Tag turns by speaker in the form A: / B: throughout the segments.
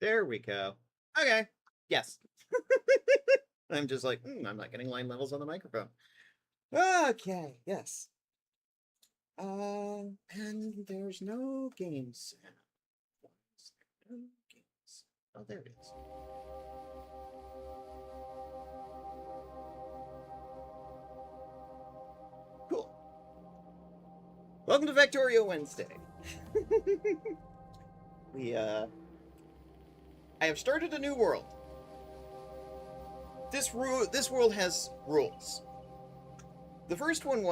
A: There we go. Okay. Yes. I'm just like, I'm not getting line levels on the microphone. Okay, yes. And there's no games. Why is there no games? Oh, there it is. Cool. Welcome to Factorio Wednesday. I have started a new world. This world has rules. The first world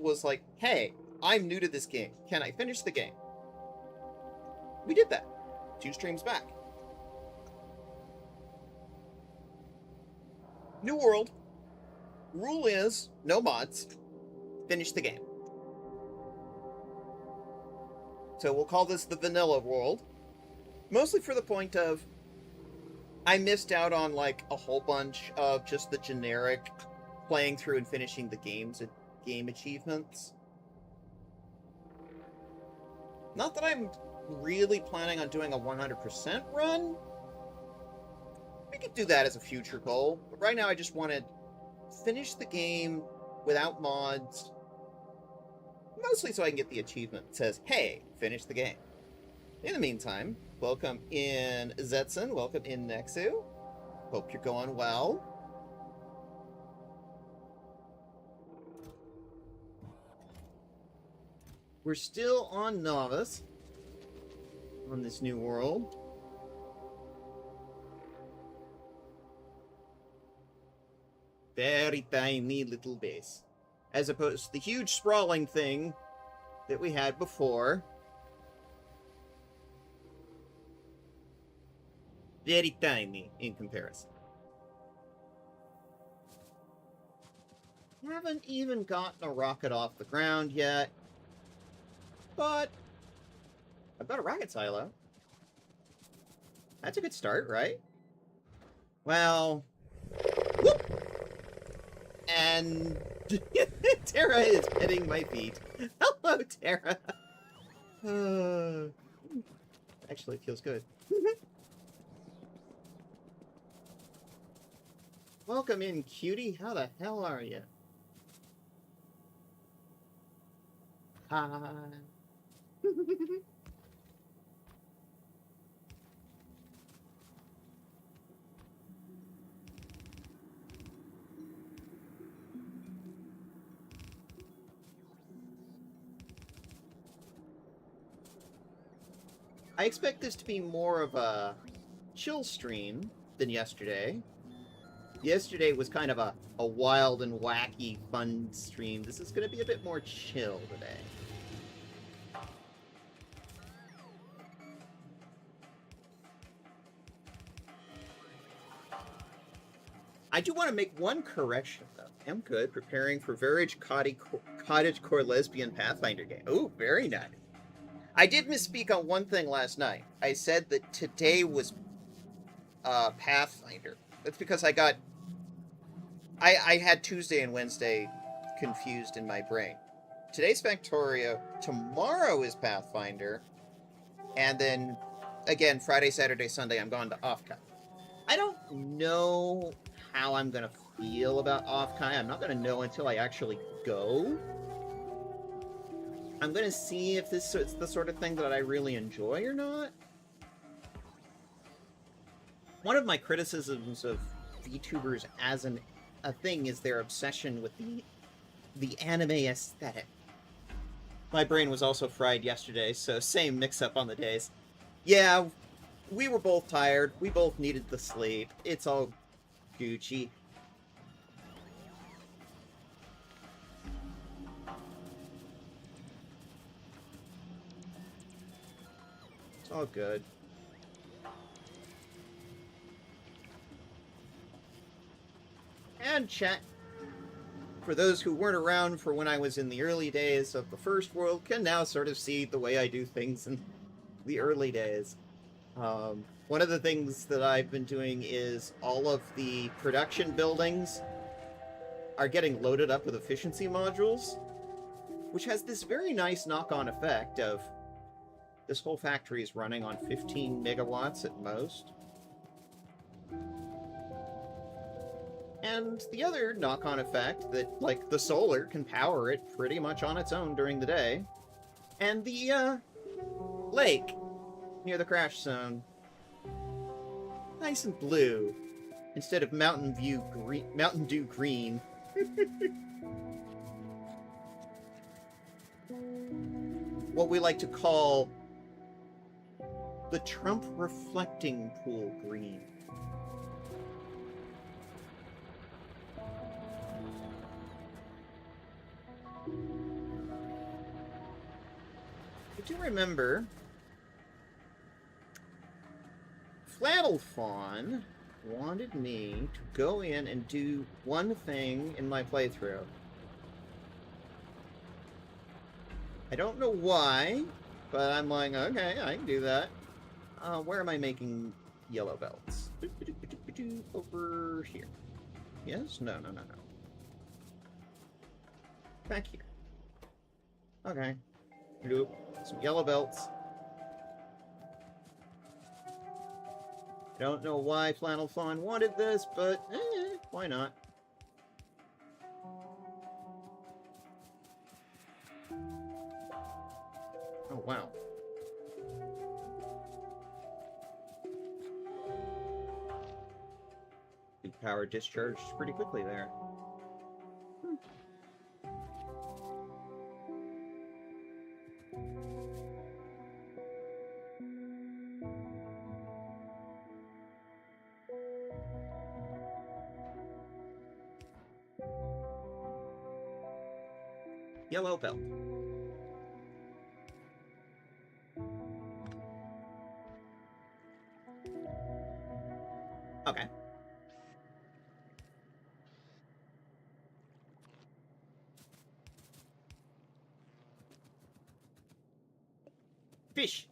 A: was like, hey, I'm new to this game. Can I finish the game? We did that. 2 streams back. New world. Rule is, no mods. Finish the game. So we'll call this the vanilla world. Mostly for the point of, I missed out on like a whole bunch of just the generic playing through and finishing the game achievements. Not that I'm really planning on doing a 100% run. We could do that as a future goal, but right now I just want to finish the game without mods, mostly so I can get the achievement that says, hey, finish the game. In the meantime, welcome in Zetsun, welcome in Nexu. Hope you're going well. We're still on Novice, on this new world. Very tiny little base. As opposed to the huge sprawling thing that we had before. Very tiny in comparison. Haven't even gotten a rocket off the ground yet. But I've got a rocket silo. That's a good start, right? Well, whoop! And Tara is petting my feet. Hello, Tara. Actually, it feels good. Welcome in, cutie. How the hell are you? Hi. I expect this to be more of a chill stream than yesterday. Yesterday was kind of a wild and wacky fun stream. This is going to be a bit more chill today. I do want to make one correction, though. I'm good. Preparing for cottagecore lesbian Pathfinder game. Oh, very nice. I did misspeak on one thing last night. I said that today was Pathfinder. That's because I had Tuesday and Wednesday confused in my brain. Today's Factorio, tomorrow is Pathfinder, and then, again, Friday, Saturday, Sunday, I'm going to Offkai. I don't know how I'm going to feel about Offkai. I'm not going to know until I actually go. I'm going to see if this is the sort of thing that I really enjoy or not. One of my criticisms of VTubers as a thing is their obsession with the anime aesthetic. My brain was also fried yesterday, so same mix-up on the days. Yeah, we were both tired. We both needed the sleep. It's all Gucci. It's all good. And chat, for those who weren't around for when I was in the early days of the first world, can now sort of see the way I do things in the early days. One of the things that I've been doing is all of the production buildings are getting loaded up with efficiency modules, which has this very nice knock-on effect of This whole factory is running on 15 megawatts at most. And the other knock-on effect that, like, the solar can power it pretty much on its own during the day. And the, lake near the crash zone. Nice and blue. Instead of Mountain Dew green. What we like to call the Trump reflecting pool green. I do remember Flannel Fawn wanted me to go in and do one thing in my playthrough. I don't know why, but I'm like, okay, I can do that. Where am I making yellow belts? Over here. Yes? No. Back here. Okay. Nope. Some yellow belts. I don't know why Flannel Fawn wanted this, but why not? Oh, wow. The power discharged pretty quickly there. Yellow belt. Okay. Fish.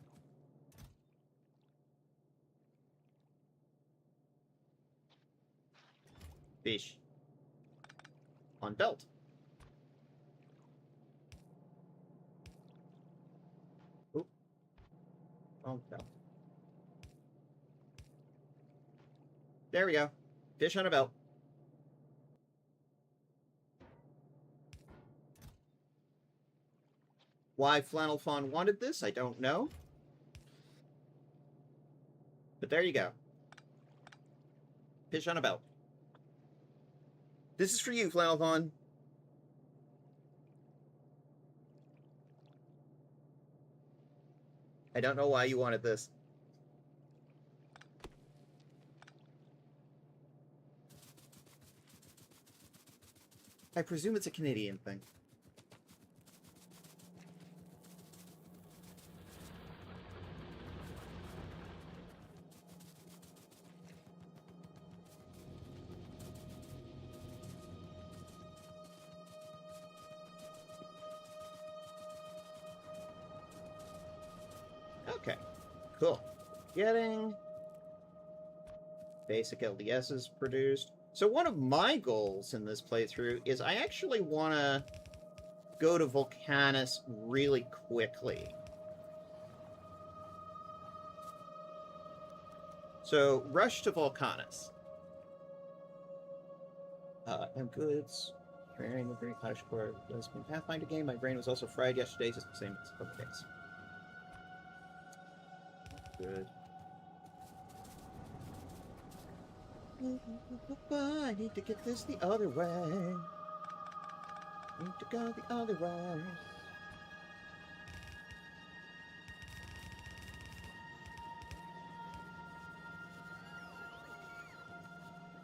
A: Fish. On belt. Oop. On belt. There we go. Fish on a belt. Why Flannel Fawn wanted this, I don't know. But there you go. Fish on a belt. This is for you, Flannel Fawn. I don't know why you wanted this. I presume it's a Canadian thing. Okay, cool. Getting basic LDSs produced. So one of my goals in this playthrough is I actually want to go to Volcanus really quickly. So, rush to Volcanus. And goods. Preparing the very cottage core Lesbian Pathfinder game. My brain was also fried yesterday, just the same as other days. Good. I need to get this the other way. Need to go the other way.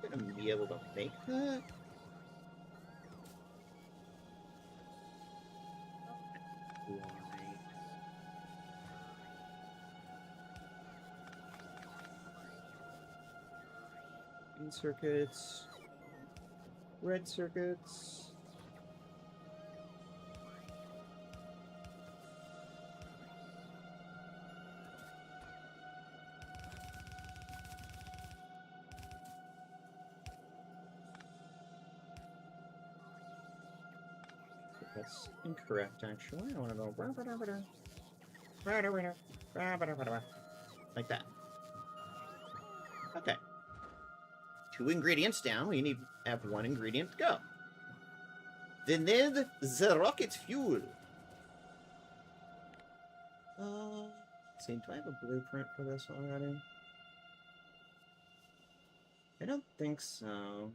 A: I'm gonna be able to make that. Green circuits, red circuits. That's incorrect, actually. I want to go. Like that. Okay. 2 ingredients down. We need to have 1 ingredient to go. Then the rocket fuel. Let's see, do I have a blueprint for this already? I don't think so.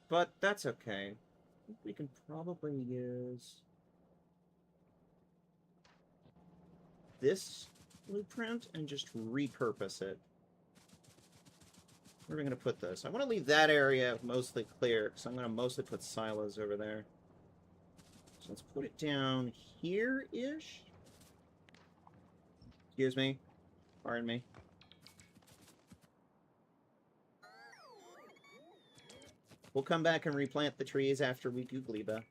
A: But that's okay. I think we can probably use this blueprint and just repurpose it. Where are we going to put this? I want to leave that area mostly clear, because I'm going to mostly put silos over there. So let's put it down here-ish. Excuse me. Pardon me. We'll come back and replant the trees after we do gleba.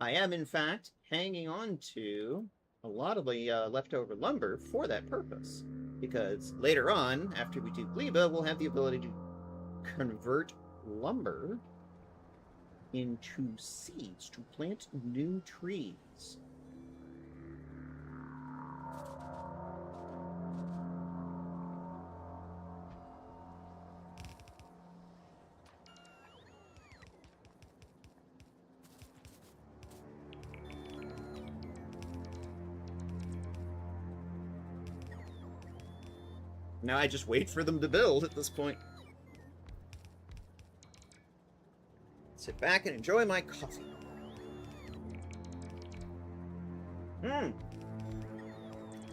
A: I am, in fact, hanging on to a lot of the leftover lumber for that purpose. Because later on, after we do gleba, we'll have the ability to convert lumber into seeds to plant new trees. Now I just wait for them to build at this point. Sit back and enjoy my coffee.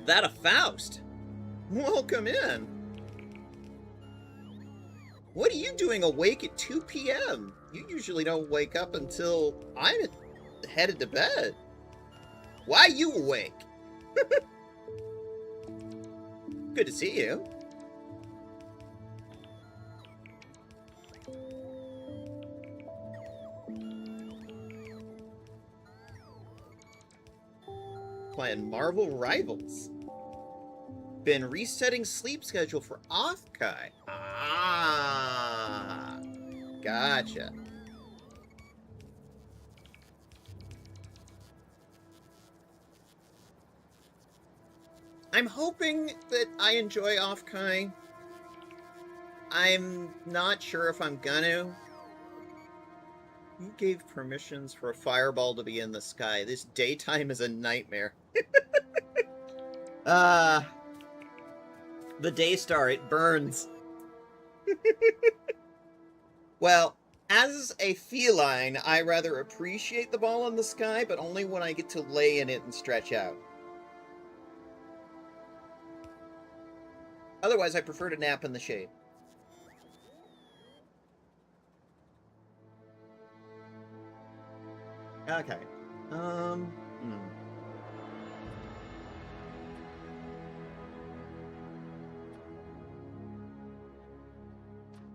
A: That a Faust? Welcome in. What are you doing awake at 2 p.m.? You usually don't wake up until I'm headed to bed. Why are you awake? Good to see you. Playing Marvel Rivals. Been resetting sleep schedule for Offkai. Ah, gotcha. I'm hoping that I enjoy Offkai. I'm not sure if I'm gonna. Who gave permissions for a fireball to be in the sky? This daytime is a nightmare. The Daystar, it burns. Well, as a feline, I rather appreciate the ball in the sky, but only when I get to lay in it and stretch out. Otherwise, I prefer to nap in the shade. Okay.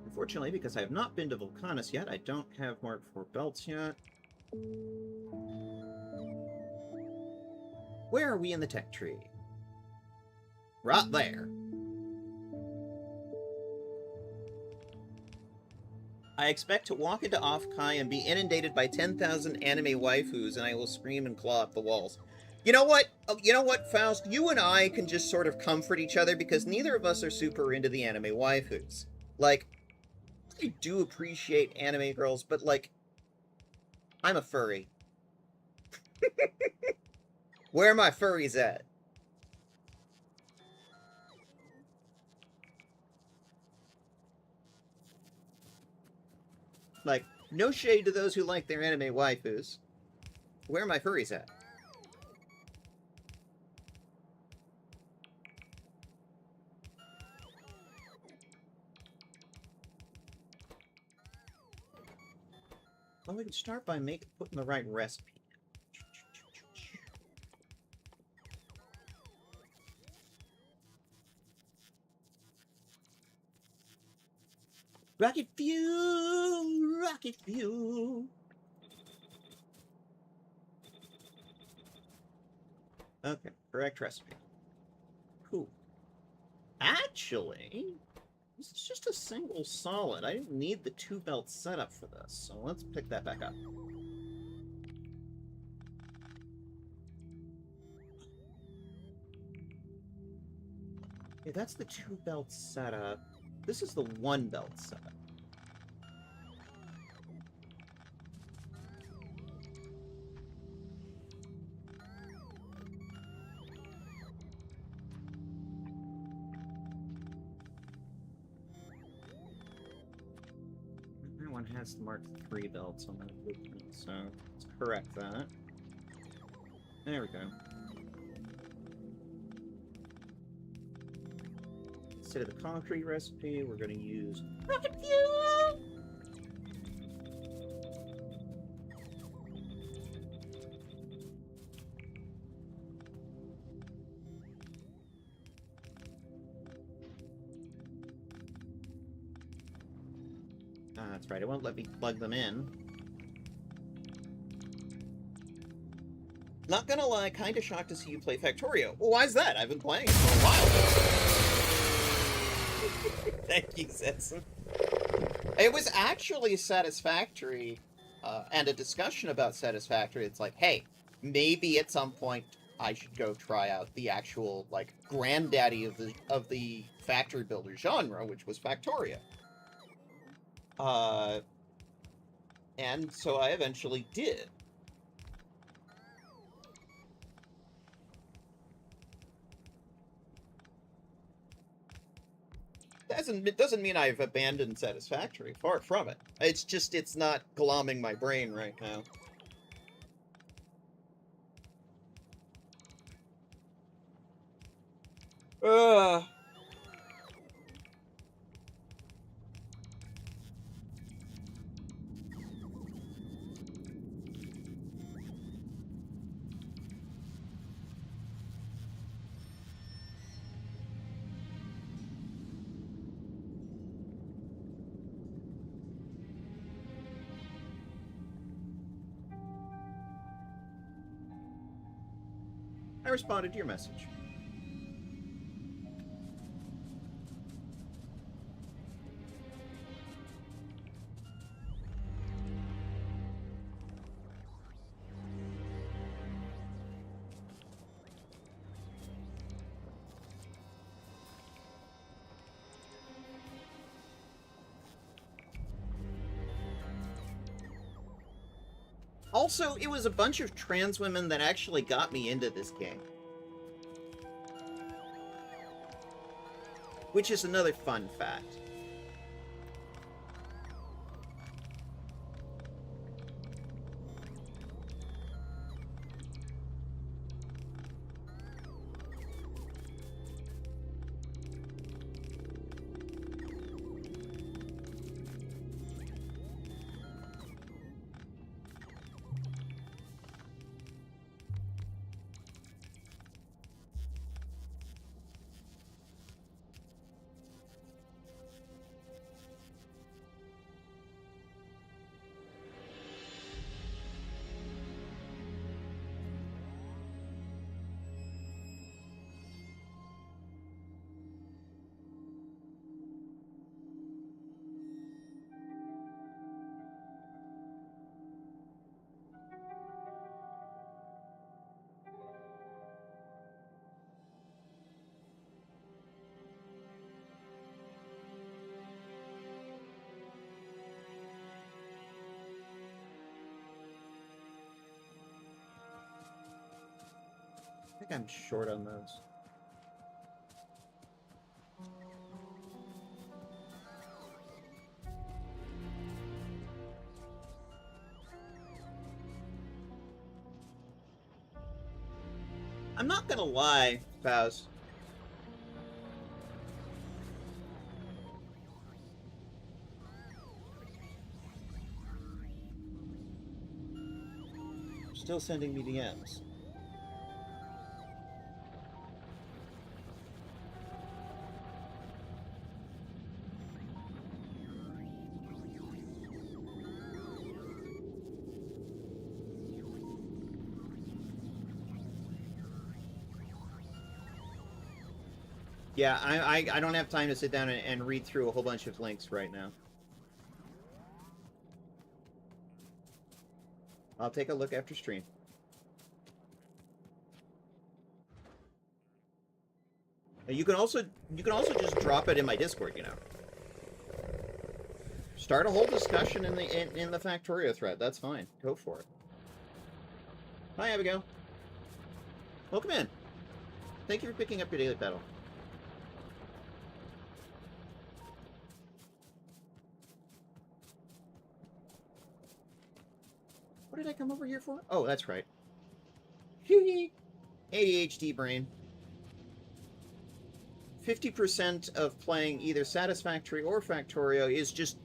A: Unfortunately, because I have not been to Vulcanus yet, I don't have Mark IV belts yet. Where are we in the tech tree? Right there. I expect to walk into Offkai and be inundated by 10,000 anime waifus, and I will scream and claw up the walls. You know what? You know what, Faust? You and I can just sort of comfort each other because neither of us are super into the anime waifus. Like, I do appreciate anime girls, but, like, I'm a furry. Where are my furries at? Like, no shade to those who like their anime waifus. Where are my furries at? Well, we can start by putting the right recipe. Rocket fuel! Rocket fuel! Okay, correct recipe. Cool. Actually, this is just a single solid. I didn't need the 2-belt setup for this, so let's pick that back up. Okay, that's the 2-belt setup. This is the 1-belt setup. That one has the Mark III belts on the blueprint, so let's correct that. There we go. Instead of the concrete recipe, we're going to use rocket fuel! Ah, that's right, it won't let me plug them in. Not gonna lie, kinda shocked to see you play Factorio. Well, why is that? I've been playing it for a while. Thank you, Zetson. It was actually Satisfactory, and a discussion about Satisfactory. It's like, hey, maybe at some point I should go try out the actual, like, granddaddy of the factory builder genre, which was Factorio. And so I eventually did. It doesn't mean I've abandoned Satisfactory. Far from it. It's just, it's not glomming my brain right now. Ugh. I responded to your message. Also, it was a bunch of trans women that actually got me into this game. Which is another fun fact. I think I'm short on those. I'm not gonna lie, Faust. Still sending me DMs. Yeah, I don't have time to sit down and read through a whole bunch of links right now. I'll take a look after stream. You can also just drop it in my Discord, you know. Start a whole discussion in the Factorio thread. That's fine. Go for it. Hi, Abigail. Welcome in. Thank you for picking up your daily pedal. What did I come over here for? Oh, that's right. ADHD brain. 50% of playing either Satisfactory or Factorio is just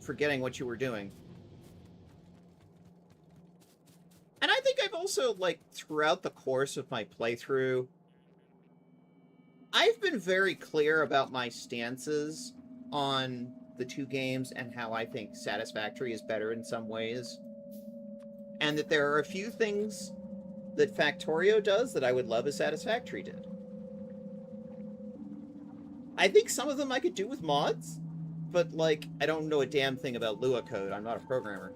A: forgetting what you were doing. And I think I've also, like, throughout the course of my playthrough, I've been very clear about my stances on the two games and how I think Satisfactory is better in some ways. And that there are a few things that Factorio does that I would love if Satisfactory did. I think some of them I could do with mods, but, like, I don't know a damn thing about Lua code. I'm not a programmer.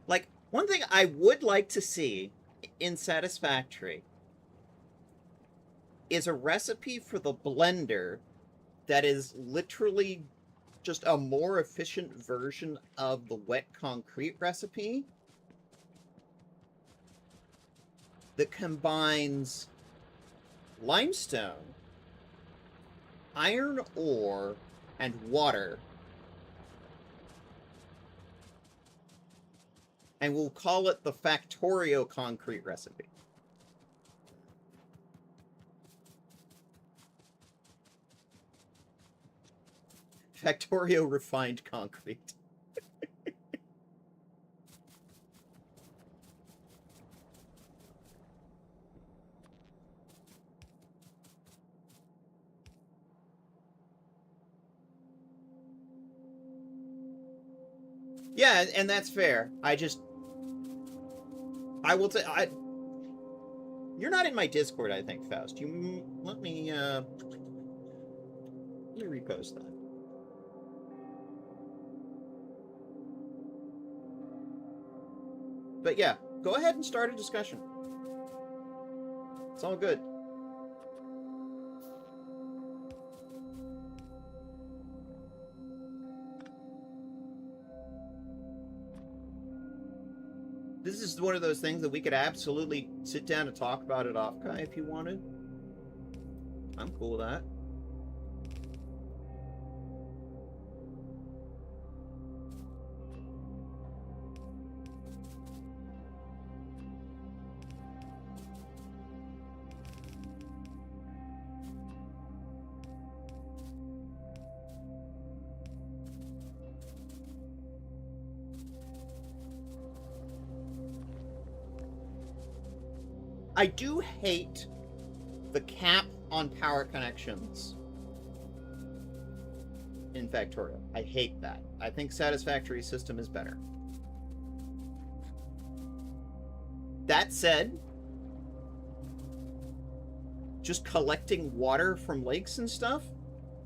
A: Like, one thing I would like to see in Satisfactory is a recipe for the blender that is literally just a more efficient version of the wet concrete recipe that combines limestone, iron ore, and water. And we'll call it the Factorio concrete recipe. Factorio refined concrete. Yeah, and that's fair. I will say, you're not in my Discord, I think, Faust. Let me repost that. But yeah, go ahead and start a discussion. It's all good. This is one of those things that we could absolutely sit down and talk about at Offkai if you wanted. I'm cool with that. I do hate the cap on power connections in Factorio. I hate that. I think Satisfactory system is better. That said, just collecting water from lakes and stuff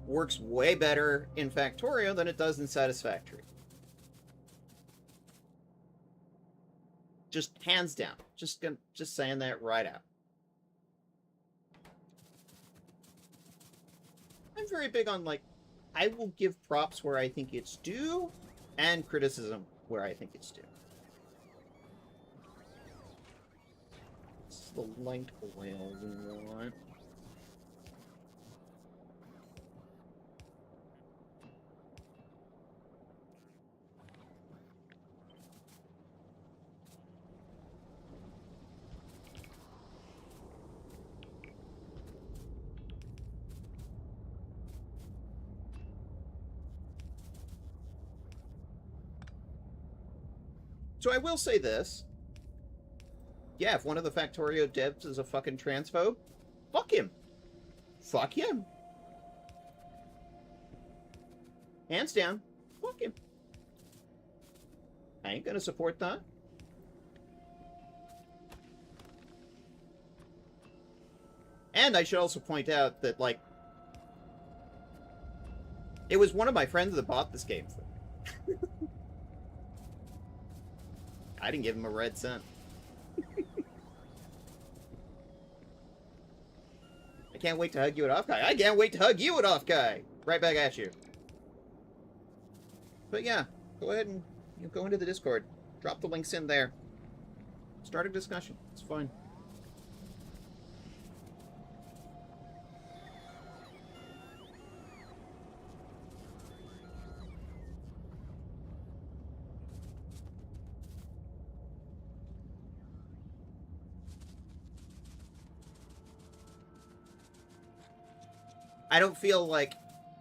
A: works way better in Factorio than it does in Satisfactory. Just hands down. Just saying that right out. I'm very big on, like, I will give props where I think it's due and criticism where I think it's due. It's the light oil we want. So I will say this. Yeah, if one of the Factorio devs is a fucking transphobe, fuck him. Fuck him. Hands down, fuck him. I ain't gonna support that. And I should also point out that, like, it was one of my friends that bought this game for me. I didn't give him a red cent. I can't wait to hug you at Off Guy. I can't wait to hug you at Off Guy. Right back at you. But yeah, go ahead and go into the Discord. Drop the links in there. Start a discussion. It's fun. I don't feel like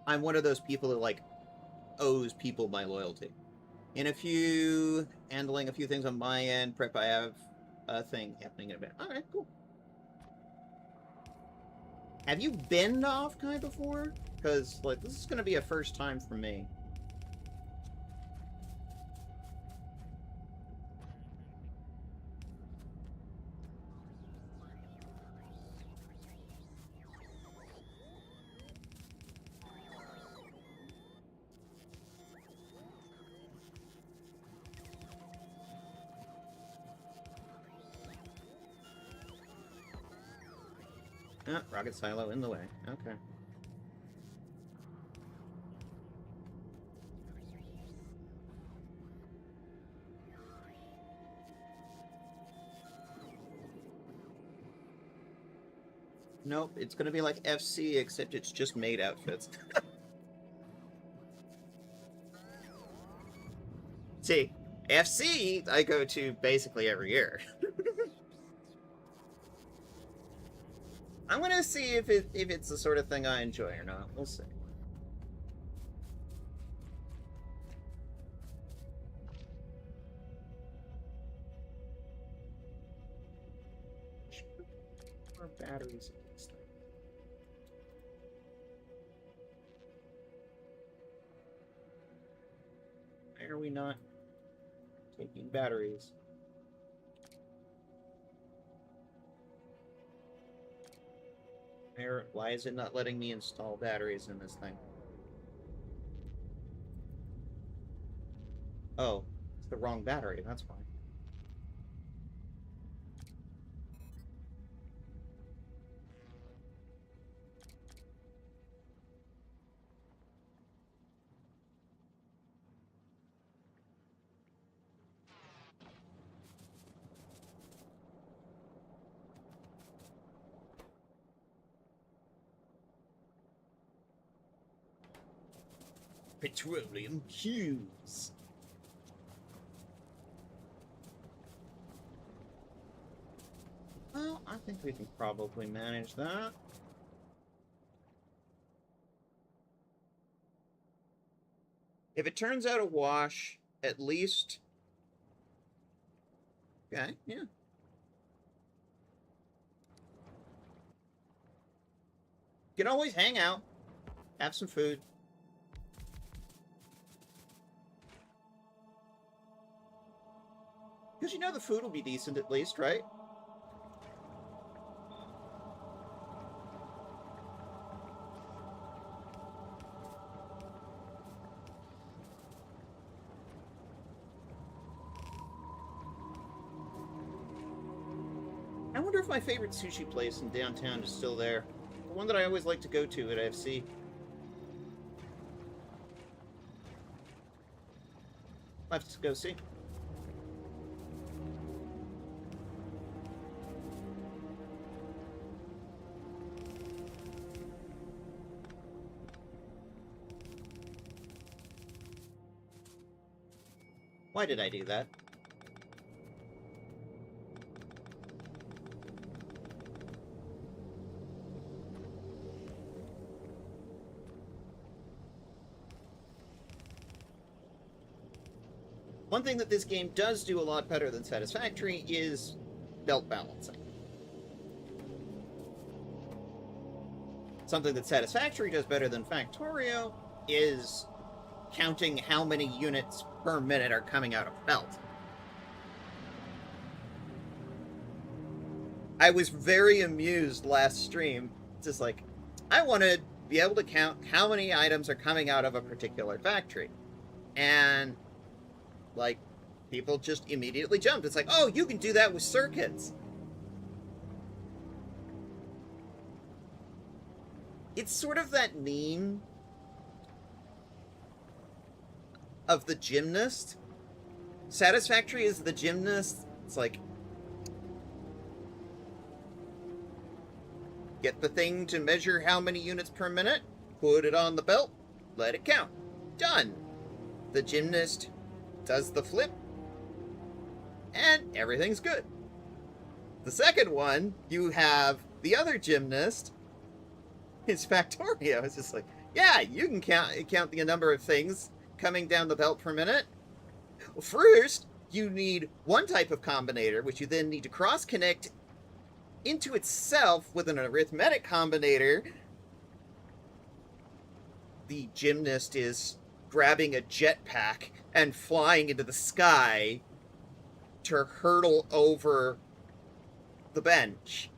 A: I'm one of those people that, like, owes people my loyalty. Handling a few things on my end, prep I have a thing happening in a bit. Alright, cool. Have you been to Off-Kai before? Because, like, this is going to be a first time for me. Ah, rocket silo in the way. Okay. Nope, it's gonna be like FC, except it's just maid outfits. See, FC I go to basically every year. I'm gonna see if it's the sort of thing I enjoy or not. We'll see. More batteries in this thing. Why are we not taking batteries? Why is it not letting me install batteries in this thing? Oh, it's the wrong battery, that's why. Petroleum cubes. Well, I think we can probably manage that. If it turns out a wash, at least... Okay, yeah. You can always hang out. Have some food. Because you know the food will be decent at least, right? I wonder if my favorite sushi place in downtown is still there. The one that I always like to go to at FC. I'll have to go see. Why did I do that? One thing that this game does do a lot better than Satisfactory is belt balancing. Something that Satisfactory does better than Factorio is counting how many units per minute are coming out of belt. I was very amused last stream. Just like, I want to be able to count how many items are coming out of a particular factory. And, like, people just immediately jumped. It's like, oh, you can do that with circuits. It's sort of that meme of the gymnast. Satisfactory is the gymnast. It's like, get the thing to measure how many units per minute, put it on the belt, let it count. Done. The gymnast does the flip, and everything's good. The second one, you have the other gymnast, is Factorio. It's just like, yeah, you can count the number of things coming down the belt per minute. Well, first, you need one type of combinator, which you then need to cross-connect into itself with an arithmetic combinator. The gymnast is grabbing a jetpack and flying into the sky to hurtle over the bench.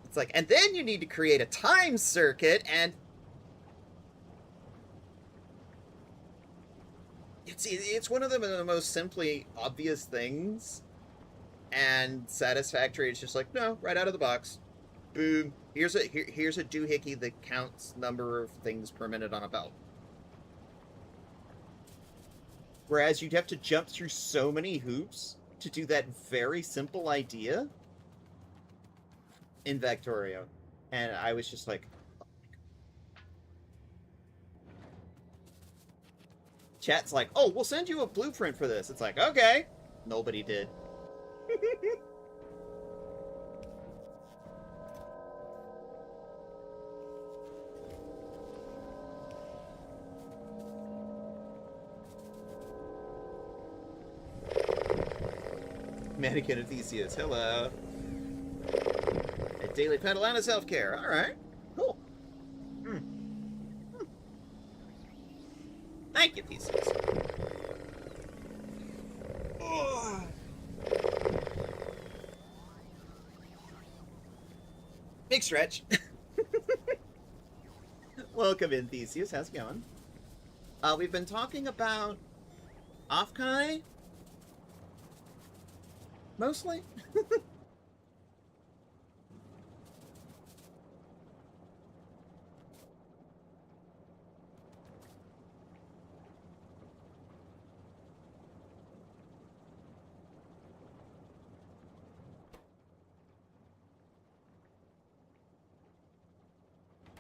A: It's like, and then you need to create a time circuit, and it's one of the most simply obvious things, and Satisfactory is just like, no, right out of the box. Boom. Here's a doohickey that counts number of things per minute on a belt. Whereas you'd have to jump through so many hoops to do that very simple idea in Factorio. And I was just like, chat's like, oh, we'll send you a blueprint for this. It's like, okay. Nobody did. Mannequin of Theseus, hello. A daily pedal and a self-care. Alright. Cool. Thank you, Theseus. Oh. Big stretch. Welcome in, Theseus. How's it going? We've been talking about Afkai. Mostly.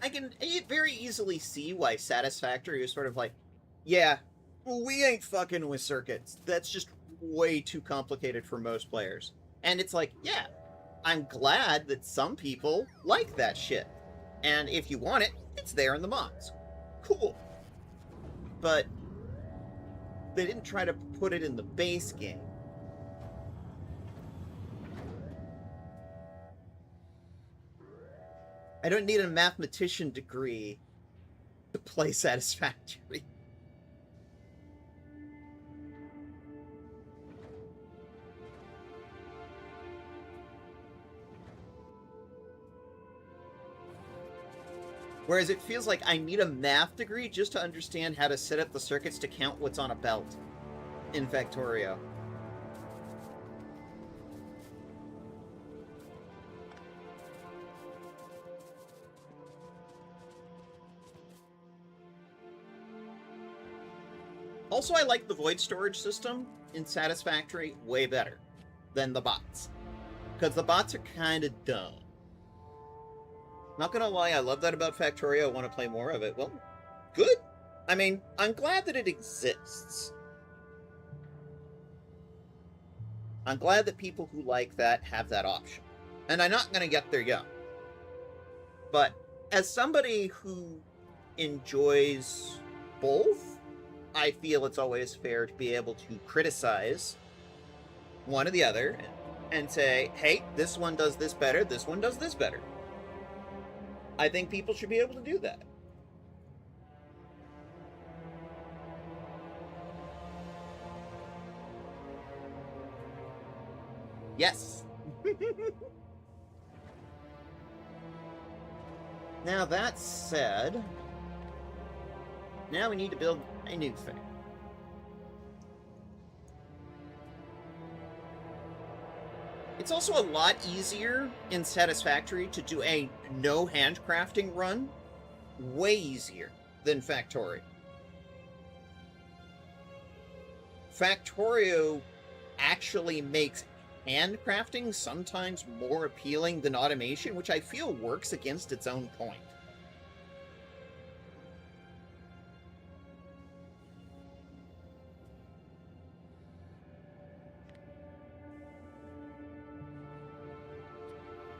A: I can very easily see why Satisfactory is sort of like, yeah, we ain't fucking with circuits. That's just way too complicated for most players. And it's like, yeah, I'm glad that some people like that shit. And if you want it, it's there in the mods. Cool. But they didn't try to put it in the base game. I don't need a mathematician degree to play Satisfactory. Whereas it feels like I need a math degree just to understand how to set up the circuits to count what's on a belt in Factorio. Also, I like the void storage system in Satisfactory way better than the bots. Because the bots are kind of dumb. Not gonna lie, I love that about Factorio. I want to play more of it. Well, good. I mean, I'm glad that it exists. I'm glad that people who like that have that option. And I'm not gonna get there yet. But as somebody who enjoys both, I feel it's always fair to be able to criticize one or the other and say, hey, this one does this better, this one does this better. I think people should be able to do that. Yes. Now, that said, now we need to build a new thing. It's also a lot easier in Satisfactory to do a no handcrafting run. Way easier than Factorio. Factorio actually makes handcrafting sometimes more appealing than automation, which I feel works against its own point.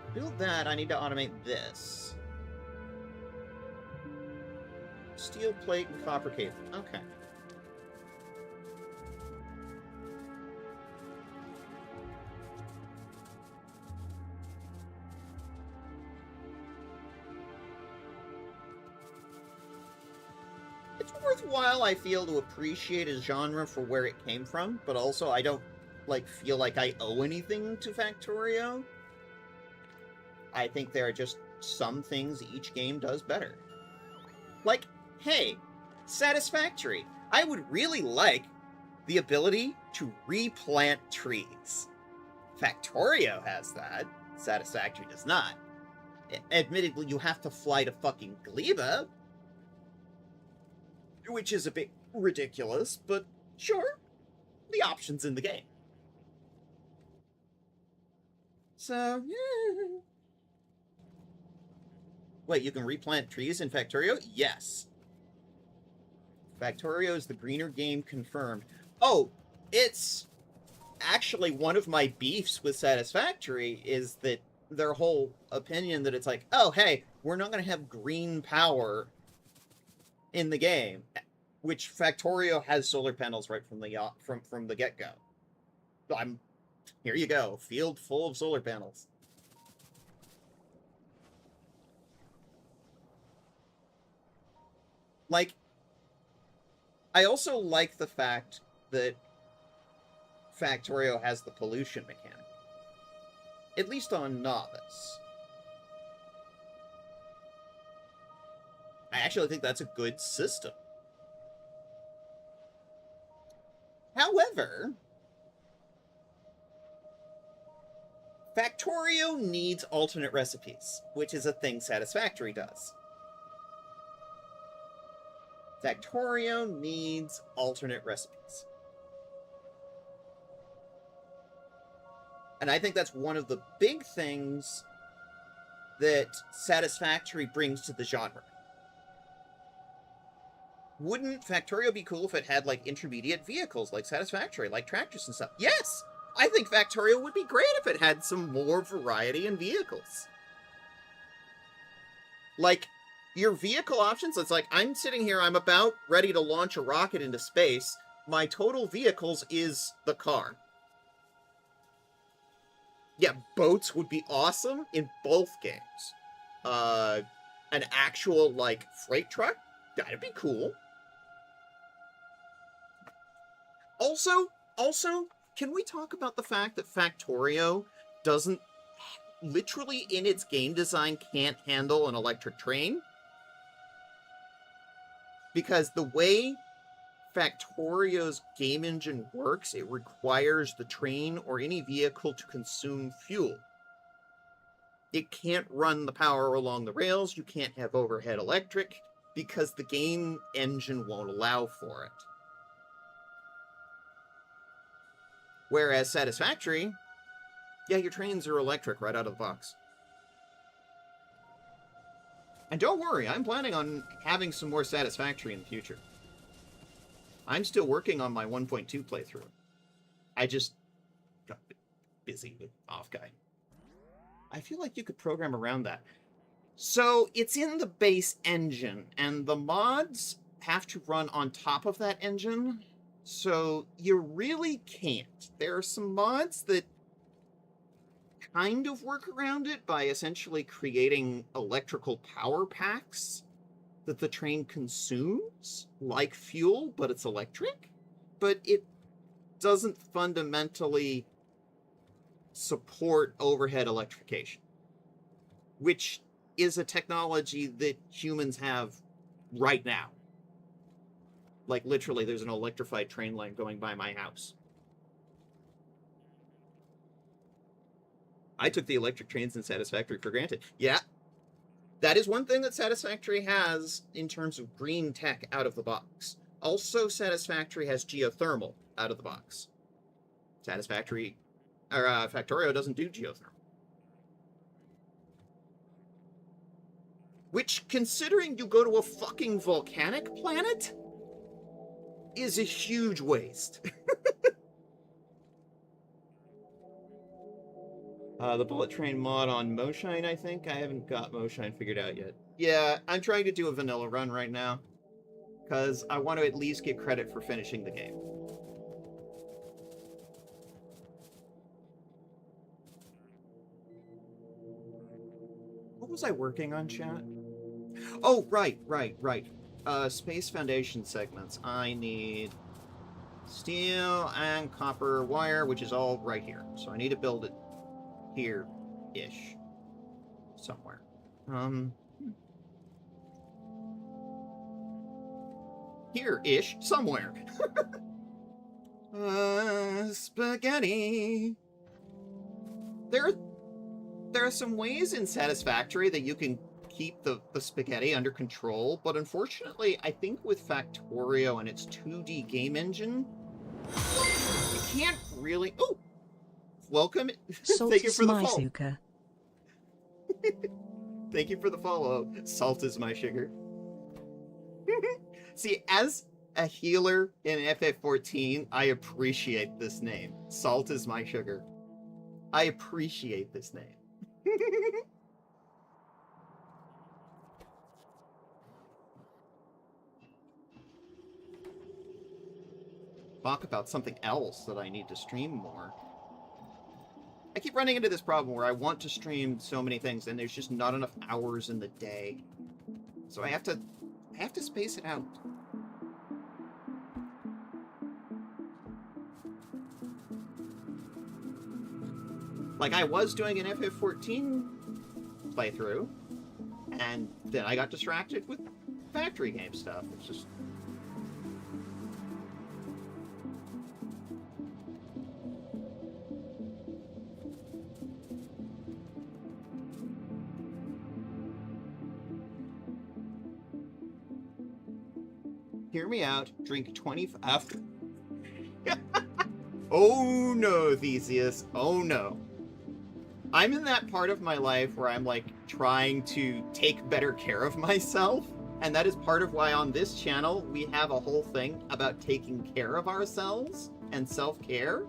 A: To build that, I need to automate this. Steel plate and copper cable. Okay. It's worthwhile, I feel, to appreciate a genre for where it came from, but also I don't, feel like I owe anything to Factorio. I think there are just some things each game does better. Like, hey, Satisfactory. I would really like the ability to replant trees. Factorio has that. Satisfactory does not. Admittedly, you have to fly to fucking Gleba, which is a bit ridiculous, but sure, the option's in the game. So, yeah. Wait, you can replant trees in Factorio? Yes. Factorio is the greener game confirmed. Oh, it's actually one of my beefs with Satisfactory is that their whole opinion that it's like, oh, hey, we're not going to have green power in the game, which Factorio has solar panels right from the get-go. Here you go, field full of solar panels. Like, I also like the fact that Factorio has the pollution mechanic. At least on Novice. I actually think that's a good system. However, Factorio needs alternate recipes, which is a thing Satisfactory does. Factorio needs alternate recipes. And I think that's one of the big things that Satisfactory brings to the genre. Wouldn't Factorio be cool if it had, intermediate vehicles, like Satisfactory, like tractors and stuff? Yes! I think Factorio would be great if it had some more variety in vehicles. Your vehicle options, it's like, I'm sitting here, I'm about ready to launch a rocket into space. My total vehicles is the car. Yeah, boats would be awesome in both games. An actual, freight truck? That'd be cool. Also, can we talk about the fact that Factorio doesn't, literally in its game design, can't handle an electric train? Because the way Factorio's game engine works, it requires the train or any vehicle to consume fuel. It can't run the power along the rails, you can't have overhead electric, because the game engine won't allow for it. Whereas Satisfactory, yeah, your trains are electric right out of the box. And don't worry, I'm planning on having some more Satisfactory in the future. I'm still working on my 1.2 playthrough. I just got busy with Off Guy. I feel like you could program around that. So it's in the base engine, and the mods have to run on top of that engine, so you really can't. There are some mods that kind of work around it by essentially creating electrical power packs that the train consumes, like fuel, but it's electric. But it doesn't fundamentally support overhead electrification, which is a technology that humans have right now. Like, literally, there's an electrified train line going by my house. I took the electric trains in Satisfactory for granted. Yeah, that is one thing that Satisfactory has in terms of green tech out of the box. Also, Satisfactory has geothermal out of the box. Factorio doesn't do geothermal. Which, considering you go to a fucking volcanic planet, is a huge waste. The bullet train mod on Moshine, I think? I haven't got Moshine figured out yet. Yeah, I'm trying to do a vanilla run right now, because I want to at least get credit for finishing the game. What was I working on, chat? Oh, right. Space Foundation segments. I need steel and copper wire, which is all right here. So I need to build it here-ish. Somewhere. Here-ish. Somewhere. Spaghetti. There are some ways in Satisfactory that you can keep the spaghetti under control, but unfortunately, I think with Factorio and its 2D game engine, you can't really... Oh! Welcome. Thank you for the follow. Thank you for the follow. Salt is my sugar. See, as a healer in FF14, I appreciate this name. Salt is my sugar. I appreciate this name. Talk about something else that I need to stream more. I keep running into this problem where I want to stream so many things and there's just not enough hours in the day. So I have to space it out. Like, I was doing an FF14 playthrough, and then I got distracted with factory game stuff. It's just... Hear me out. Drink 25... Oh no, Theseus. Oh no. I'm in that part of my life where I'm, like, trying to take better care of myself. And that is part of why on this channel we have a whole thing about taking care of ourselves and self-care.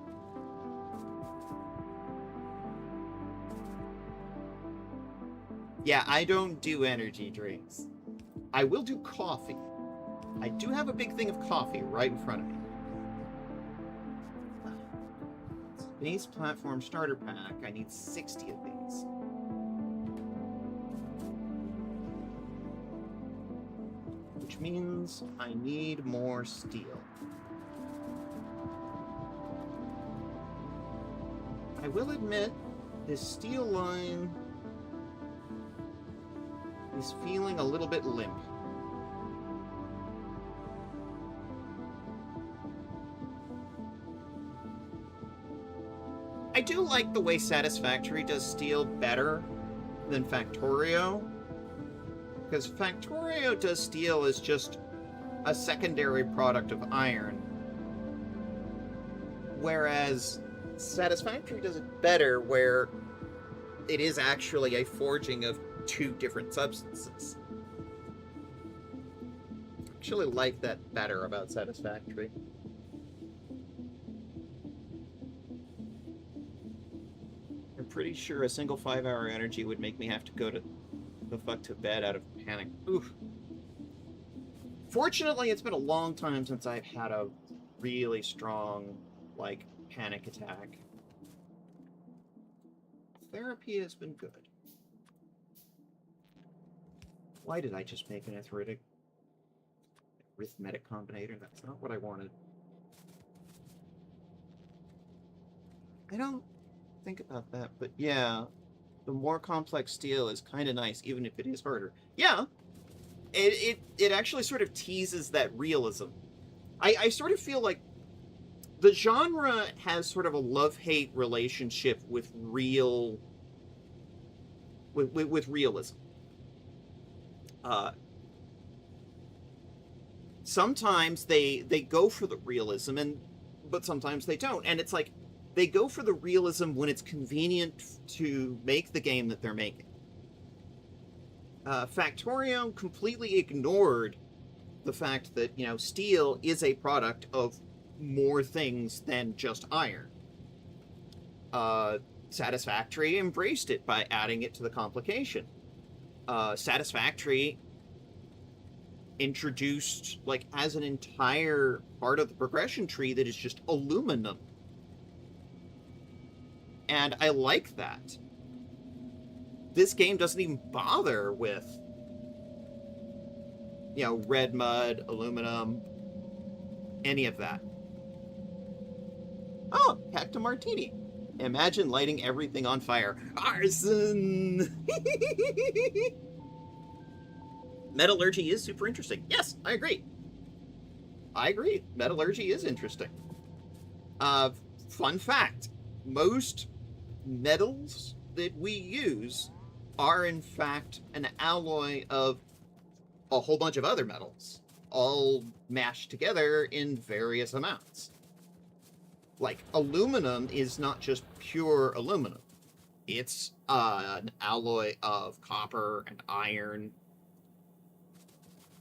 A: Yeah, I don't do energy drinks. I will do coffee. I do have a big thing of coffee right in front of me. Base platform starter pack. I need 60 of these. Which means I need more steel. I will admit, this steel line is feeling a little bit limp. I do like the way Satisfactory does steel better than Factorio, because Factorio does steel as just a secondary product of iron, whereas Satisfactory does it better where it is actually a forging of two different substances. I actually like that better about Satisfactory. Pretty sure a single 5-hour energy would make me have to go to the fuck to bed out of panic. Oof. Fortunately, it's been a long time since I've had a really strong, like, panic attack. Therapy has been good. Why did I just make an arithmetic combinator? That's not what I wanted. I don't think about that, but yeah, the more complex steel is kind of nice, even if it is harder. Yeah, it actually sort of teases that realism. I sort of feel like the genre has sort of a love-hate relationship with realism. Uh, Sometimes they go for the realism, but sometimes they don't, and it's like they go for the realism when it's convenient to make the game that they're making. Factorio completely ignored the fact that, you know, steel is a product of more things than just iron. Satisfactory embraced it by adding it to the complication. Satisfactory introduced, like, as an entire part of the progression tree that is just aluminum. And I like that. This game doesn't even bother with, you know, red mud, aluminum, any of that. Oh, Cactus Martini. Imagine lighting everything on fire. Arson! Metallurgy is super interesting. Yes, I agree. Metallurgy is interesting. Fun fact. Most metals that we use are, in fact, an alloy of a whole bunch of other metals, all mashed together in various amounts. Like, aluminum is not just pure aluminum. It's an alloy of copper and iron.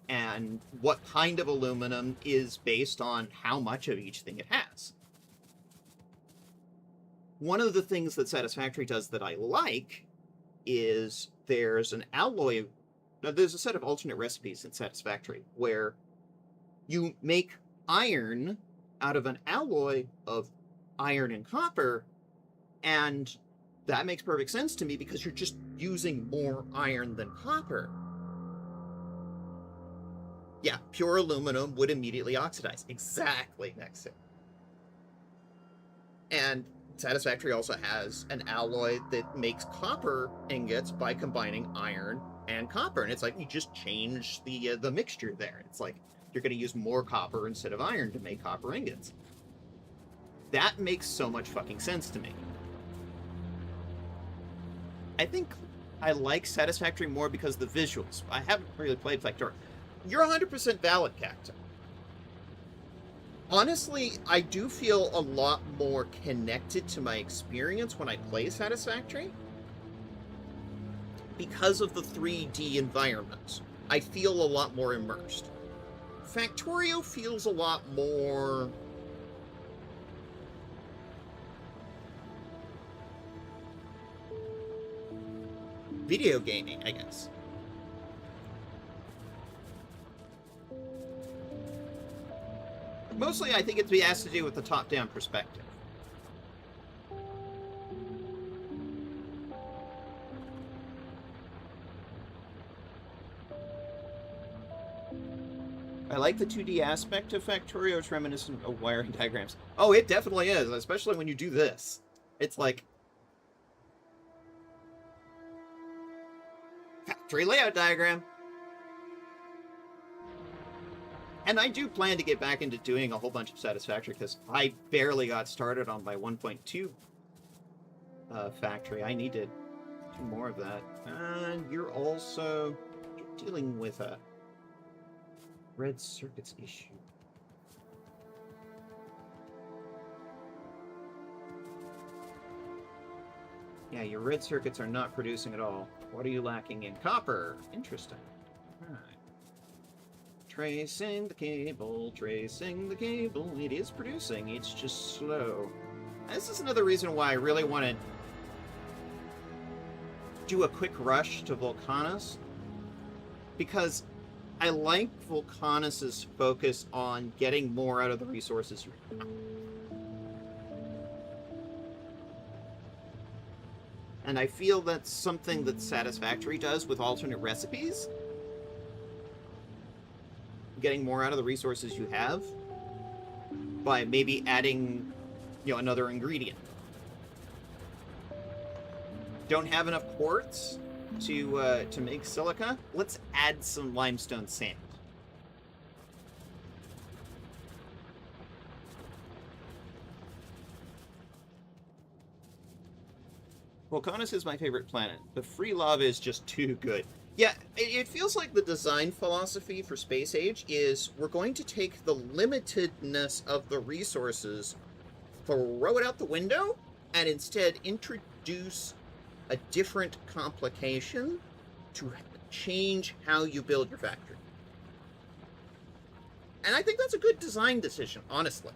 A: And what kind of aluminum is based on how much of each thing it has. One of the things that Satisfactory does that I like is there's an alloy. Now, there's a set of alternate recipes in Satisfactory where you make iron out of an alloy of iron and copper, and that makes perfect sense to me because you're just using more iron than copper. Yeah, pure aluminum would immediately oxidize. Exactly, Nexus. And Satisfactory also has an alloy that makes copper ingots by combining iron and copper, and it's like you just change the mixture there. It's like you're going to use more copper instead of iron to make copper ingots. That makes so much fucking sense to me. I think I like Satisfactory more because of the visuals. I haven't really played Factorio. You're 100% valid, Cactus. Honestly, I do feel a lot more connected to my experience when I play Satisfactory because of the 3D environment. I feel a lot more immersed. Factorio feels a lot more video gaming, I guess. Mostly, I think it has to do with the top-down perspective. I like the 2D aspect of Factorio. It's reminiscent of wiring diagrams. Oh, it definitely is, especially when you do this. It's like factory layout diagram. And I do plan to get back into doing a whole bunch of Satisfactory because I barely got started on my 1.2 factory. I need to do more of that. And you're also dealing with a red circuits issue. Yeah, your red circuits are not producing at all. What are you lacking in? Copper. Interesting. All right. Tracing the cable, tracing the cable. It is producing, it's just slow. This is another reason why I really want to do a quick rush to Volcanus, because I like Volcanus's focus on getting more out of the resources. And I feel that's something that Satisfactory does with alternate recipes. Getting more out of the resources you have by maybe adding, you know, another ingredient. Don't have enough quartz to make silica? Let's add some limestone sand. Volcanus is my favorite planet. The free lava is just too good. Yeah, it feels like the design philosophy for Space Age is we're going to take the limitedness of the resources, throw it out the window, and instead introduce a different complication to change how you build your factory. And I think that's a good design decision, honestly.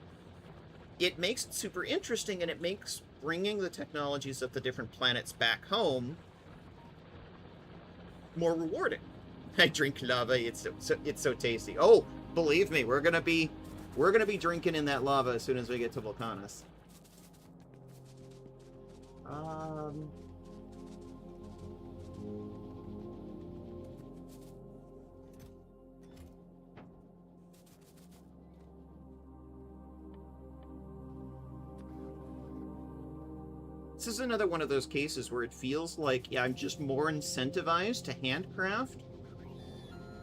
A: It makes it super interesting, and it makes bringing the technologies of the different planets back home more rewarding. I drink lava; it's so tasty. Oh, believe me, we're gonna be drinking in that lava as soon as we get to Volcanus. This is another one of those cases where it feels like, yeah, I'm just more incentivized to handcraft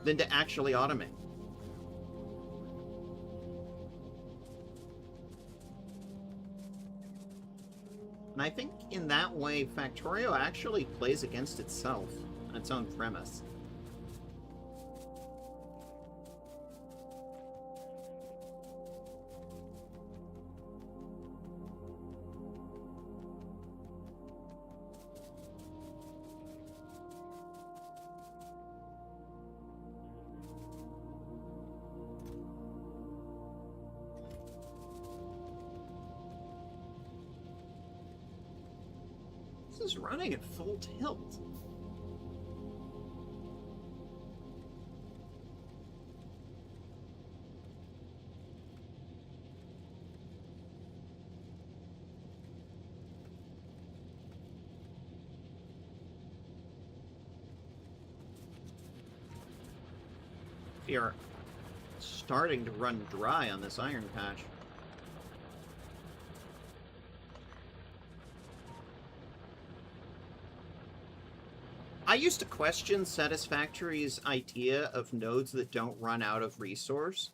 A: than to actually automate. And I think in that way, Factorio actually plays against itself on its own premise. Is running at full tilt. We are starting to run dry on this iron patch. I used to question Satisfactory's idea of nodes that don't run out of resource.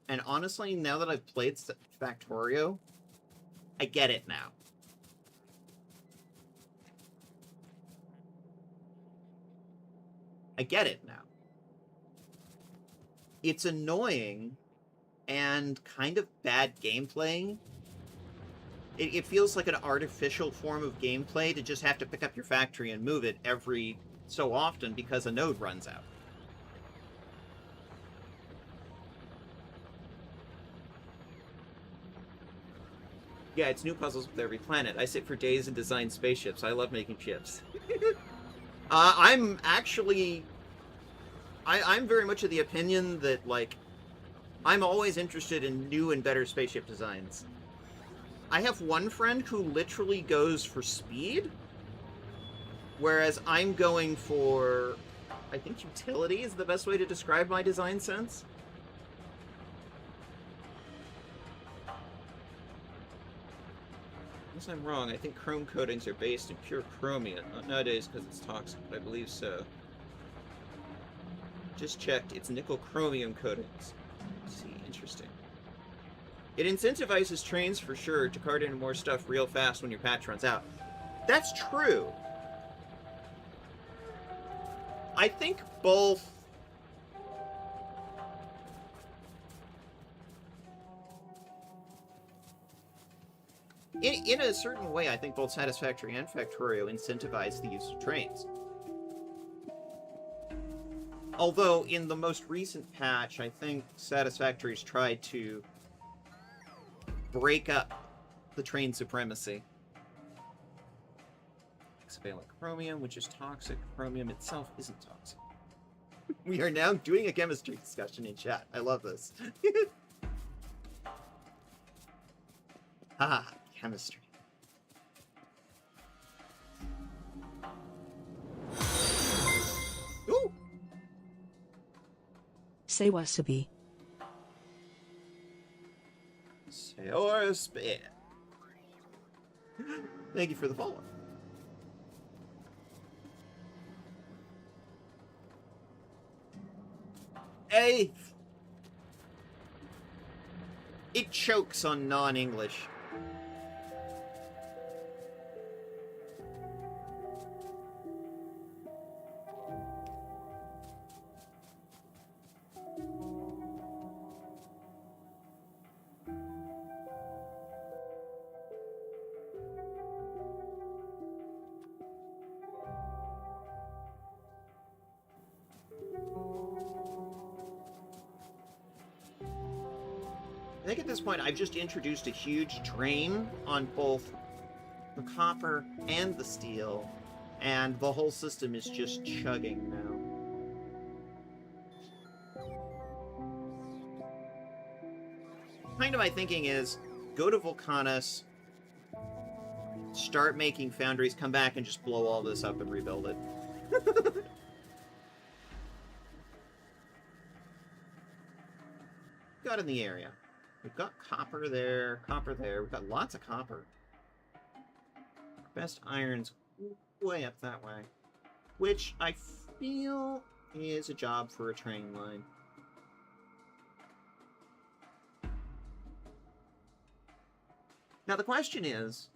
A: And honestly, now that I've played Factorio, I get it now. I get it now. It's annoying and kind of bad gameplay. It feels like an artificial form of gameplay to just have to pick up your factory and move it every so often because a node runs out. Yeah, it's new puzzles with every planet. I sit for days and design spaceships. I love making ships. I'm actually... I'm very much of the opinion that, like, I'm always interested in new and better spaceship designs. I have one friend who literally goes for speed, whereas I'm going for, I think utility is the best way to describe my design sense. Unless I'm wrong, I think chrome coatings are based in pure chromium. Not nowadays because it's toxic, but I believe so. Just checked, it's nickel chromium coatings. Let's see, interesting. It incentivizes trains for sure to cart in more stuff real fast when your patch runs out. That's true. I think both... In a certain way, I think both Satisfactory and Factorio incentivize the use of trains. Although, in the most recent patch, I think Satisfactory's tried to break up the train supremacy. Hexavalent chromium, which is toxic. Chromium itself isn't toxic. We are now doing a chemistry discussion in chat. I love this. Ah, chemistry. Ooh!
B: Say wasabi.
A: Seor Spit. Thank you for the follow. It chokes on non-English. I think at this point I've just introduced a huge drain on both the copper and the steel, and the whole system is just chugging now. Kind of my thinking is, go to Vulcanus, start making foundries, come back and just blow all this up and rebuild it. Got in the area. We've got copper there, we've got lots of copper. Best iron's way up that way, which I feel is a job for a train line. Now the question is,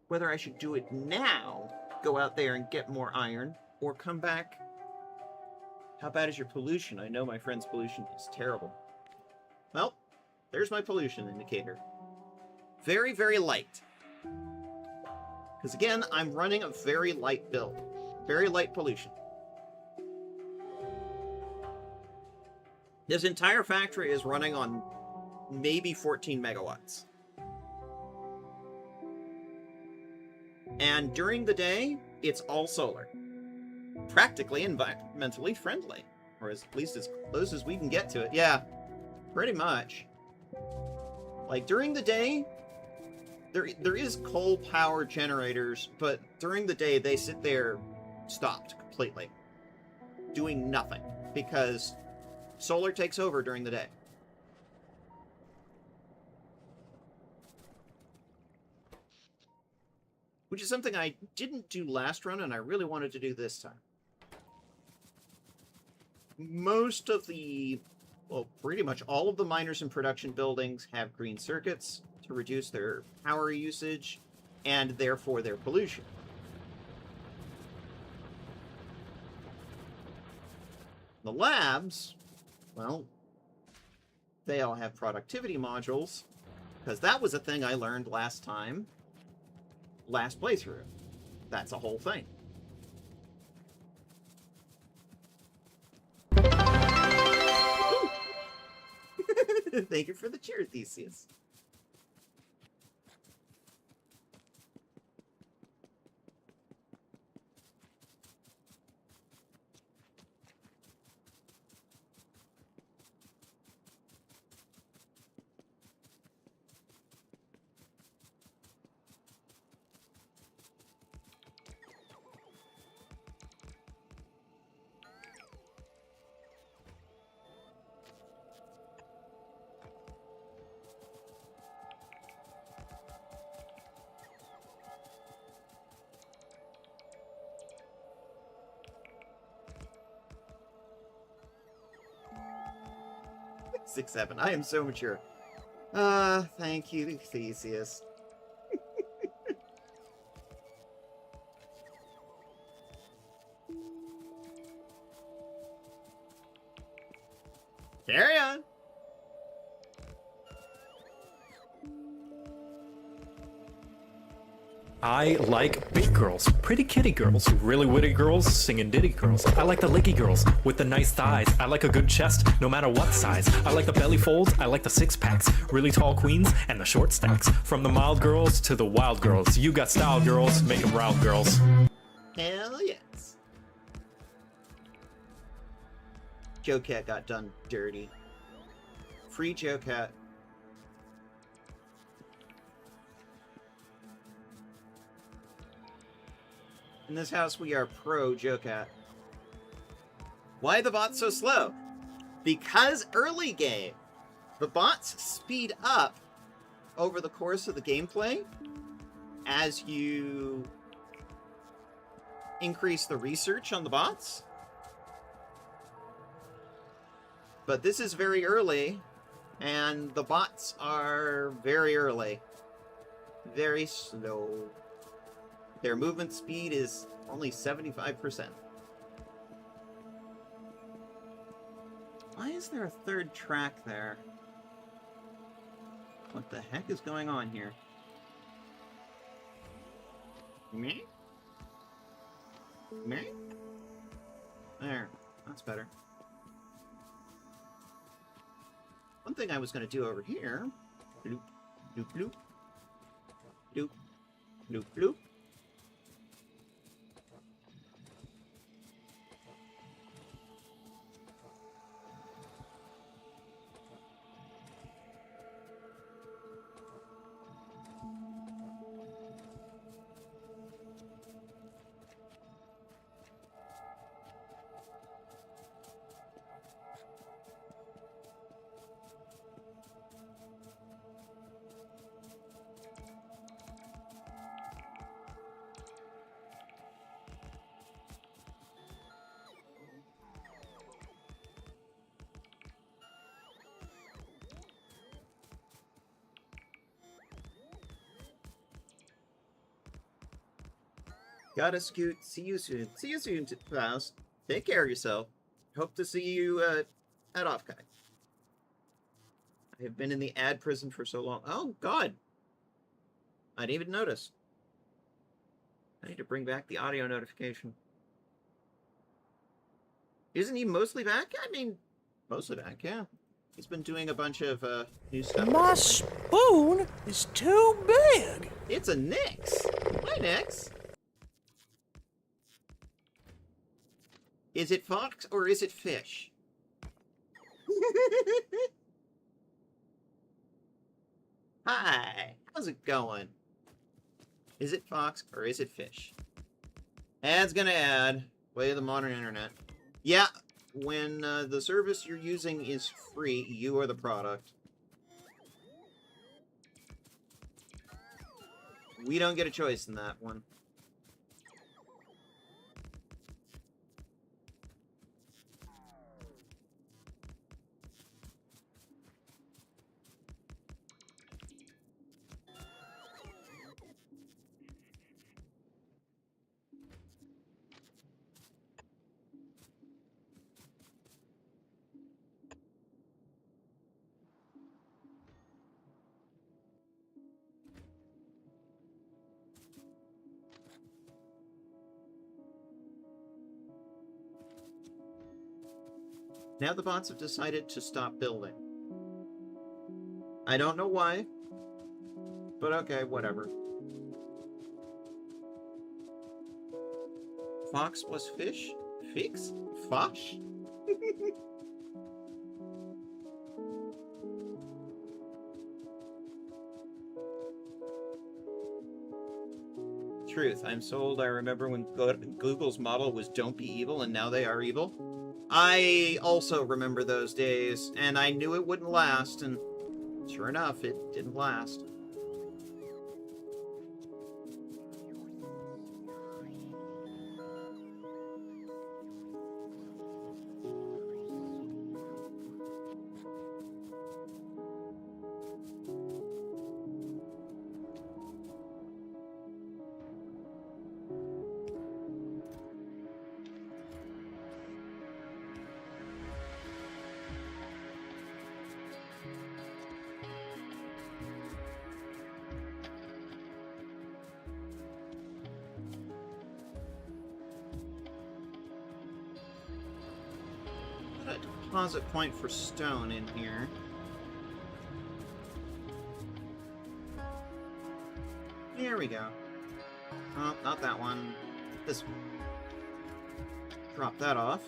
A: whether I should do it now, go out there and get more iron, or come back. How bad is your pollution? I know my friend's pollution is terrible. Well, there's my pollution indicator. Very, very light. Because again, I'm running a very light build. Very light pollution. This entire factory is running on maybe 14 megawatts. And during the day, it's all solar. Practically environmentally friendly. Or at least as close as we can get to it. Yeah, pretty much. Like, during the day, there is coal power generators, but during the day, they sit there stopped completely. Doing nothing. Because solar takes over during the day. Which is something I didn't do last run, and I really wanted to do this time. Most of the, well, pretty much all of the miners in production buildings have green circuits to reduce their power usage, and therefore their pollution. The labs, well, they all have productivity modules, because that was a thing I learned last time. Last playthrough. That's a whole thing. Thank you for the cheer, Theseus. Six, 7. I am so mature. Thank you, Theseus. Carry on.
B: I like big girls, pretty kitty girls, really witty girls, singing ditty girls. I like the licky girls with the nice thighs. I like a good chest, no matter what size. I like the belly folds, I like the six packs, really tall queens and the short stacks. From the mild girls to the wild girls, you got style girls, make them round girls.
A: Hell yes. Joe Cat got done dirty. Free Joe Cat. In this house, we are pro Joe Cat. Why the bots so slow? Because early game, the bots speed up over the course of the gameplay as you increase the research on the bots. But this is very early, and the bots are very early. Very slow. Their movement speed is only 75%. Why is there a third track there? What the heck is going on here? Me? Me? There. That's better. One thing I was going to do over here... Bloop, bloop, bloop. Bloop, bloop, bloop. Gotta scoot. See you soon. See you soon, Faust. Take care of yourself. Hope to see you at Offkai. I have been in the ad prison for so long. Oh, God. I didn't even notice. I need to bring back the audio notification. Isn't he mostly back? I mean, mostly back, yeah. He's been doing a bunch of new stuff.
C: My spoon is too big.
A: It's a Nyx. Hi, Nyx. Is it fox or is it fish? Hi, how's it going? Is it fox or is it fish? Ad's gonna add. Way of the modern internet. Yeah, when the service you're using is free, you are the product. We don't get a choice in that one. Now the bots have decided to stop building. I don't know why, but okay, whatever. Fox plus fish? Fix? Fosh? Truth, I'm sold. I remember when Google's model was don't be evil, and now they are evil. I also remember those days, and I knew it wouldn't last, and sure enough, it didn't last. Deposit point for stone in here. Here we go. Oh, not that one. This one. Drop that off.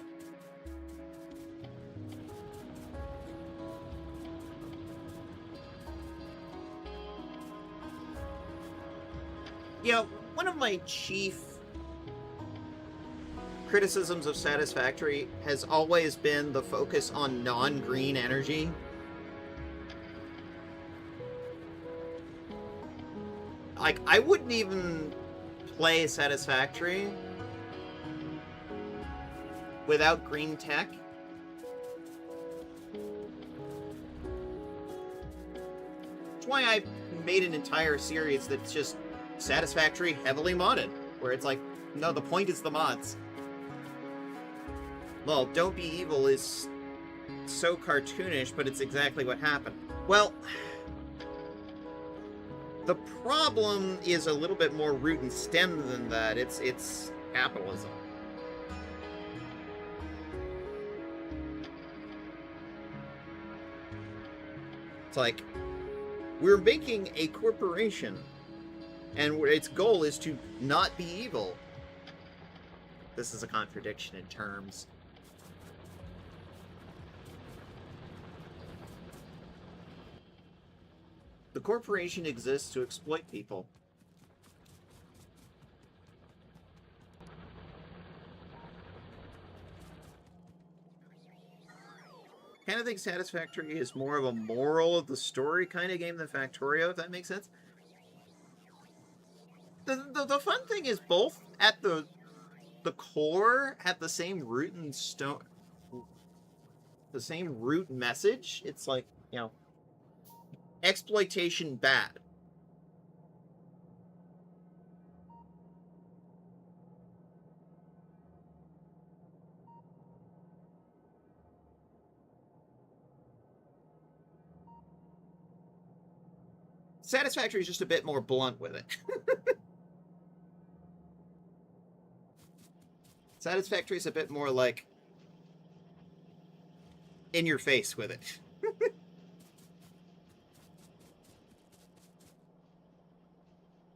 A: Yeah, one of my chief criticisms of Satisfactory has always been the focus on non-green energy. Like, I wouldn't even play Satisfactory without green tech. That's why I made an entire series that's just Satisfactory heavily modded, where it's like, no, the point is the mods. Well, Don't Be Evil is so cartoonish, but it's exactly what happened. Well, the problem is a little bit more root and stem than that. It's capitalism. It's like, we're making a corporation, and its goal is to not be evil. This is a contradiction in terms. The corporation exists to exploit people. I kind of think Satisfactory is more of a moral of the story kind of game than Factorio, if that makes sense. The fun thing is both at the core have the same root and the same root message. It's like, you know, exploitation bad. Satisfactory is just a bit more blunt with it. Satisfactory is a bit more like in your face with it.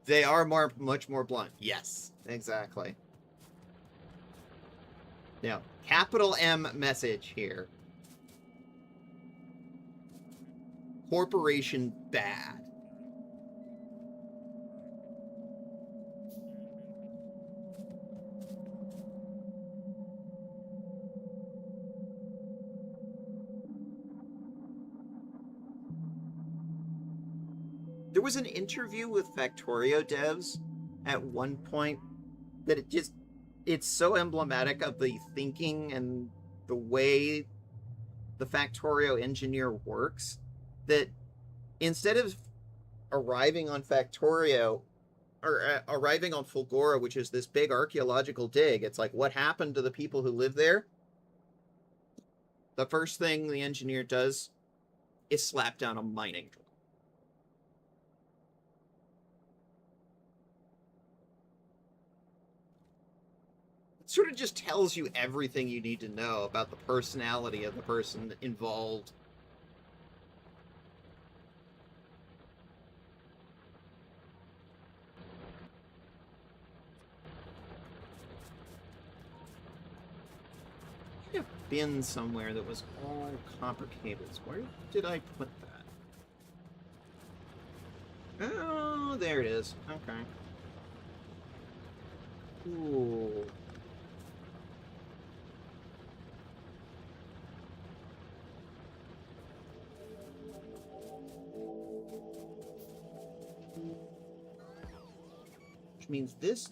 A: They are much more blunt. Yes, exactly. Now, capital M message here. Corporation bad. There was an interview with Factorio devs at one point that it's so emblematic of the thinking and the way the Factorio engineer works that instead of arriving on Factorio or arriving on Fulgora, which is this big archaeological dig, it's like, what happened to the people who live there? The first thing the engineer does is slap down a mining drill. Sort of just tells you everything you need to know about the personality of the person involved. I had a bin somewhere that was all copper cables. Where did I put that? Oh, there it is. Okay. Ooh. Which means this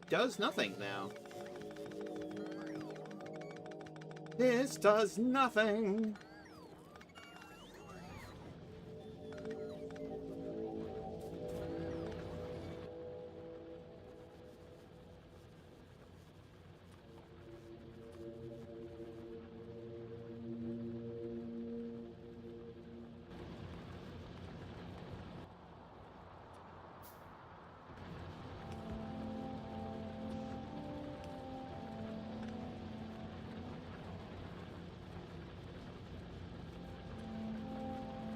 A: does nothing now. This does nothing.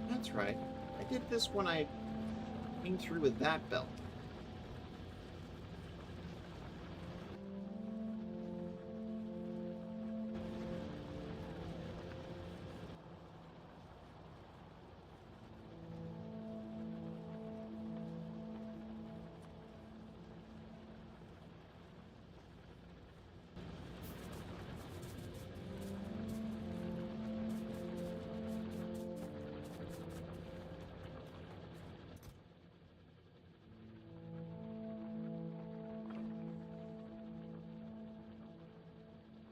A: That's right. I did this when I came through with that belt.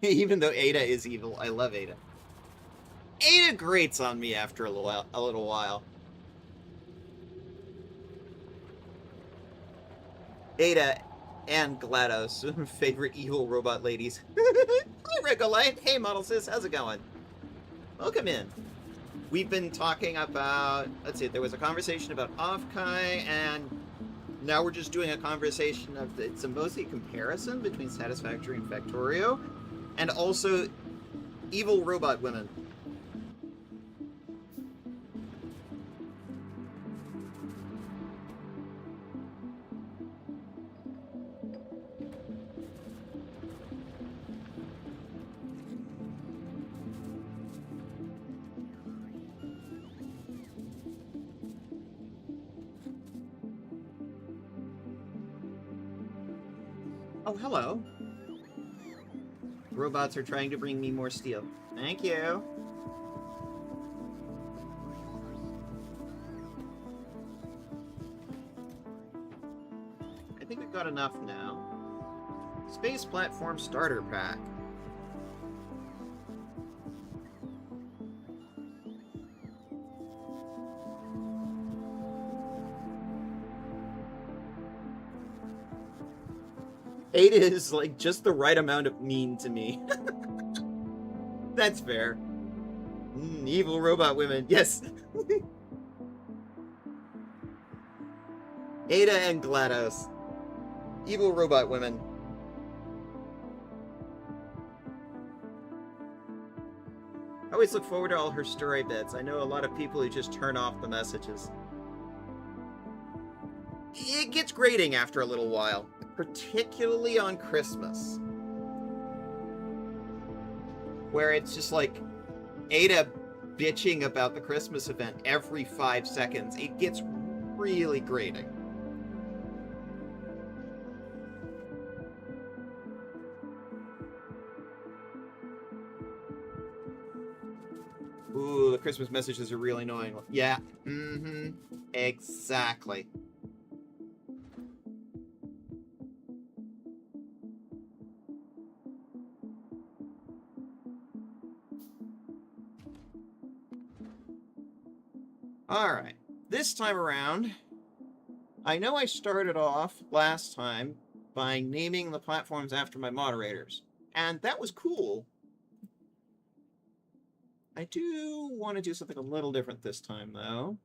A: Even though Ada is evil, I love Ada. Ada grates on me after a little while. Ada and GLaDOS, favorite evil robot ladies. Hi, Regolite. Hey, Model Sis, how's it going? Welcome in. We've been talking about, let's see, there was a conversation about Offkai, and now we're just doing a conversation of, it's a mostly comparison between Satisfactory and Factorio, and also evil robot women. Oh, hello. Robots are trying to bring me more steel. Thank you. I think we've got enough now. Space Platform Starter Pack. Ada is like just the right amount of mean to me. That's fair. Evil robot women, yes. Ada and GLaDOS. Evil robot women. I always look forward to all her story bits. I know a lot of people who just turn off the messages. It gets grating after a little while, particularly on Christmas, where it's just like Ada bitching about the Christmas event every 5 seconds. It gets really grating. Ooh, the Christmas messages are really annoying. Yeah, exactly. Alright, this time around, I know I started off last time by naming the platforms after my moderators, and that was cool. I do want to do something a little different this time, though.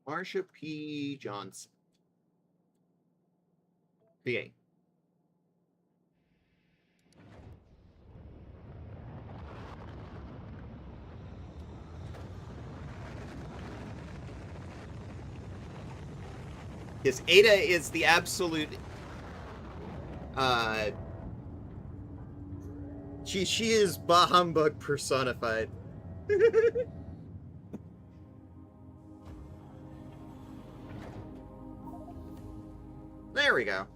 A: Marsha P. Johnson. Create. Yes, Ada is the absolute... She is bah humbug personified. There we go.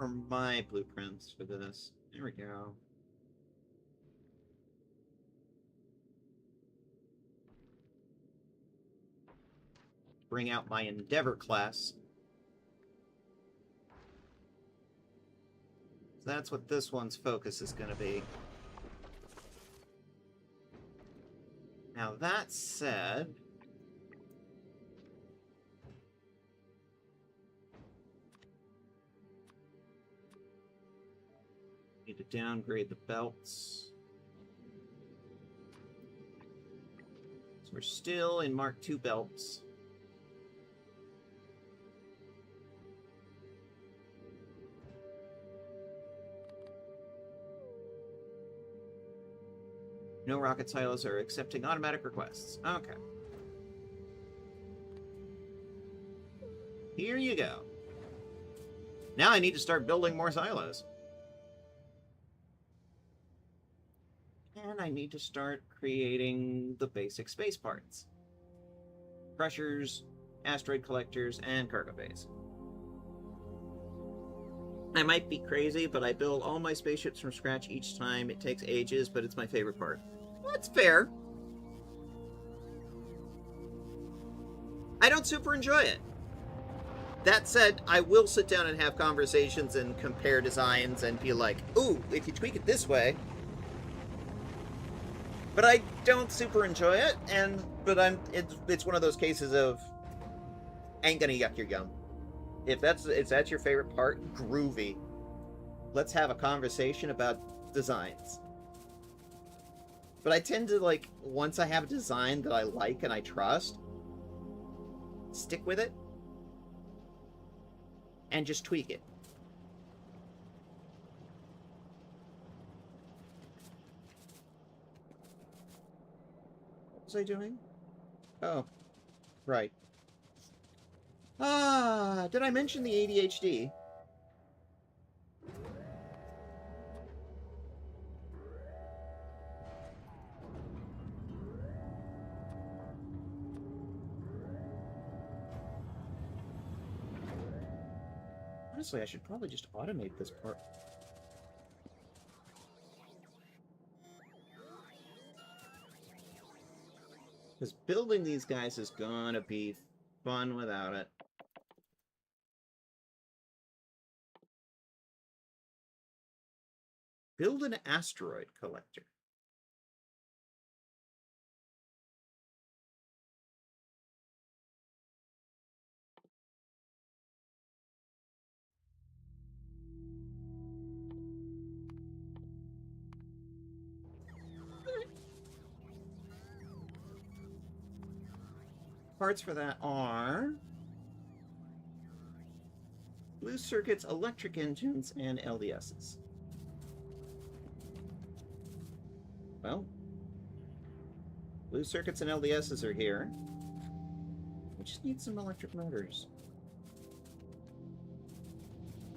A: Are my blueprints for this. There we go. Bring out my Endeavor class. So that's what this one's focus is going to be. Now that said... need to downgrade the belts. So we're still in Mark II belts. No rocket silos are accepting automatic requests. Okay. Here you go. Now I need to start building more silos. And I need to start creating the basic space parts. Crushers, asteroid collectors, and cargo bays. I might be crazy, but I build all my spaceships from scratch each time. It takes ages, but it's my favorite part. That's fair. I don't super enjoy it. That said, I will sit down and have conversations and compare designs and be like, ooh, if you tweak it this way. But I don't super enjoy it, but it's one of those cases of ain't gonna yuck your yum. If that's your favorite part, groovy. Let's have a conversation about designs. But I tend to, like, once I have a design that I like and I trust, stick with it and just tweak it. What was I doing? Oh, right. Ah, did I mention the ADHD? Honestly, I should probably just automate this part. Because building these guys is gonna be fun without it. Build an asteroid collector. Parts for that are blue circuits, electric engines, and LDSs. Well, blue circuits and LDSs are here. We just need some electric motors.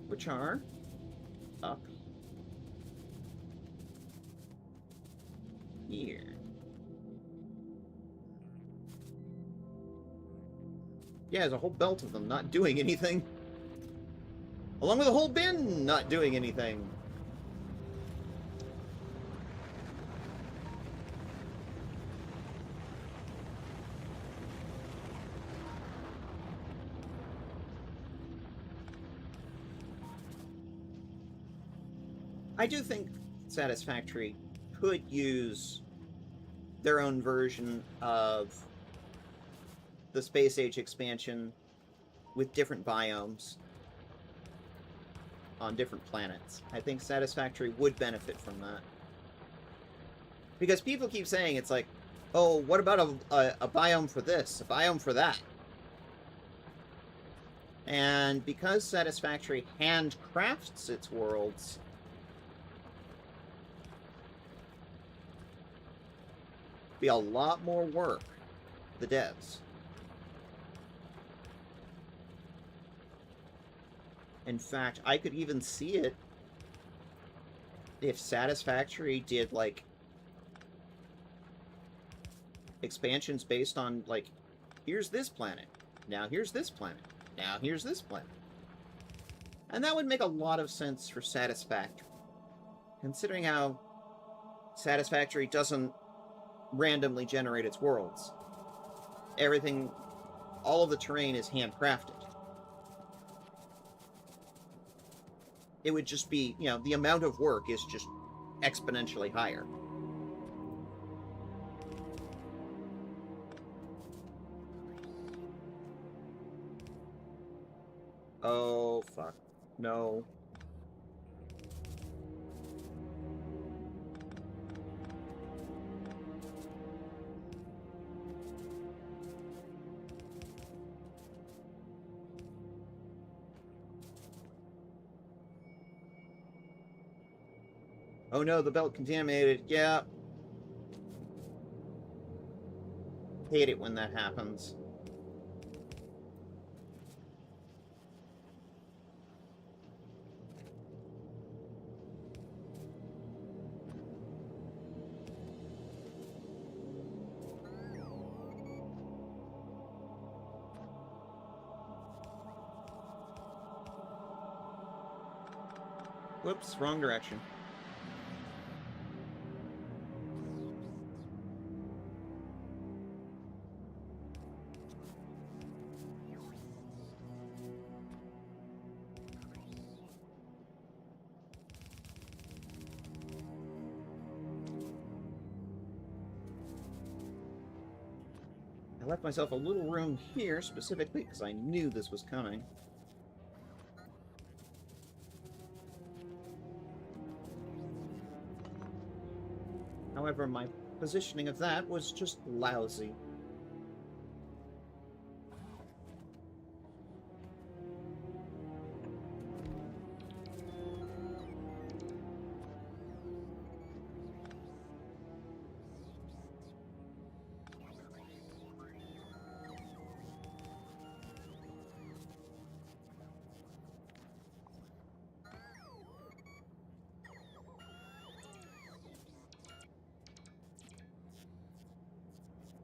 A: Which are up here. Yeah, there's a whole belt of them not doing anything. Along with a whole bin not doing anything. I do think Satisfactory could use their own version of the Space Age expansion with different biomes on different planets. I think Satisfactory would benefit from that. Because people keep saying, it's like, oh, what about a biome for this, a biome for that? And because Satisfactory handcrafts its worlds, be a lot more work for the devs. In fact, I could even see it if Satisfactory did, like, expansions based on, like, here's this planet, now here's this planet, now here's this planet. And that would make a lot of sense for Satisfactory, considering how Satisfactory doesn't randomly generate its worlds. Everything, all of the terrain is handcrafted. It would just be, you know, the amount of work is just exponentially higher. Oh, fuck. No. Oh no, the belt contaminated. Yeah. Hate it when that happens. Whoops, wrong direction. I left myself a little room here specifically because I knew this was coming. However, my positioning of that was just lousy.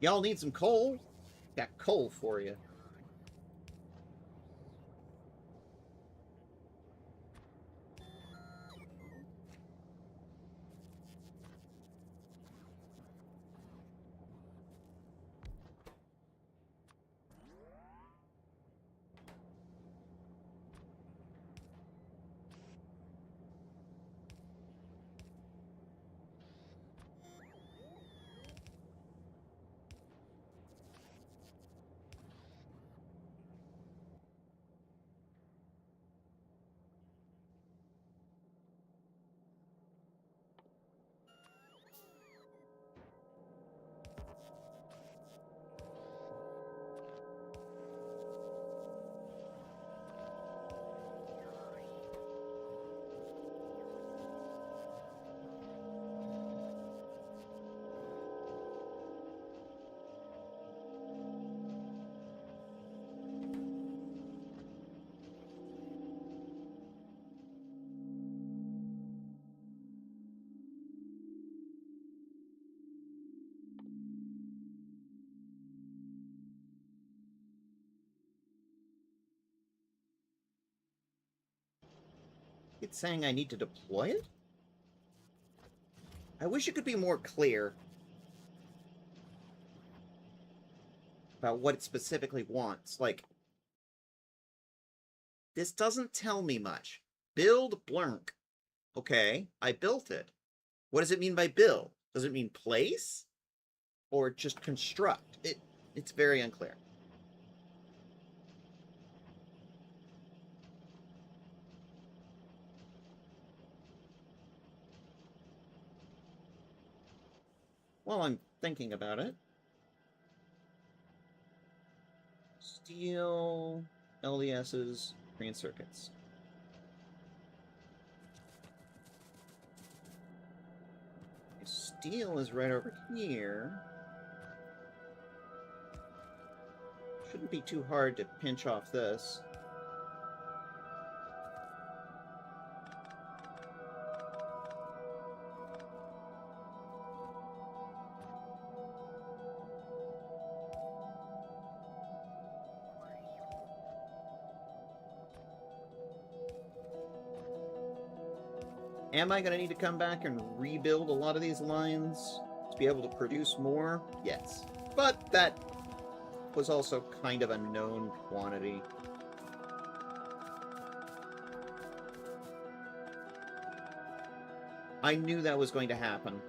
A: Y'all need some coal? Got coal for you. It's saying I need to deploy it? I wish it could be more clear about what it specifically wants. Like, this doesn't tell me much. Build blunk. Okay, I built it. What does it mean by build? Does it mean place? Or just construct? It's very unclear. While I'm thinking about it. Steel, LDSs, green circuits. Steel is right over here. Shouldn't be too hard to pinch off this. Am I going to need to come back and rebuild a lot of these lines to be able to produce more? Yes. But that was also kind of a known quantity. I knew that was going to happen.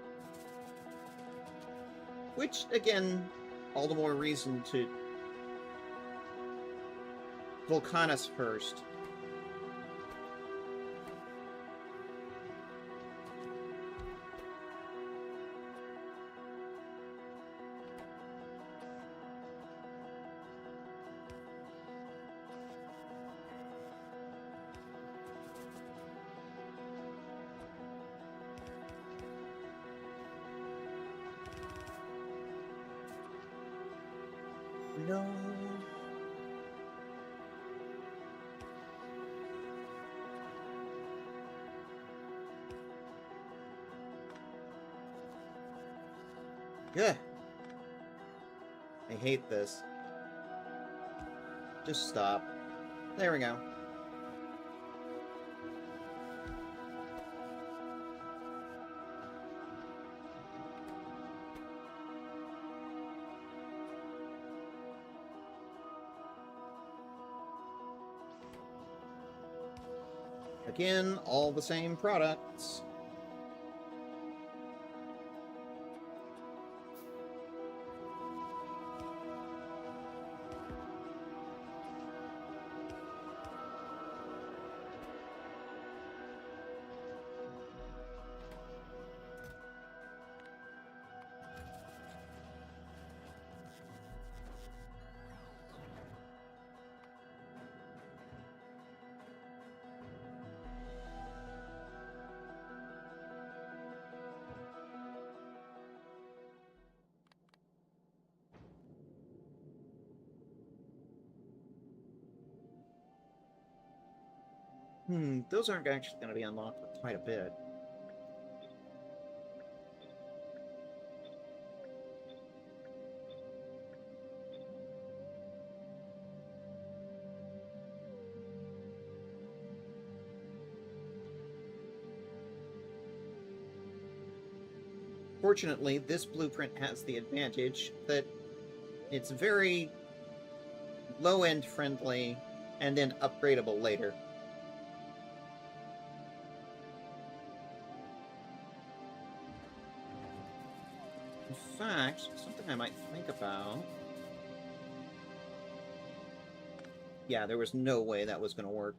A: Which, again, all the more reason to Volcanus first. No. Yeah. I hate this. Just stop. There we go. Again, all the same products. Those aren't actually going to be unlocked for quite a bit. Fortunately, this blueprint has the advantage that it's very low-end friendly and then upgradable later. In fact, something I might think about... Yeah, there was no way that was going to work.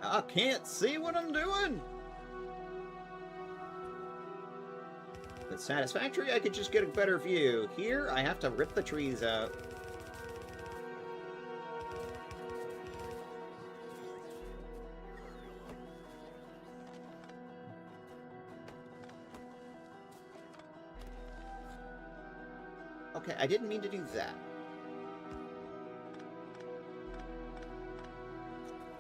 A: I can't see what I'm doing! If it's satisfactory, I could just get a better view. Here, I have to rip the trees out. Okay, I didn't mean to do that.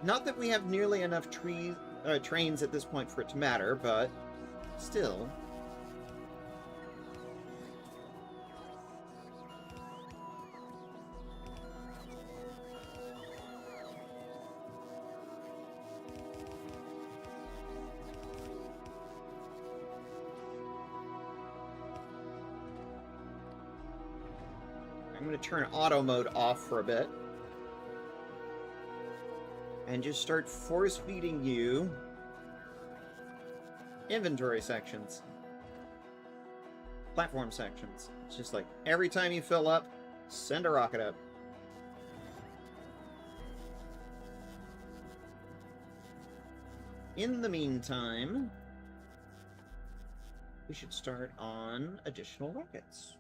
A: Not that we have nearly enough trains at this point for it to matter, but still. I'm going to turn auto mode off for a bit. And just start force-feeding you inventory sections. Platform sections. It's just like, every time you fill up, send a rocket up. In the meantime, we should start on additional rockets.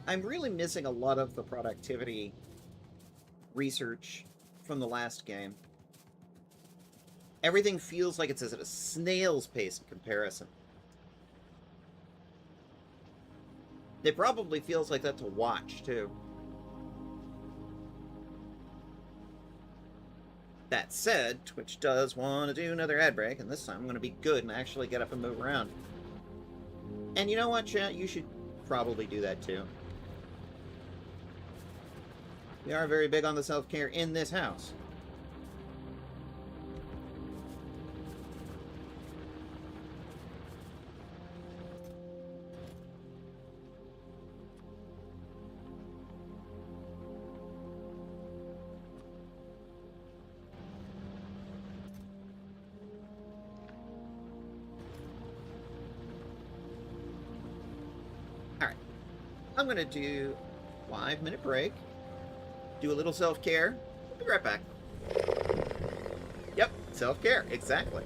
A: I'm really missing a lot of the productivity research from the last game. Everything feels like it's at a snail's pace in comparison. It probably feels like that to watch, too. That said, Twitch does want to do another ad break, and this time I'm going to be good and actually get up and move around. And you know what, chat? You should probably do that too. We are very big on the self-care in this house. Alright. I'm going to do a 5-minute break. Do a little self-care. We'll be right back. Yep, self-care, exactly.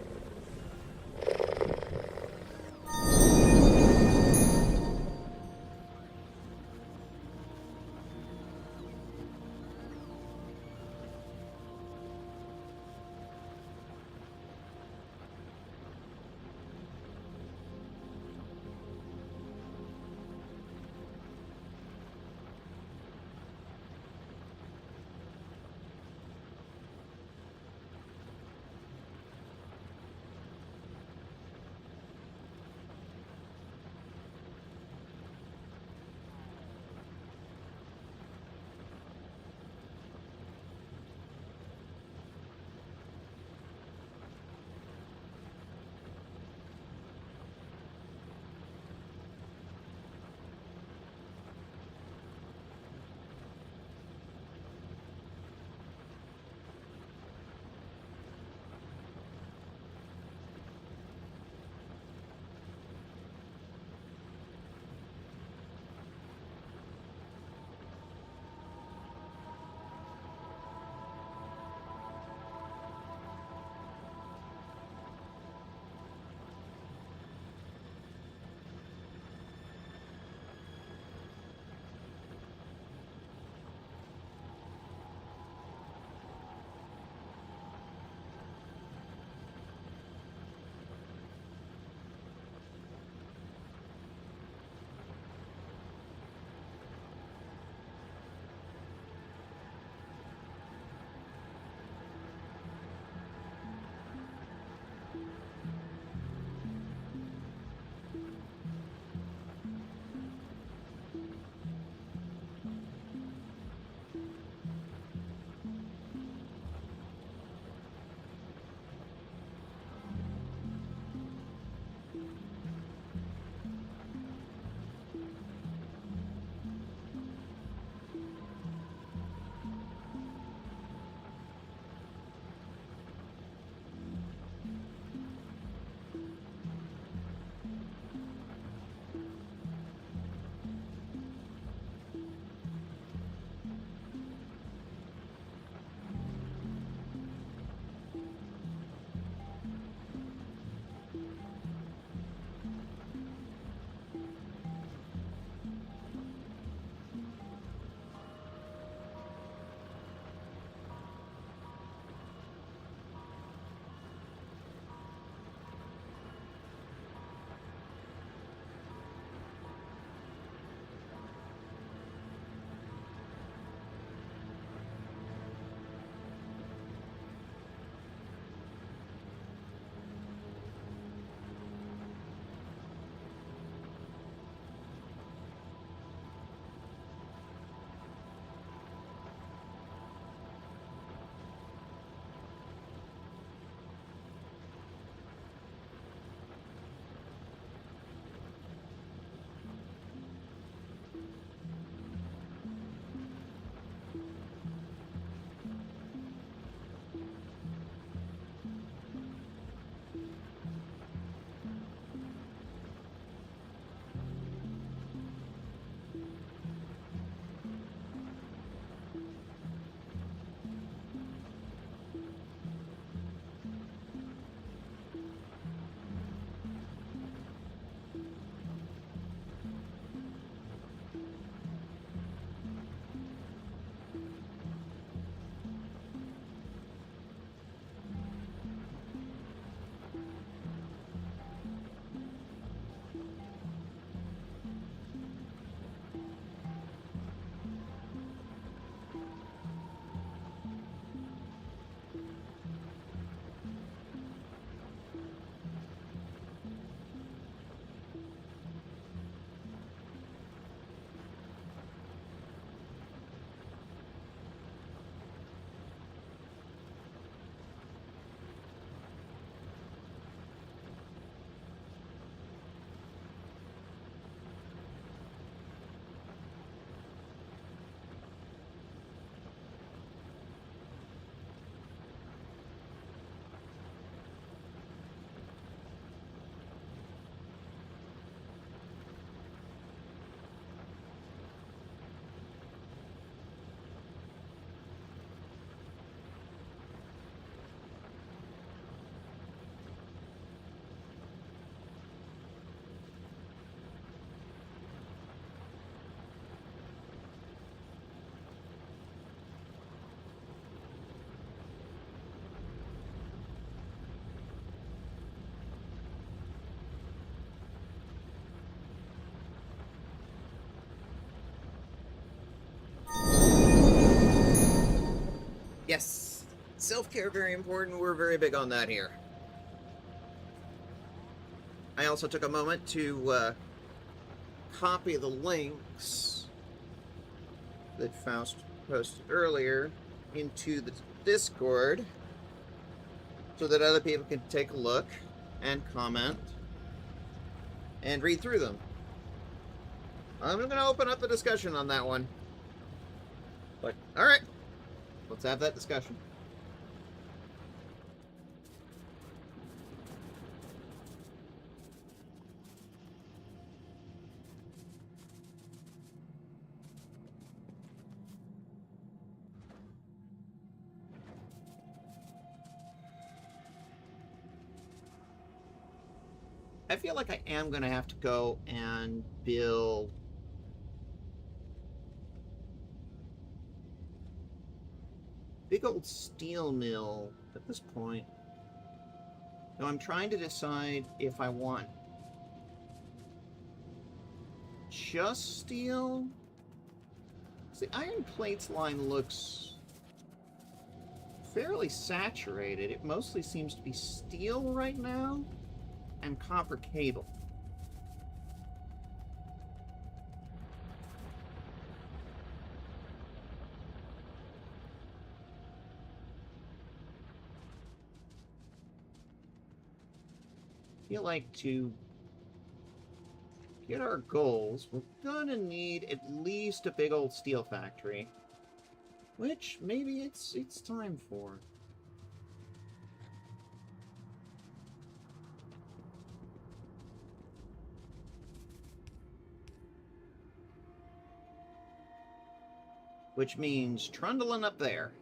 A: healthcare very important. We're very big on that here. I also took a moment to copy the links that Faust posted earlier into the Discord so that other people can take a look and comment and read through them. I'm going to open up the discussion on that one. But, alright. Let's have that discussion. I feel like I am going to have to go and build big old steel mill at this point. So I'm trying to decide if I want just steel. The iron plates line looks fairly saturated. It mostly seems to be steel right now and copper cable. I feel like to get our goals, we're gonna need at least a big old steel factory, which maybe it's time for. Which means trundling up there.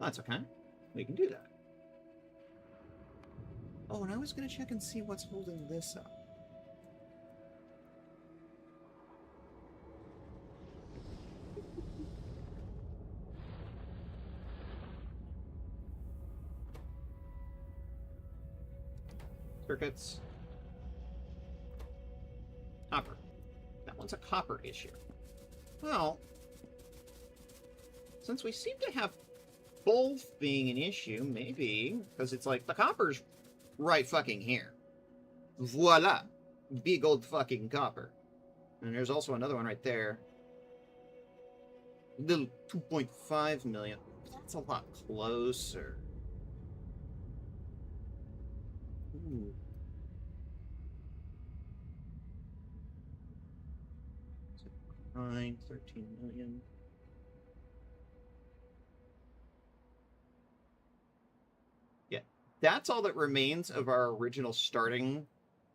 A: That's okay. We can do that. Oh, and I was going to check and see what's holding this up. Circuits. Copper. That one's a copper issue. Well, since we seem to have both being an issue, maybe, because it's like, the copper's right fucking here. Voila. Big old fucking copper. And there's also another one right there. Little 2.5 million. That's a lot closer. Ooh. Nine, 13 million. Yeah, that's all that remains of our original starting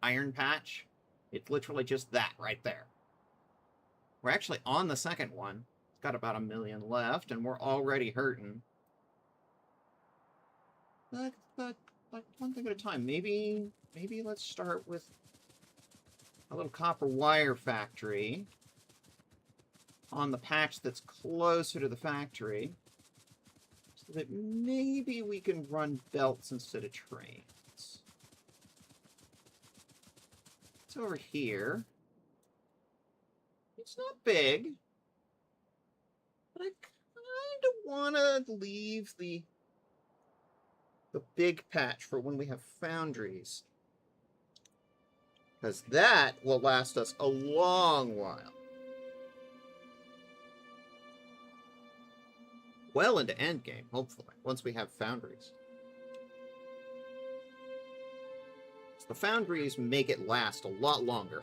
A: iron patch. It's literally just that right there. We're actually on the second one. It's got about 1 million left, and we're already hurting. But one thing at a time. Maybe let's start with a little copper wire factory on the patch that's closer to the factory, so that maybe we can run belts instead of trains. It's over here. It's not big, but I kind of want to leave the big patch for when we have foundries, because that will last us a long while. Well into endgame, hopefully, once we have foundries. The foundries make it last a lot longer.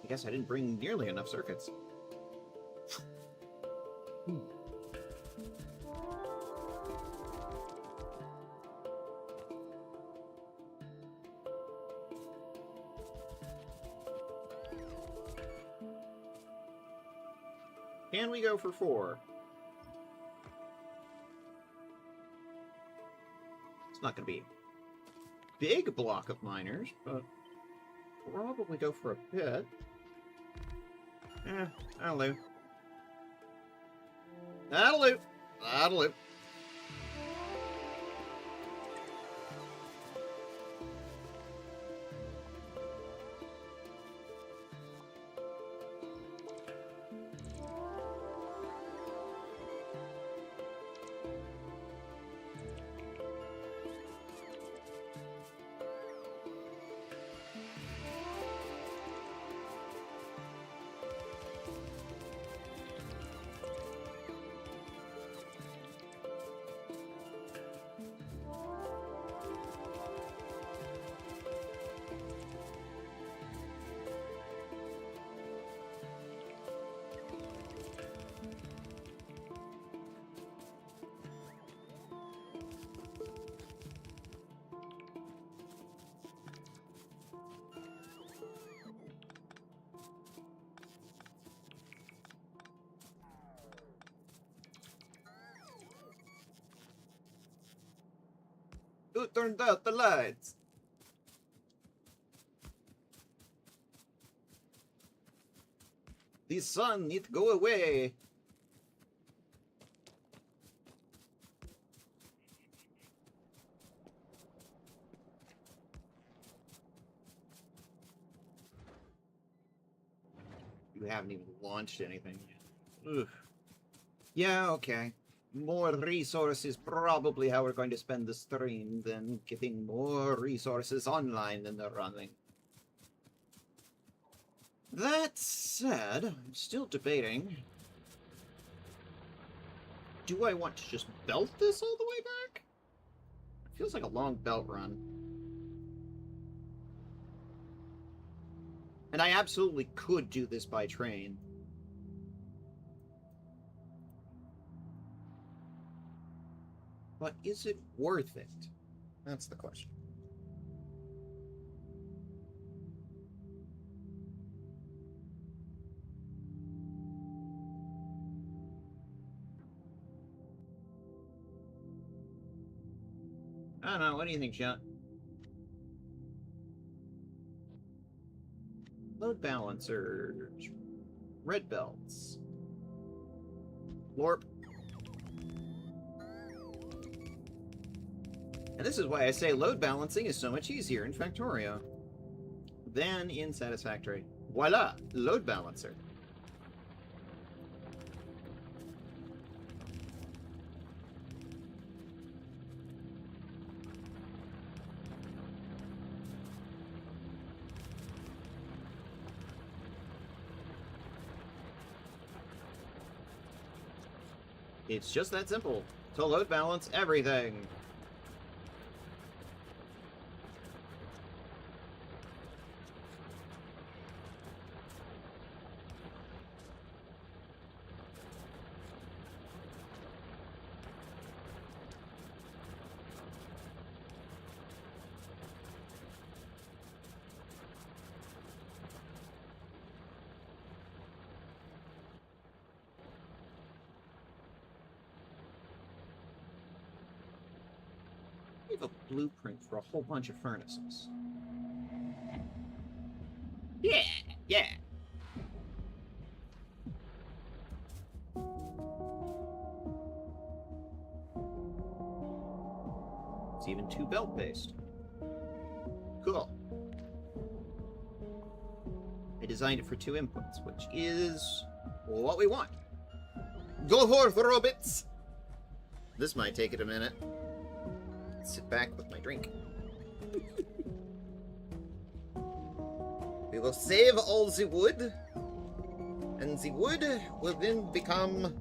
A: I guess I didn't bring nearly enough circuits. Can we go for 4? It's not going to be a big block of miners, but probably go for a bit. That'll do. That'll do. That'll do. Who turned out the lights? The sun need to go away. You haven't even launched anything yet. Ugh. Yeah, okay. More resources probably how we're going to spend the stream than getting more resources online than they're running. That said, I'm still debating. Do I want to just belt this all the way back? It feels like a long belt run. And I absolutely could do this by train. But is it worth it? That's the question. I don't know. What do you think, John? Load balancers. Red belts. Lorp. And this is why I say load balancing is so much easier in Factorio than in Satisfactory. Voila! Load balancer. It's just that simple. To load balance everything. We have a blueprint for a whole bunch of furnaces. Yeah, yeah. It's even 2 belt based. Cool. I designed it for 2 inputs, which is what we want. Go forth, robots! This might take it a minute. Sit back with my drink. We will save all the wood, and the wood will then become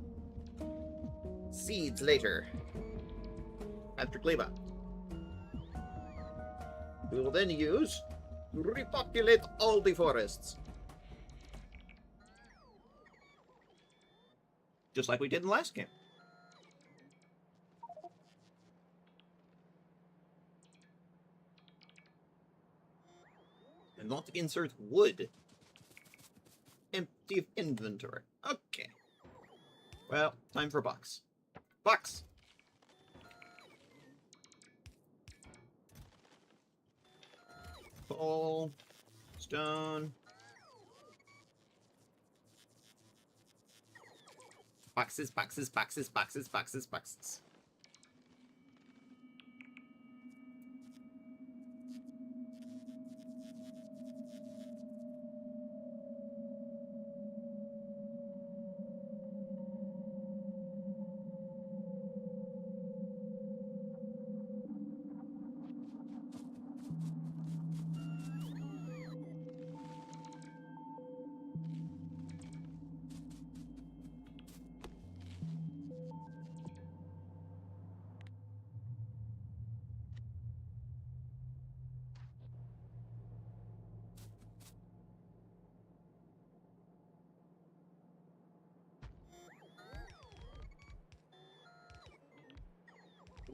A: seeds later. After Gleba. We will then use to repopulate all the forests. Just like we did in the last game. And not insert wood. Empty of inventory. Okay. Well, time for box. Box! Coal. Stone. Boxes, boxes, boxes, boxes, boxes, boxes.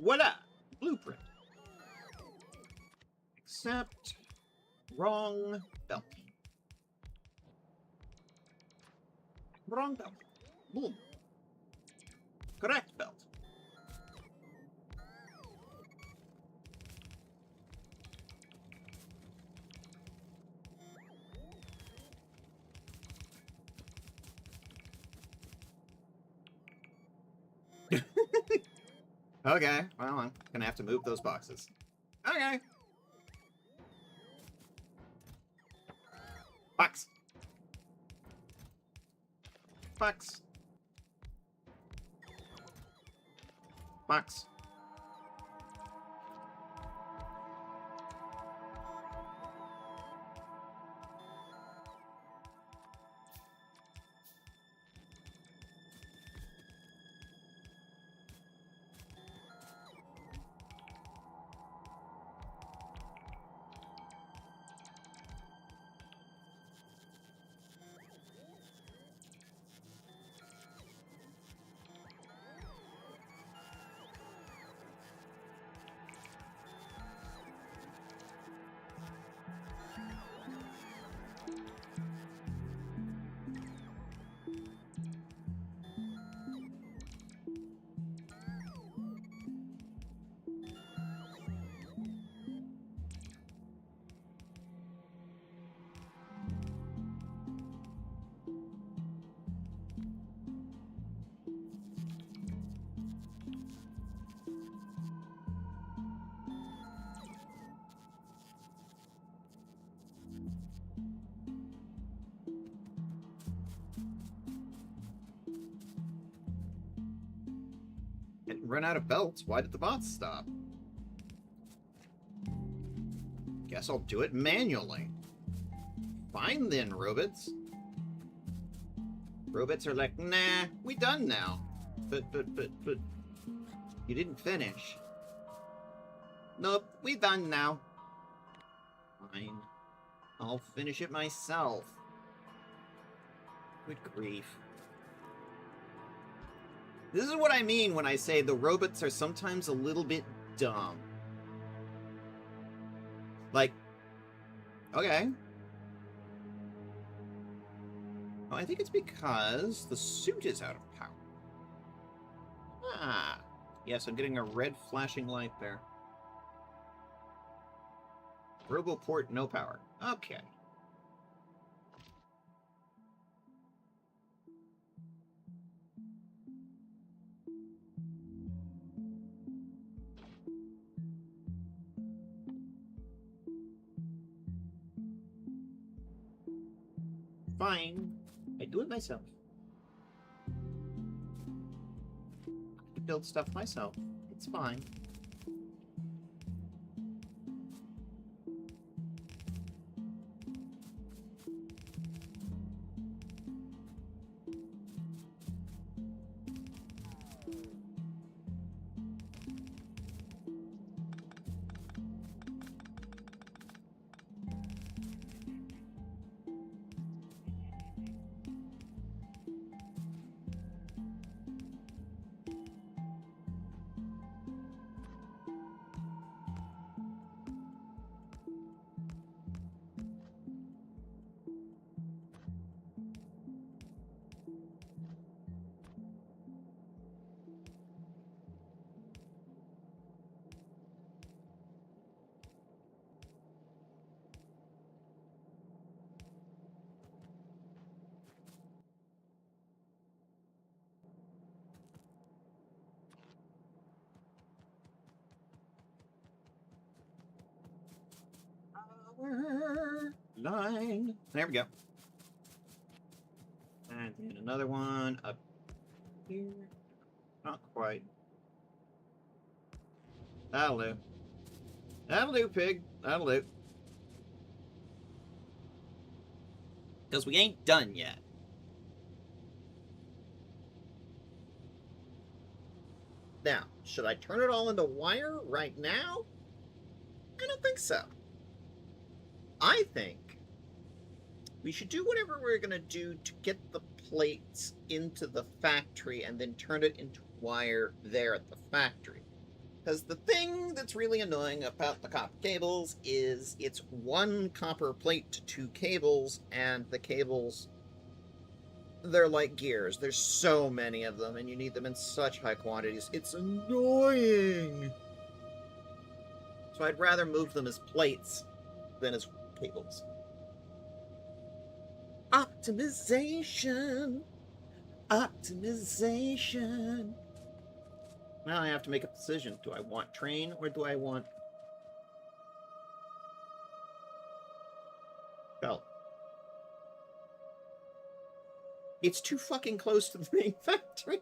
A: Voila! Blueprint. Accept. Wrong belt. Wrong belt. Boom. Correct belt. Okay, well, I'm gonna have to move those boxes. Okay. Box. Box. Box. Didn't run out of belts. Why did the bots stop? Guess I'll do it manually. Fine then, robots. Robots are like, nah, we done now. But, you didn't finish. Nope, we done now. Fine. I'll finish it myself. Good grief. This is what I mean when I say the robots are sometimes a little bit dumb. Like, okay. Oh, I think it's because the suit is out of power. Ah. Yes, I'm getting a red flashing light there. Roboport, no power. Okay. Fine. I do it myself. I build stuff myself. It's fine. power line. There we go. And then another one up here. Not quite. That'll do. That'll do, pig. That'll do. Because we ain't done yet. Now, should I turn it all into wire right now? I don't think so. I think we should do whatever we're going to do to get the plates into the factory and then turn it into wire there at the factory. Because the thing that's really annoying about the copper cables is it's one copper plate to two cables, and the cables, they're like gears. There's so many of them, and you need them in such high quantities. It's annoying! So I'd rather move them as plates than as cables. Optimization! Optimization! Now I have to make a decision. Do I want train or do I want belt? It's too fucking close to the main factory.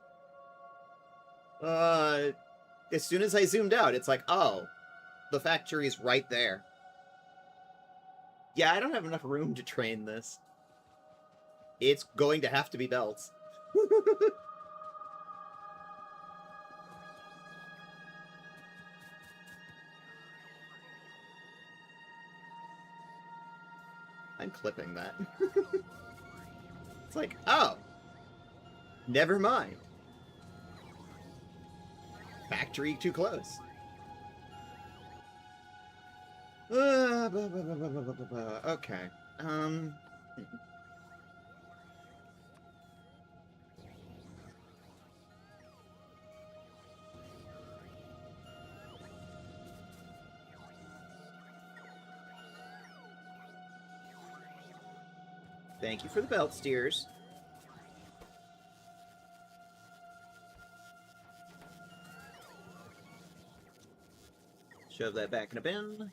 A: As soon as I zoomed out, it's like, oh, the factory's right there. Yeah, I don't have enough room to train this. It's going to have to be belts. I'm clipping that. It's like, oh, never mind. Factory too close. Okay. Thank you for the belt steers. Shove that back in a bin.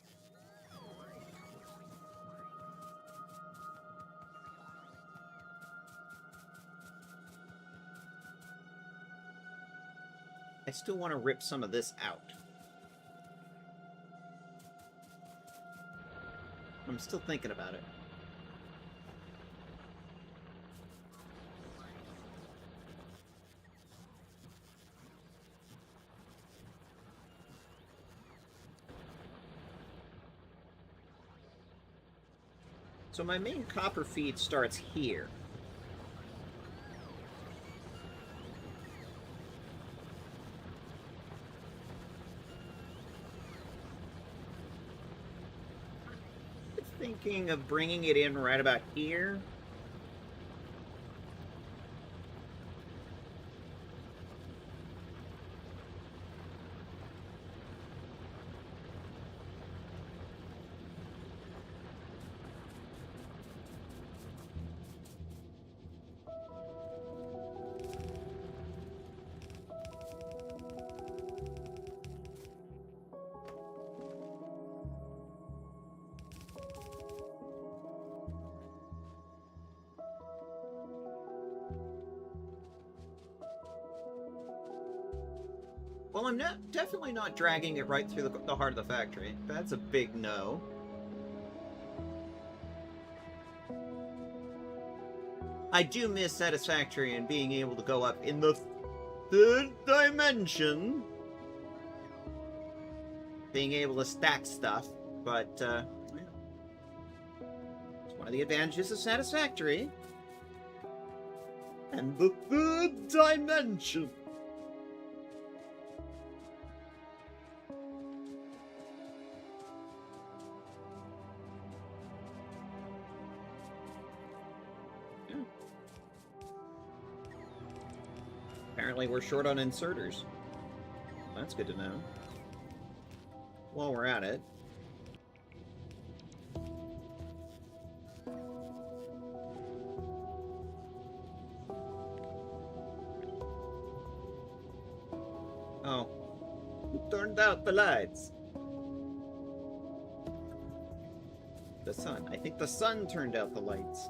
A: I still want to rip some of this out. I'm still thinking about it. So my main copper feed starts here. I'm thinking of bringing it in right about here. Well, I'm definitely not dragging it right through the heart of the factory. That's a big no. I do miss Satisfactory and being able to go up in the third dimension. Being able to stack stuff, but, yeah. It's one of the advantages of Satisfactory. And the third dimension. Apparently we're short on inserters. That's good to know. While we're at it. Oh. Who turned out the lights? The sun. I think the sun turned out the lights.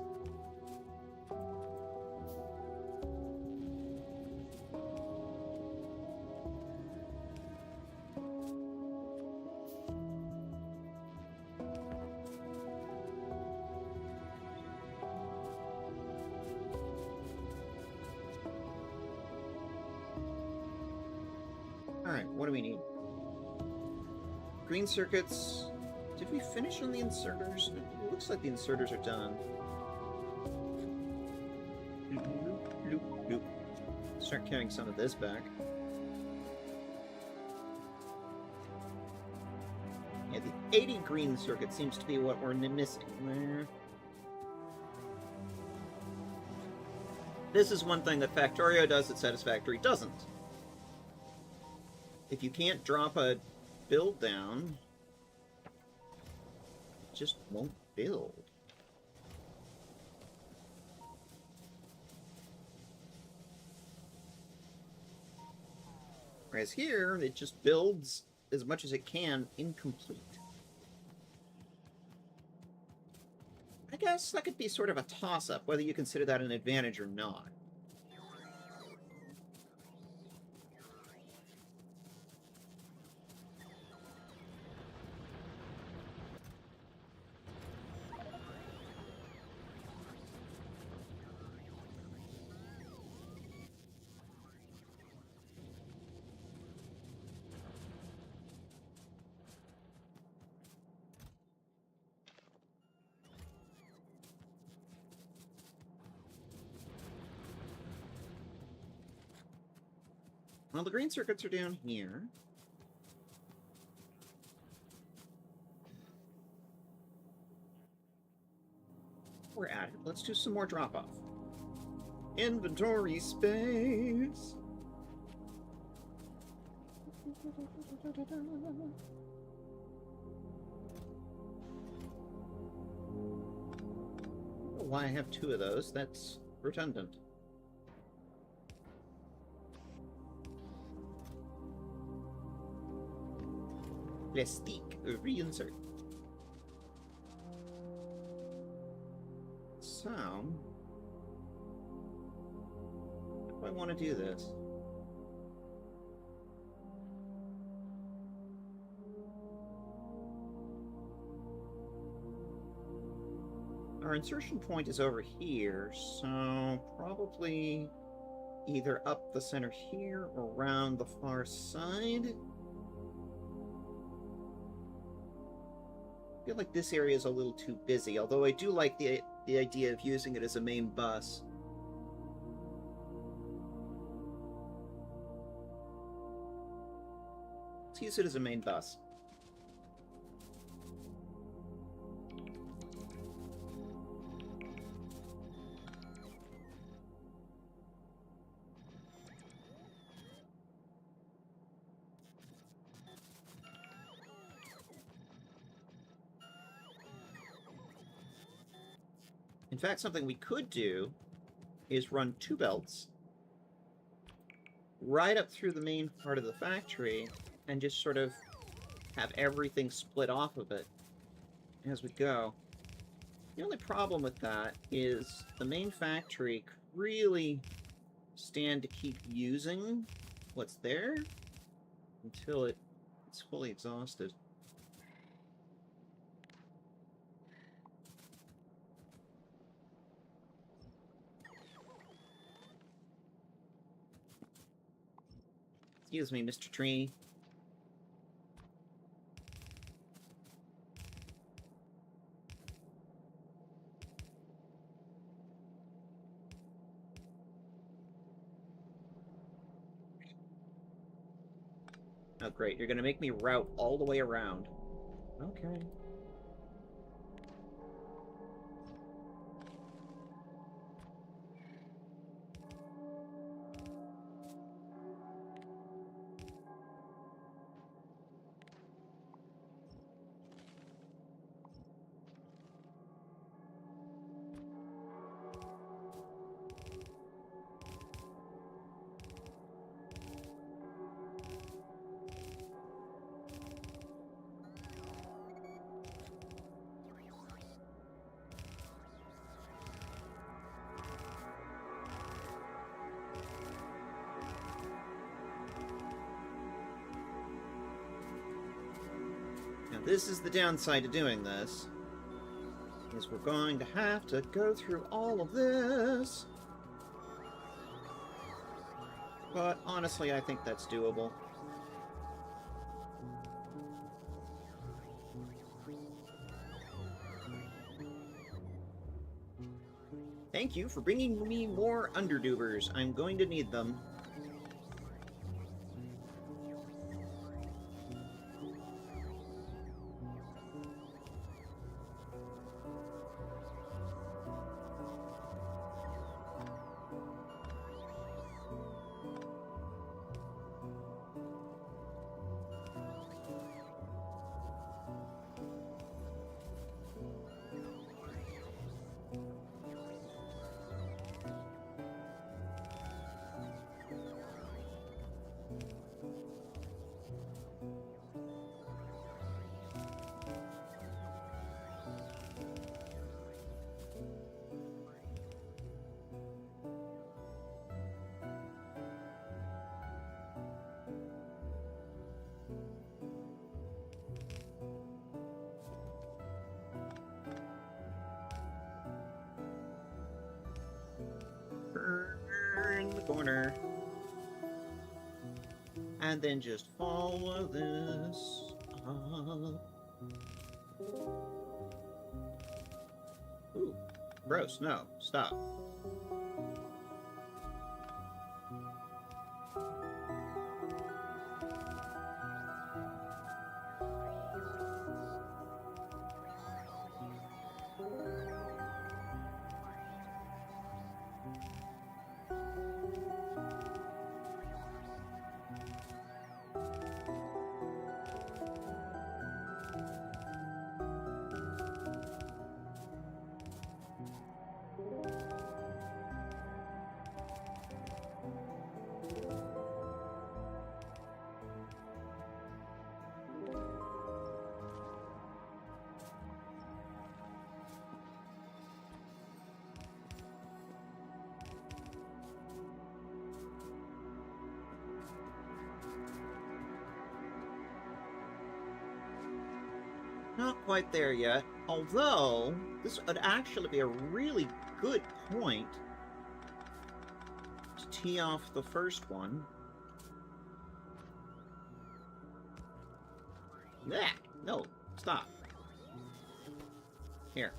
A: Alright, what do we need? Green circuits. Did we finish on the inserters? It looks like the inserters are done. Loop, loop, loop. Start carrying some of this back. Yeah, the 80 green circuit seems to be what we're missing there. This is one thing that Factorio does that Satisfactory doesn't. If you can't drop a build down, it just won't build. Whereas here, it just builds as much as it can incomplete. I guess that could be sort of a toss-up, whether you consider that an advantage or not. Well, the green circuits are down here. We're at it. Let's do some more drop-off. Inventory space! Why I have two of those? That's redundant. Plastique, reinsert. So, how do I want to do this? Our insertion point is over here, so probably either up the center here or around the far side. I feel like this area is a little too busy, although I do like the idea of using it as a main bus. Let's use it as a main bus. In fact, something we could do is run two belts right up through the main part of the factory and just sort of have everything split off of it as we go. The only problem with that is the main factory could really stand to keep using what's there until it's fully exhausted. Excuse me, Mr. Tree. Oh, great. You're gonna make me route all the way around. Okay. This is the downside to doing this. Is we're going to have to go through all of this. But honestly, I think that's doable. Thank you for bringing me more underdubers. I'm going to need them. Turn the corner. And then just follow this up. Ooh, gross. No, stop. Not quite there yet, although this would actually be a really good point to tee off the first one. Yeah, no, stop. Here,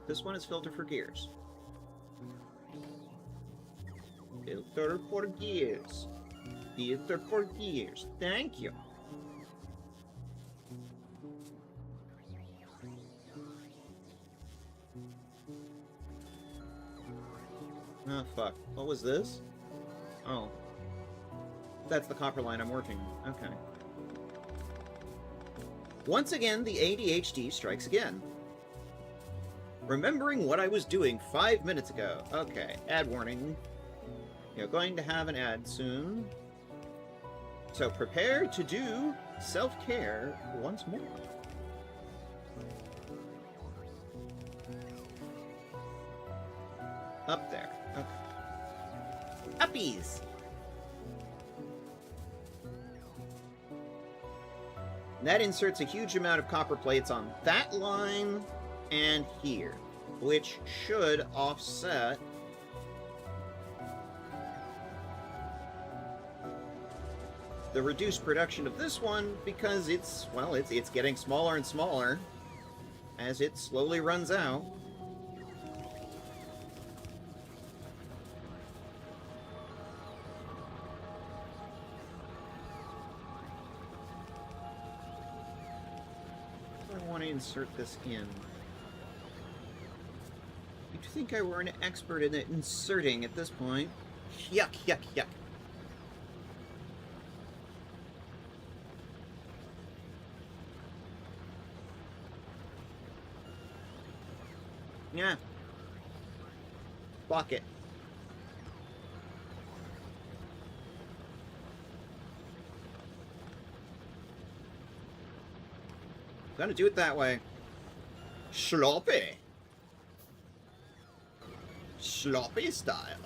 A: this one is filter for gears. Filter for gears. Filter for gears. Thank you. Oh, fuck. What was this? Oh. That's the copper line I'm working. Okay. Once again, the ADHD strikes again. Remembering what I was doing 5 minutes ago. Okay, ad warning. You're going to have an ad soon. So prepare to do self-care once more. Up there. Okay. Uppies! That inserts a huge amount of copper plates on that line and here, which should offset the reduced production of this one because it's, well, it's getting smaller and smaller as it slowly runs out. I want to insert this in. You'd think I were an expert in inserting at this point. Yuck, yuck, yuck. Yeah. Block it. Gonna do it that way. Sloppy. Sloppy style.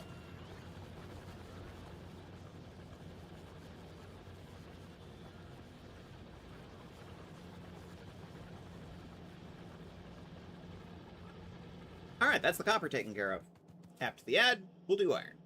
A: Alright, that's the copper taken care of. After the ad, we'll do iron.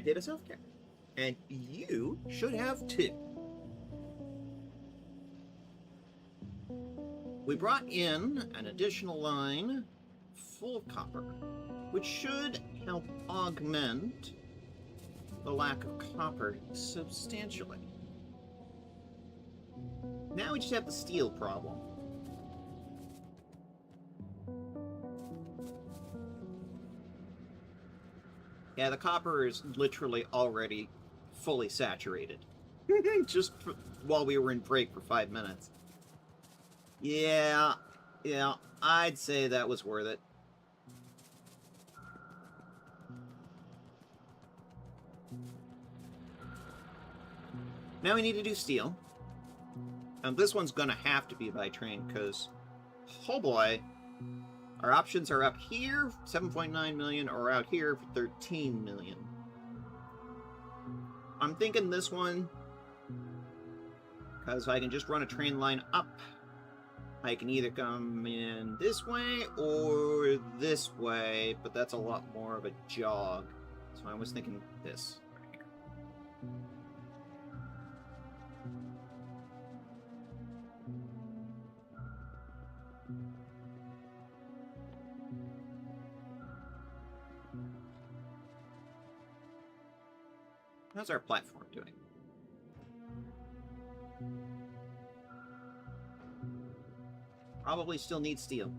A: did a self-care. And you should have too. We brought in an additional line full of copper, which should help augment the lack of copper substantially. Now we just have the steel problem. Yeah, the copper is literally already fully saturated. Just while we were in break for 5 minutes. Yeah, I'd say that was worth it. Now we need to do steel. And this one's gonna have to be by train, because, oh boy, our options are up here, 7.9 million, or out here for 13 million. I'm thinking this one, because I can just run a train line up. I can either come in this way or this way, but that's a lot more of a jog. So I was thinking this. How's our platform doing? Probably still needs steel.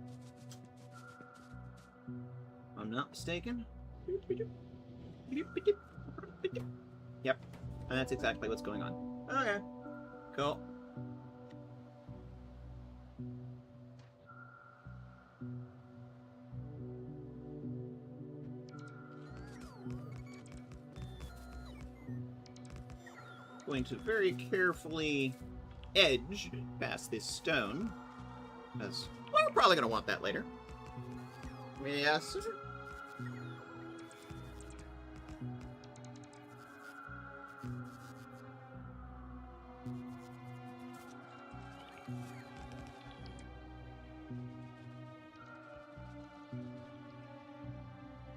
A: If I'm not mistaken. Yep. And that's exactly what's going on. Okay. Cool. Going to very carefully edge past this stone, because we're probably going to want that later. Yes, sir.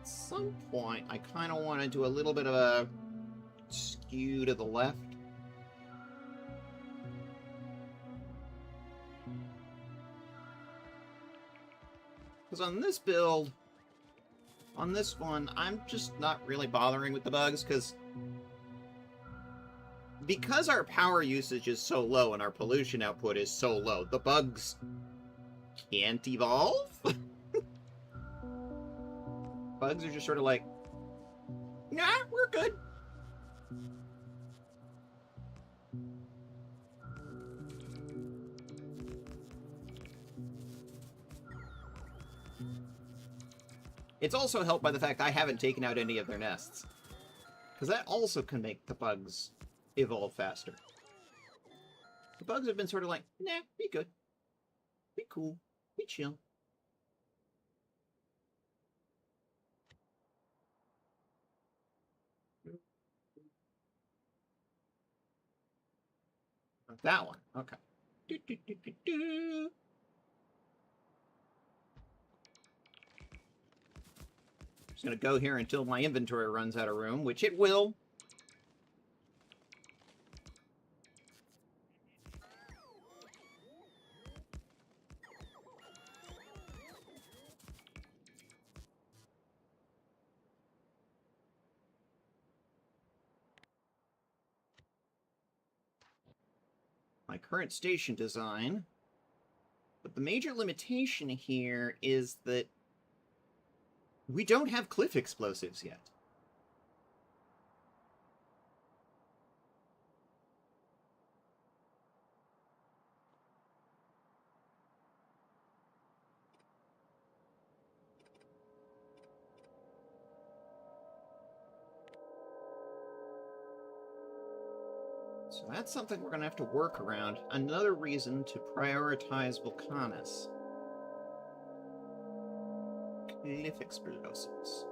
A: At some point, I kind of want to do a little bit of a skew to the left. Because on this build, on this one, I'm just not really bothering with the bugs, because our power usage is so low and our pollution output is so low, the bugs can't evolve. Bugs are just sort of like, nah, we're good. It's also helped by the fact I haven't taken out any of their nests. Because that also can make the bugs evolve faster. The bugs have been sort of like, nah, be good. Be cool. Be chill. That one. Okay. Do, do, do, do, do. Just gonna go here until my inventory runs out of room, which it will. My current station design. But the major limitation here is that we don't have cliff explosives yet. So that's something we're going to have to work around. Another reason to prioritize Vulcanus. Cliff explosives.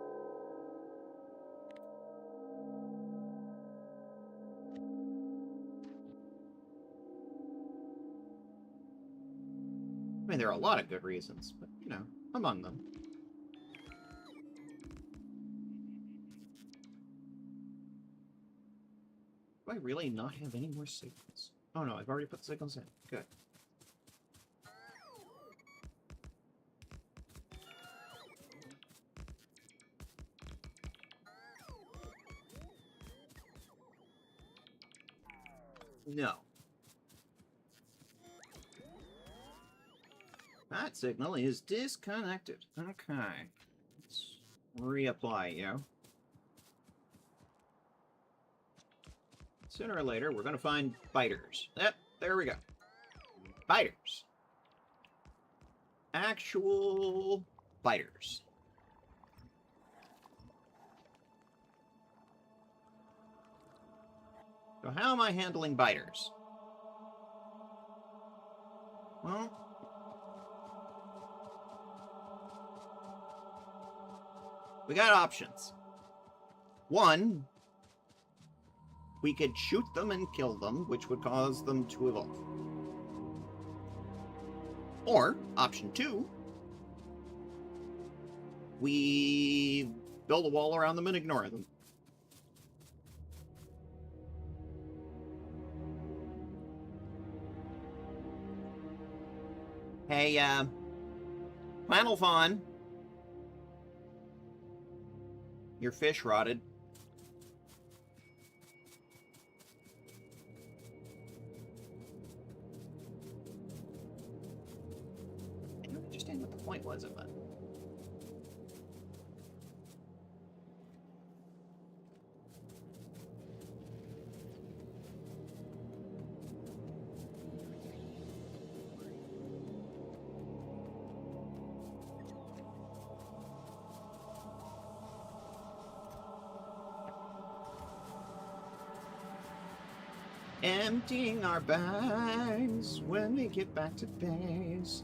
A: I mean, there are a lot of good reasons, but, you know, among them. I really not have any more signals? Oh no, I've already put the signals in. Good. No. That signal is disconnected. Okay. Let's reapply you. Sooner or later, we're going to find biters. Yep, there we go. Biters. Actual biters. So how am I handling biters? Well, we got options. One, we could shoot them and kill them, which would cause them to evolve. Or, option two, we build a wall around them and ignore them. Hey, Flannel Fawn. Your fish rotted. I don't understand what the point was of that. Emptying our bags when we get back to base.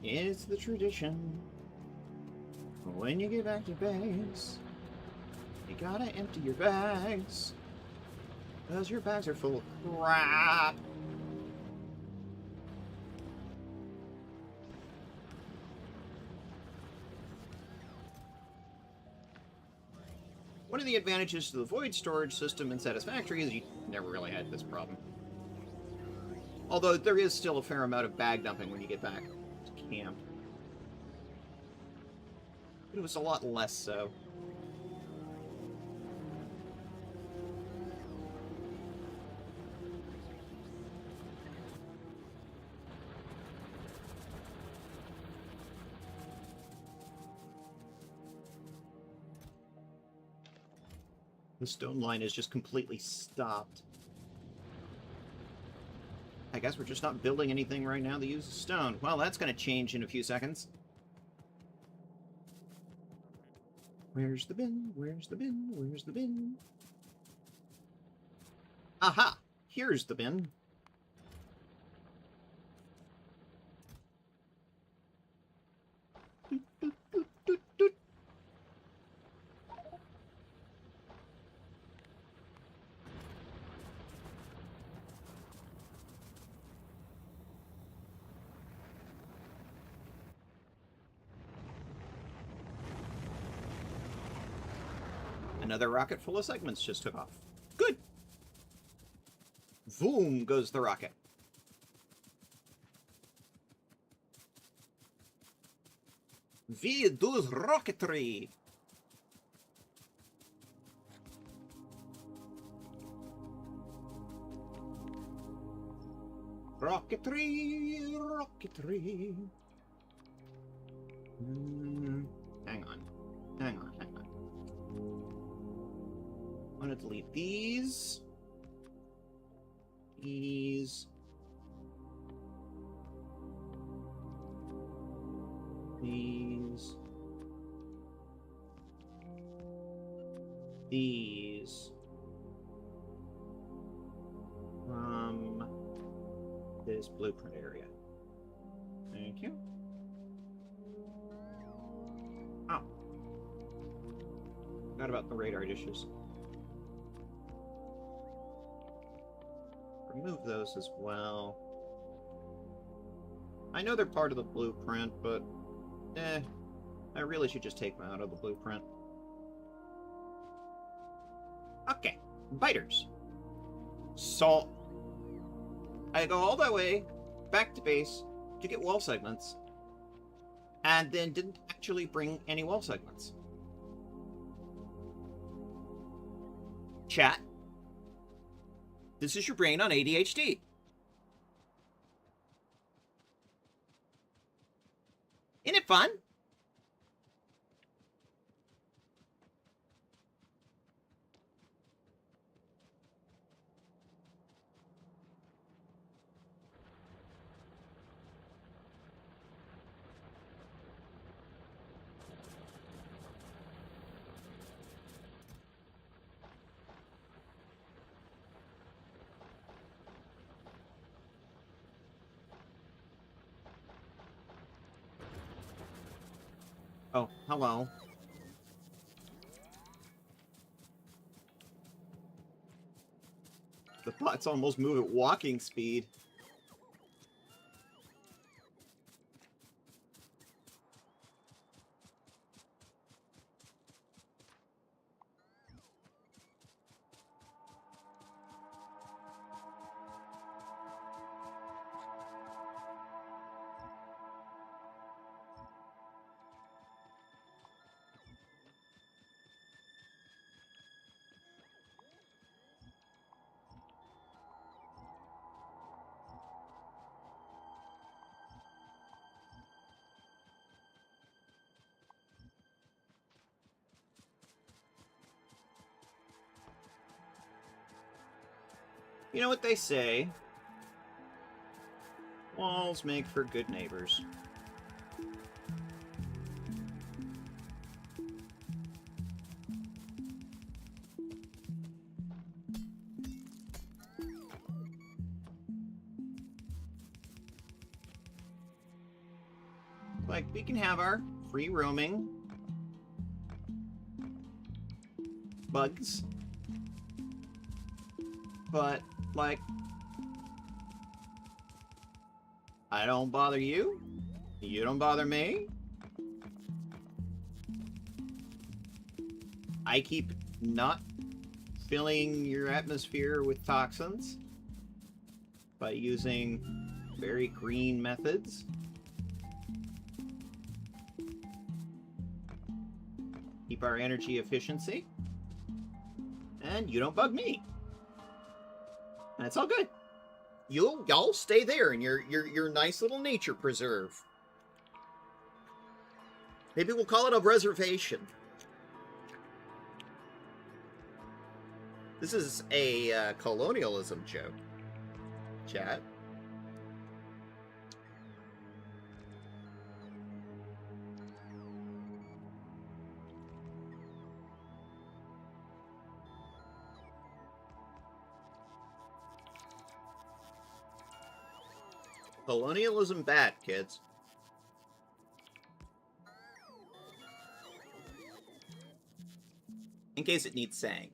A: It's the tradition. When you get back to base, you gotta empty your bags. Because your bags are full of crap. One of the advantages to the void storage system in Satisfactory is you never really had this problem. Although there is still a fair amount of bag dumping when you get back to camp. But it was a lot less so. The stone line is just completely stopped. I guess we're just not building anything right now that uses stone. Well, that's going to change in a few seconds. Where's the bin? Where's the bin? Where's the bin? Aha! Here's the bin. Another rocket full of segments just took off. Good! Boom goes the rocket. We do rocketry! Rocketry, rocketry. Hang on. Hang on, hang on. I'm gonna delete these. These. These. These. From this blueprint area. Thank you. Oh. Forgot about the radar dishes. Remove those as well. I know they're part of the blueprint, but I really should just take them out of the blueprint. Okay, biters. So I go all that way back to base to get wall segments, and then didn't actually bring any wall segments. Chat, this is your brain on ADHD. Isn't it fun? Oh, hello. The bots almost move at walking speed. You know what they say? Walls make for good neighbors. Like, we can have our free roaming bugs, but, like, I don't bother you, you don't bother me. I keep not filling your atmosphere with toxins by using very green methods. Keep our energy efficiency. And you don't bug me. And it's all good. Y'all stay there in your nice little nature preserve. Maybe we'll call it a reservation. This is a colonialism joke, chat. Colonialism bad, kids. In case it needs saying.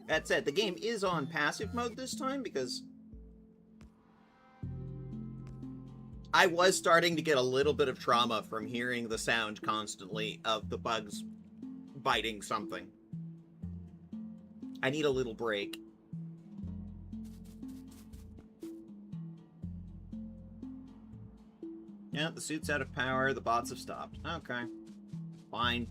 A: That said, the game is on passive mode this time because I was starting to get a little bit of trauma from hearing the sound constantly of the bugs biting something. I need a little break. Yeah, the suit's out of power, the bots have stopped. Okay. Fine.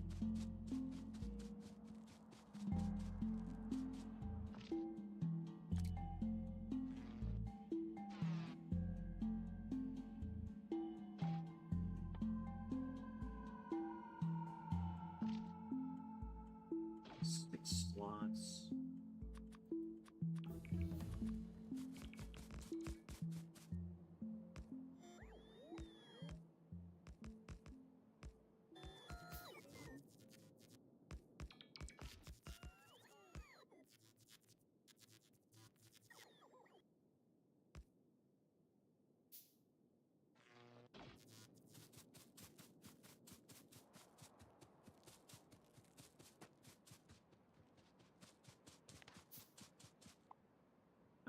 A: Six slots.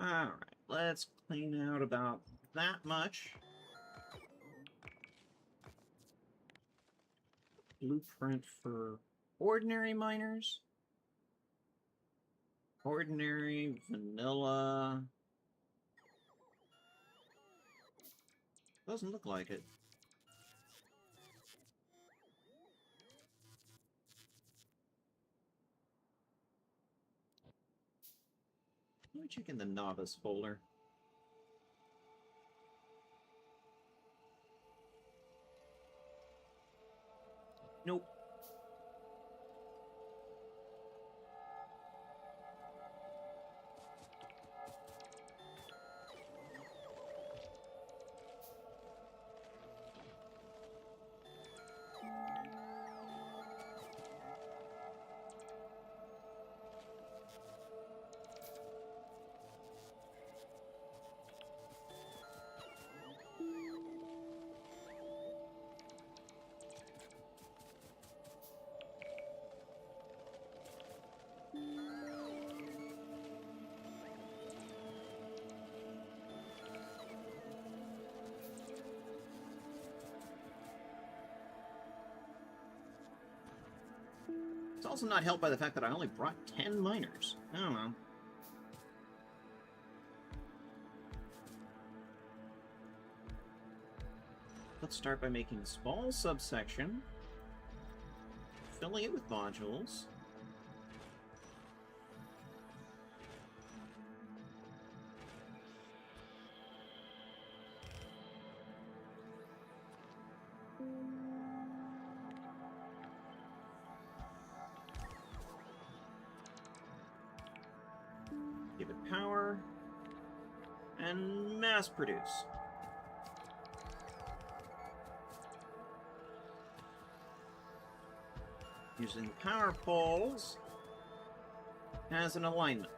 A: Alright, let's clean out about that much. blueprint for ordinary miners. Ordinary, vanilla. Doesn't look like it. Let me check in the novice folder. Nope. It's also not helped by the fact that I only brought 10 miners. I don't know. Let's start by making a small subsection, filling it with modules. Give it power, and mass produce. Using power poles as an alignment.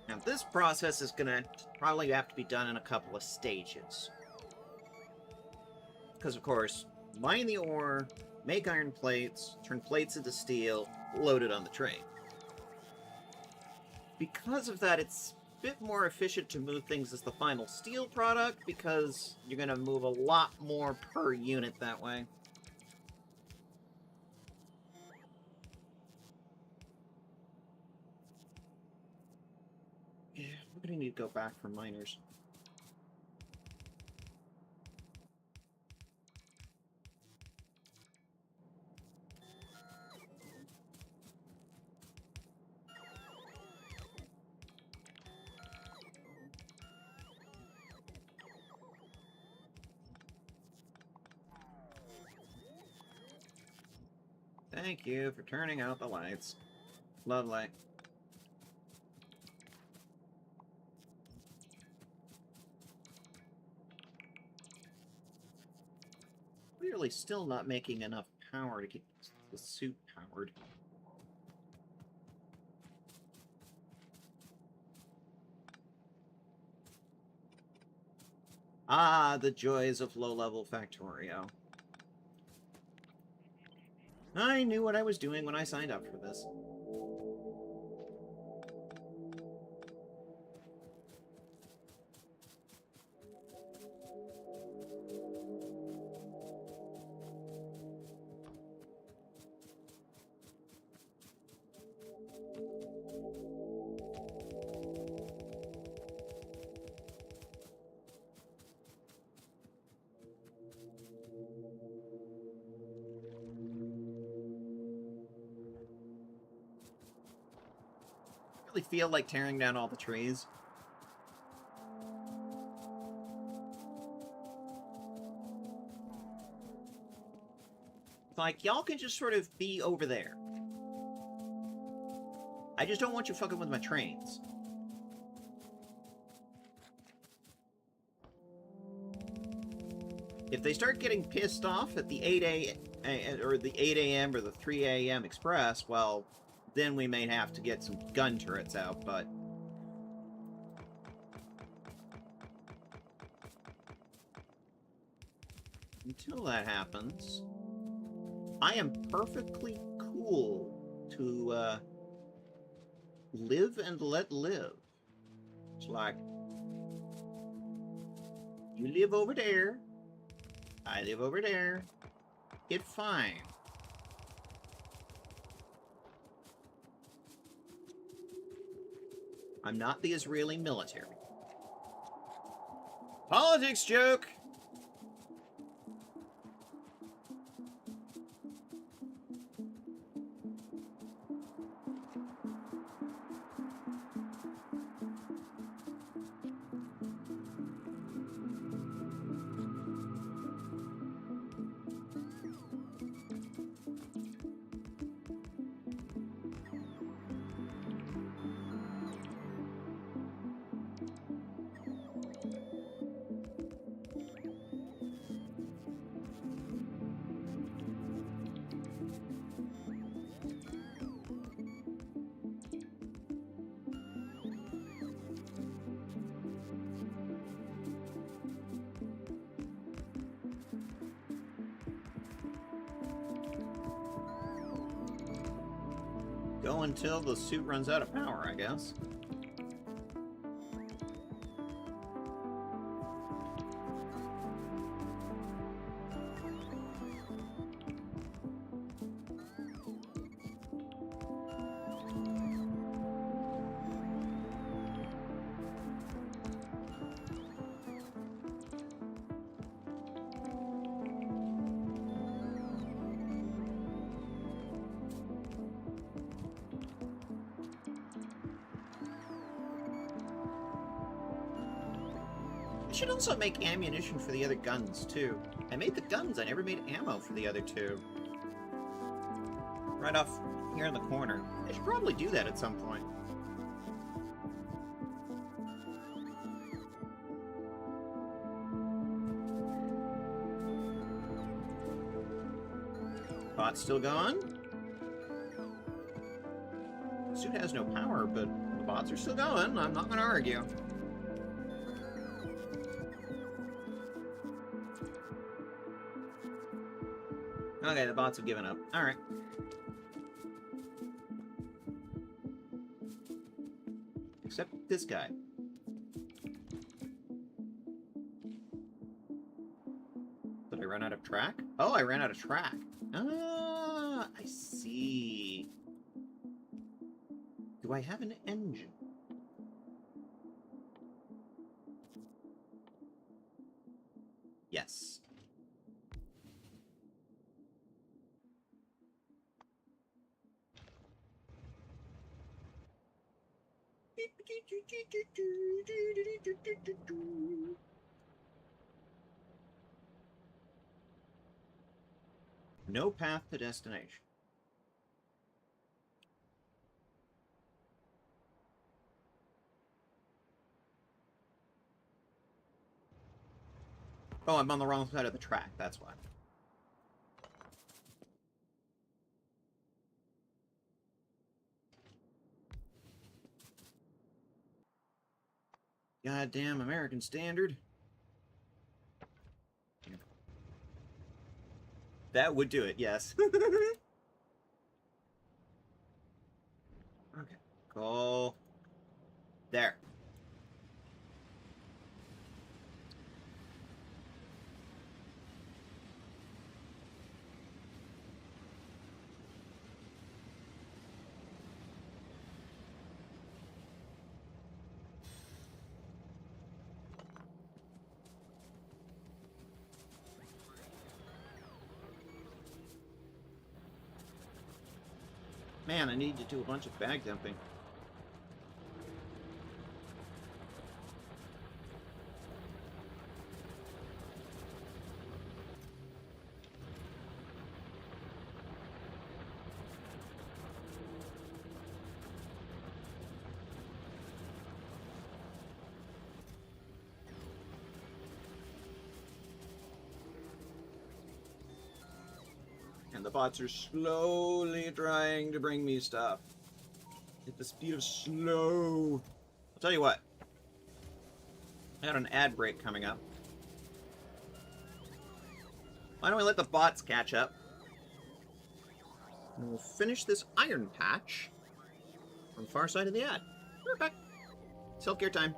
A: Now, this process is going to probably have to be done in a couple of stages. Because, of course, mine the ore, make iron plates, turn plates into steel, load it on the train. Because of that, it's a bit more efficient to move things as the final steel product, because you're going to move a lot more per unit that way. Yeah, we're going to need to go back for miners. Thank you for turning out the lights. Lovely. Clearly still not making enough power to keep the suit powered. Ah, the joys of low-level Factorio. I knew what I was doing when I signed up for this. Really feel like tearing down all the trees. Like, y'all can just sort of be over there. I just don't want you fucking with my trains. If they start getting pissed off at the 8 a.m. or the 8 a.m. or the 3 a.m. express, well, then we may have to get some gun turrets out, but... until that happens, I am perfectly cool to, live and let live. It's like, you live over there, I live over there, it's fine. I'm not the Israeli military. Politics joke! Go until the suit runs out of power, I guess. I should also make ammunition for the other guns, too. I made the guns, I never made ammo for the other two. Right off here in the corner. I should probably do that at some point. Bot's still going? Suit has no power, but the bots are still going. I'm not going to argue. Okay, the bots have given up. Alright. Except this guy. Did I run out of track? Oh, I ran out of track. Ah, I see. Do I have an engine? Yes. No path to destination. Oh, I'm on the wrong side of the track, that's why. Goddamn American Standard. That would do it, yes. Okay. Go. There. Man, I need to do a bunch of bag dumping.
D: The bots are slowly trying to bring me stuff. At the speed of slow. I'll tell you what. I got an ad break coming up. Why don't we let the bots catch up? And we'll finish this iron patch on the far side of the ad. We're back. Self-care time.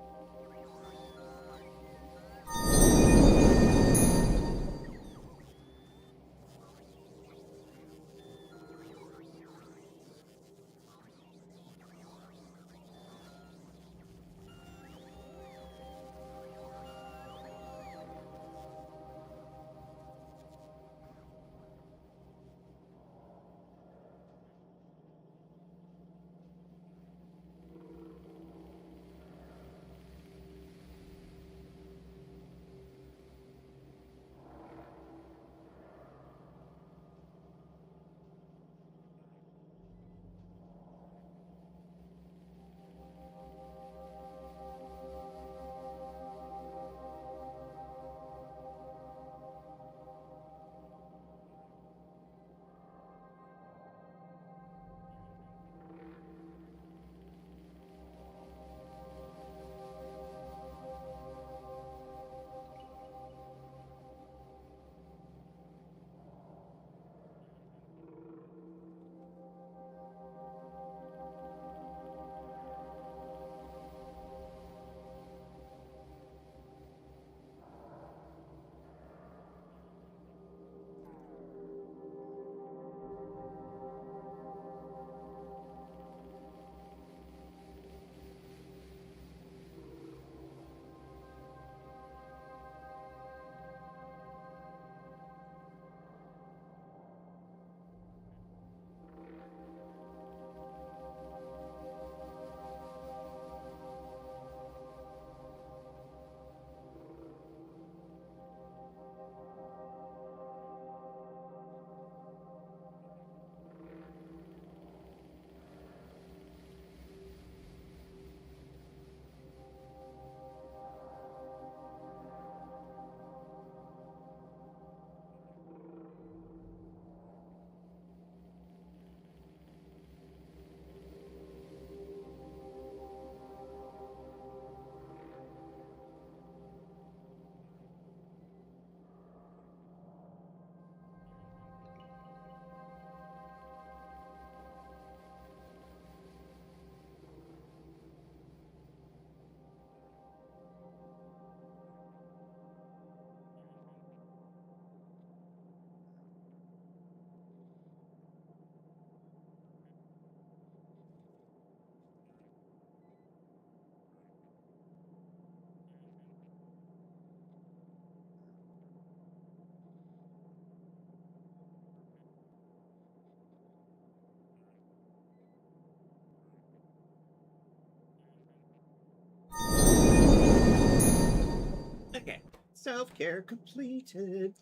D: Okay. Self-care completed.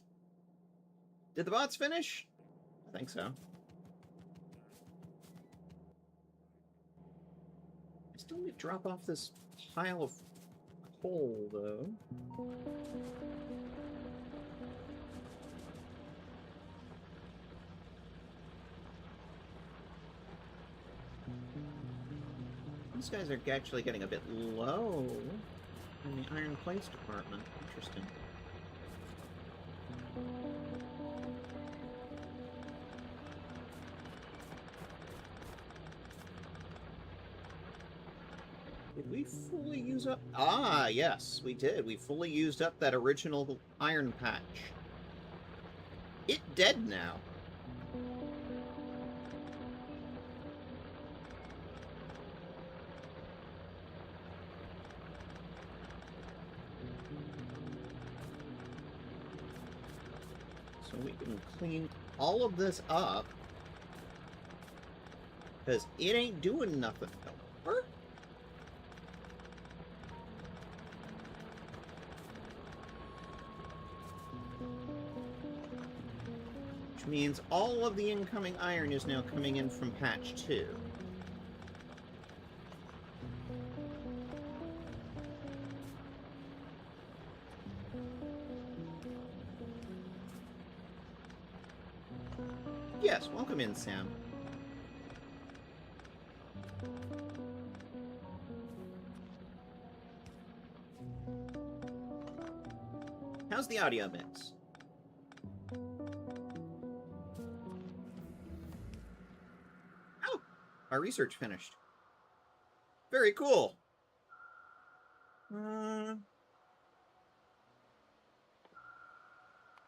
D: Did the bots finish? I think so. I still need to drop off this pile of coal, though. These guys are actually getting a bit low in the iron plates department. Interesting. Did we fully use up? Ah, yes, we did. We fully used up that original iron patch. It dead now. So we can clean all of this up. Because it ain't doing nothing. Over. Which means all of the incoming iron is now coming in from patch 2.
A: Yes, welcome in, Sam. How's the audio mix? Oh, our research finished. Very cool.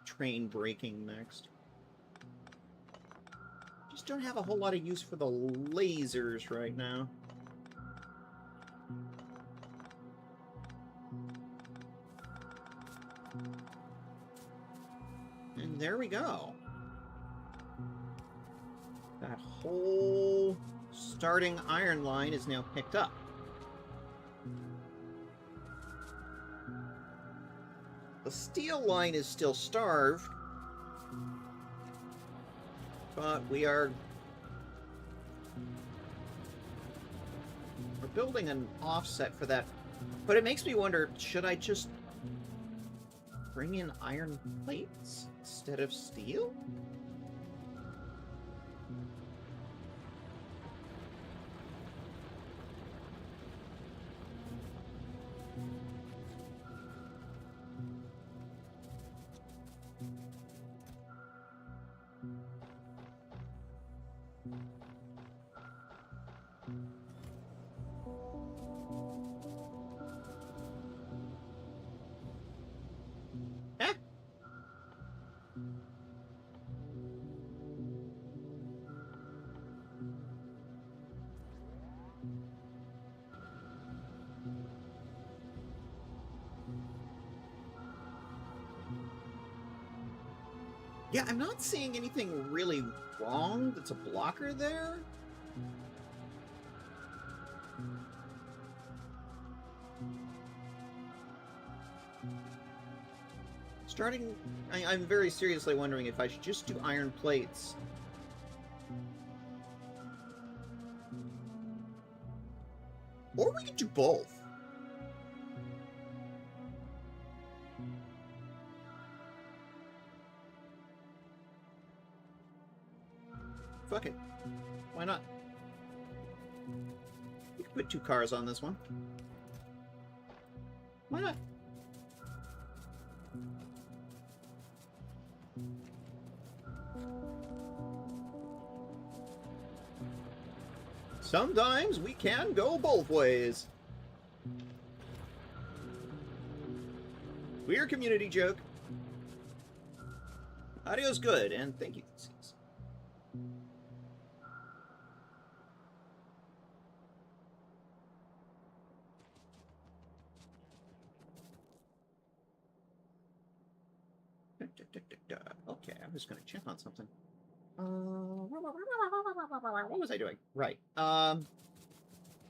A: Train braking next. Just don't have a whole lot of use for the lasers right now. And there we go. That whole starting iron line is now picked up. The steel line is still starved, but we're building an offset for that. But it makes me wonder, should I just bring in iron plates instead of steel? Eh? Yeah, I'm not seeing anything really wrong that's a blocker there. I'm very seriously wondering if I should just do iron plates. Or we could do both. Fuck it. Why not? We could put 2 cars on this one. Why not? Sometimes we can go both ways. We're a community joke. Audio's good, and thank you, Theses. Okay, I was going to check on something. What was I doing? Right.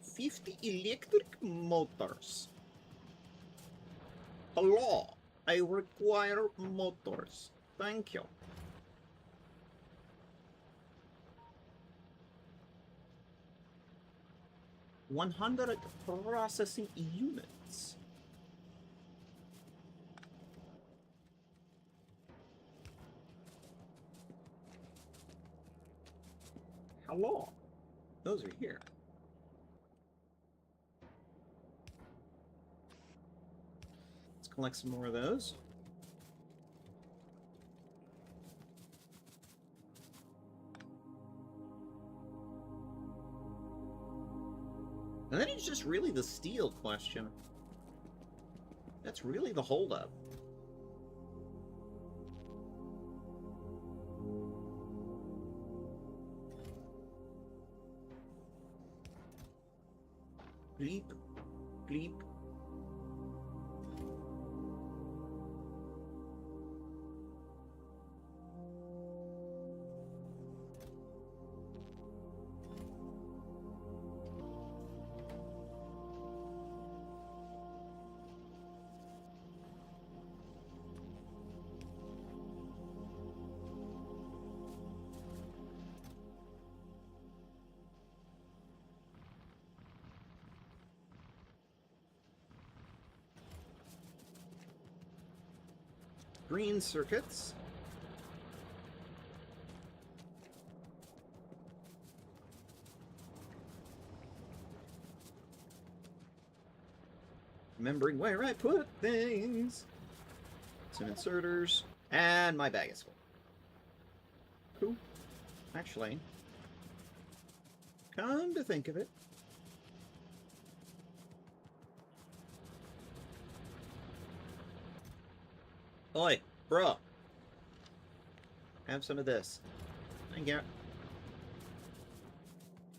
A: 50 electric motors. Hello. I require motors. Thank you. $100 processing units. Hello. Those are here. Let's collect some more of those. And then it's just really the steel question. That's really the holdup. Bleep, bleep. Green circuits.
D: Remembering where I put things. Some inserters. And my bag is full. Cool. Actually, come to think of it, oi, bro. Have some of this. Thank you.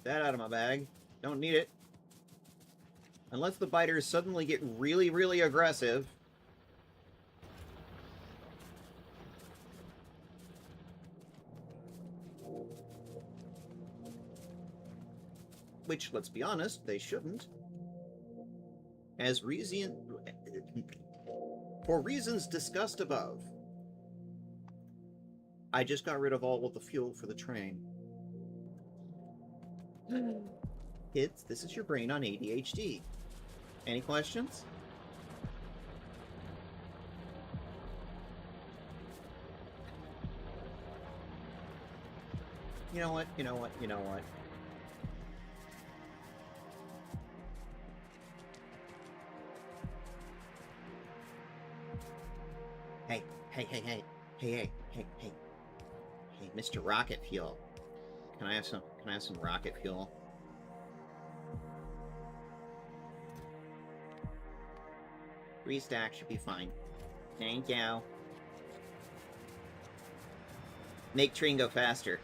D: That out of my bag. Don't need it. Unless the biters suddenly get really, really aggressive. Which, let's be honest, they shouldn't. For reasons discussed above, I just got rid of all of the fuel for the train. Kids, this is your brain on ADHD. Any questions? You know what? You know what? You know what? Hey, hey, hey, hey, hey, hey, hey, hey, hey, Mr. Rocket Fuel. Can I have some rocket fuel? Restack should be fine. Thank you. Make train go faster.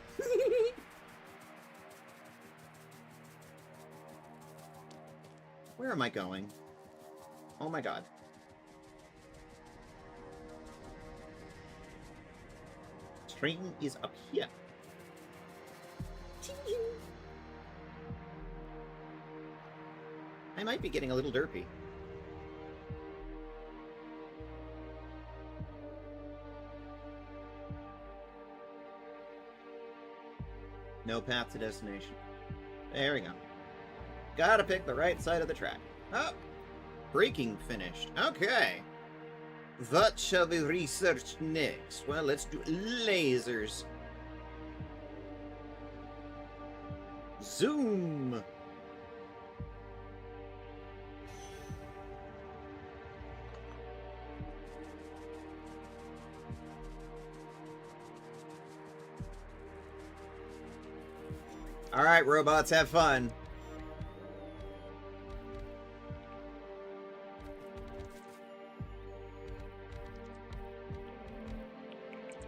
D: Where am I going? Oh my god. Train is up here. I might be getting a little derpy. No path to destination. There we go. Gotta pick the right side of the track. Oh! Braking finished. Okay. What shall we research next? Well, let's do lasers. Zoom! Alright, robots, have fun.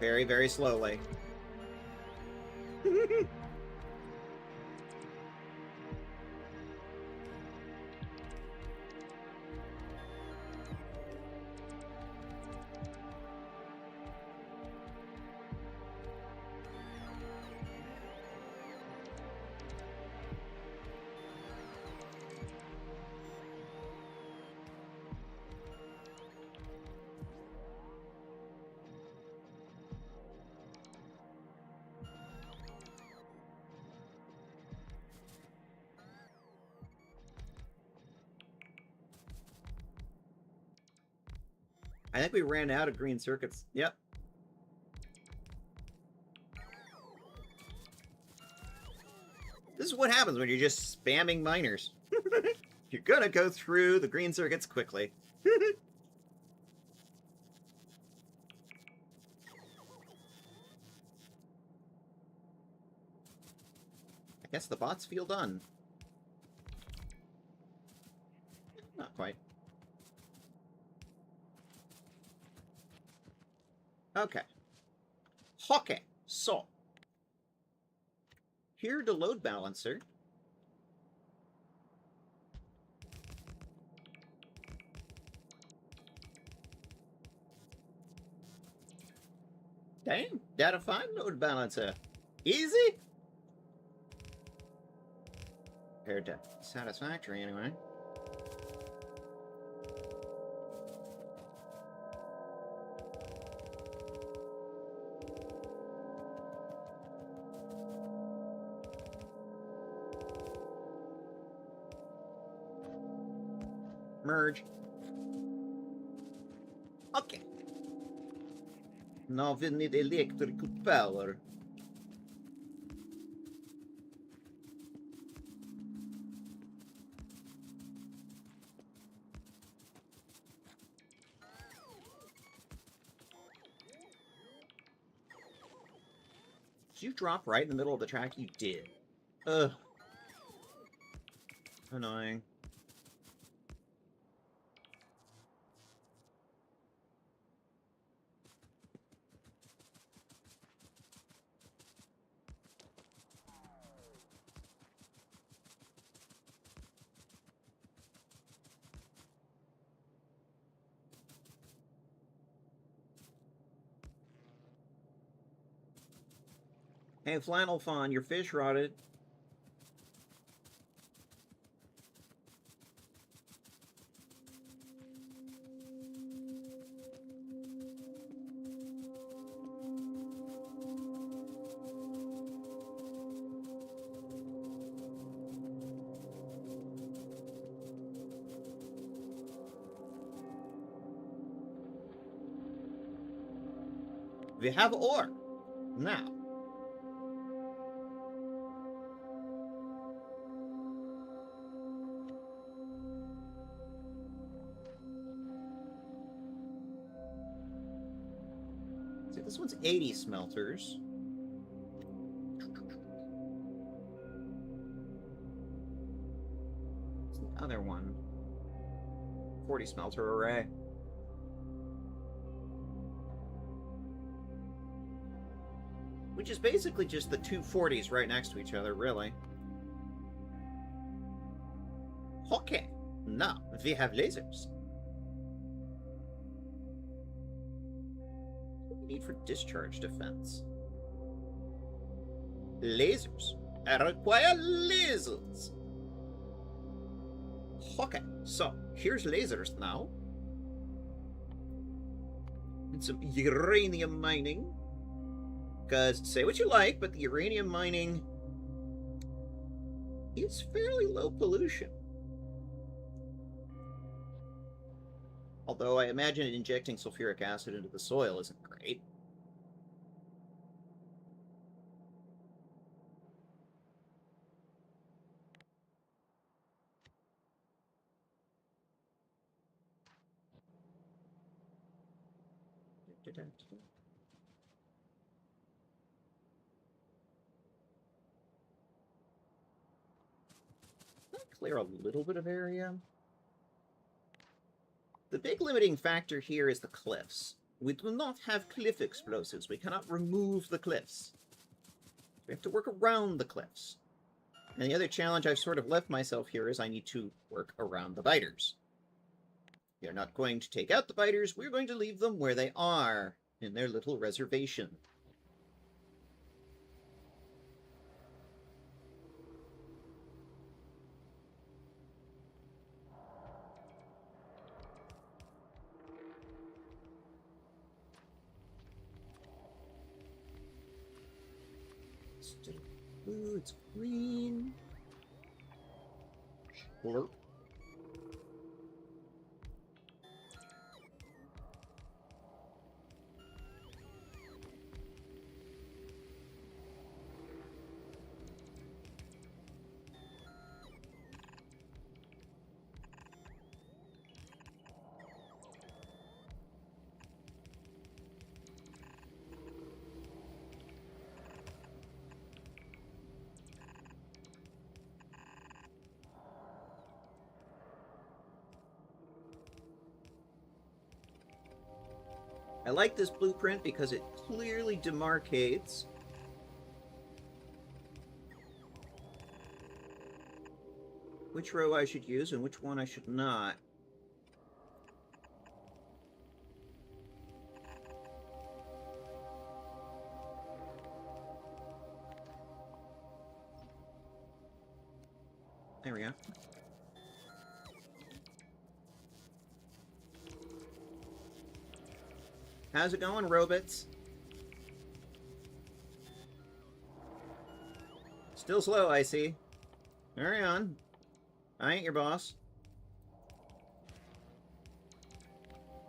D: Very, very slowly. I think we ran out of green circuits. Yep. This is what happens when you're just spamming miners. You're gonna go through the green circuits quickly. I guess the bots feel done. Not quite. Okay. Okay, so. Here the load balancer. Damn, data fine load balancer. Easy? Compared to satisfactory, anyway. Merge. Okay. Now we need electrical power. Did you drop right in the middle of the track? You did. Ugh. Annoying. Hey, Flannel Fawn, your fish rotted. We have ore. Now. See, this one's 80 smelters. What's the other one? 40 smelter array. Which is basically just the two 40s right next to each other, really. Okay, now we have lasers. What do we need for discharge defense? Lasers. I require lasers. Okay, so here's lasers now. And some uranium mining. Because, say what you like, but the uranium mining is fairly low pollution. Although I imagine injecting sulfuric acid into the soil isn't great. Clear a little bit of area. The big limiting factor here is the cliffs. We do not have cliff explosives. We cannot remove the cliffs. We have to work around the cliffs. And the other challenge I've sort of left myself here is I need to work around the biters. We are not going to take out the biters. We're going to leave them where they are, in their little reservation. Instead of blue, it's green. Blurp. I like this blueprint because it clearly demarcates which row I should use and which one I should not. There we go. How's it going, robots? Still slow, I see. Carry on. I ain't your boss.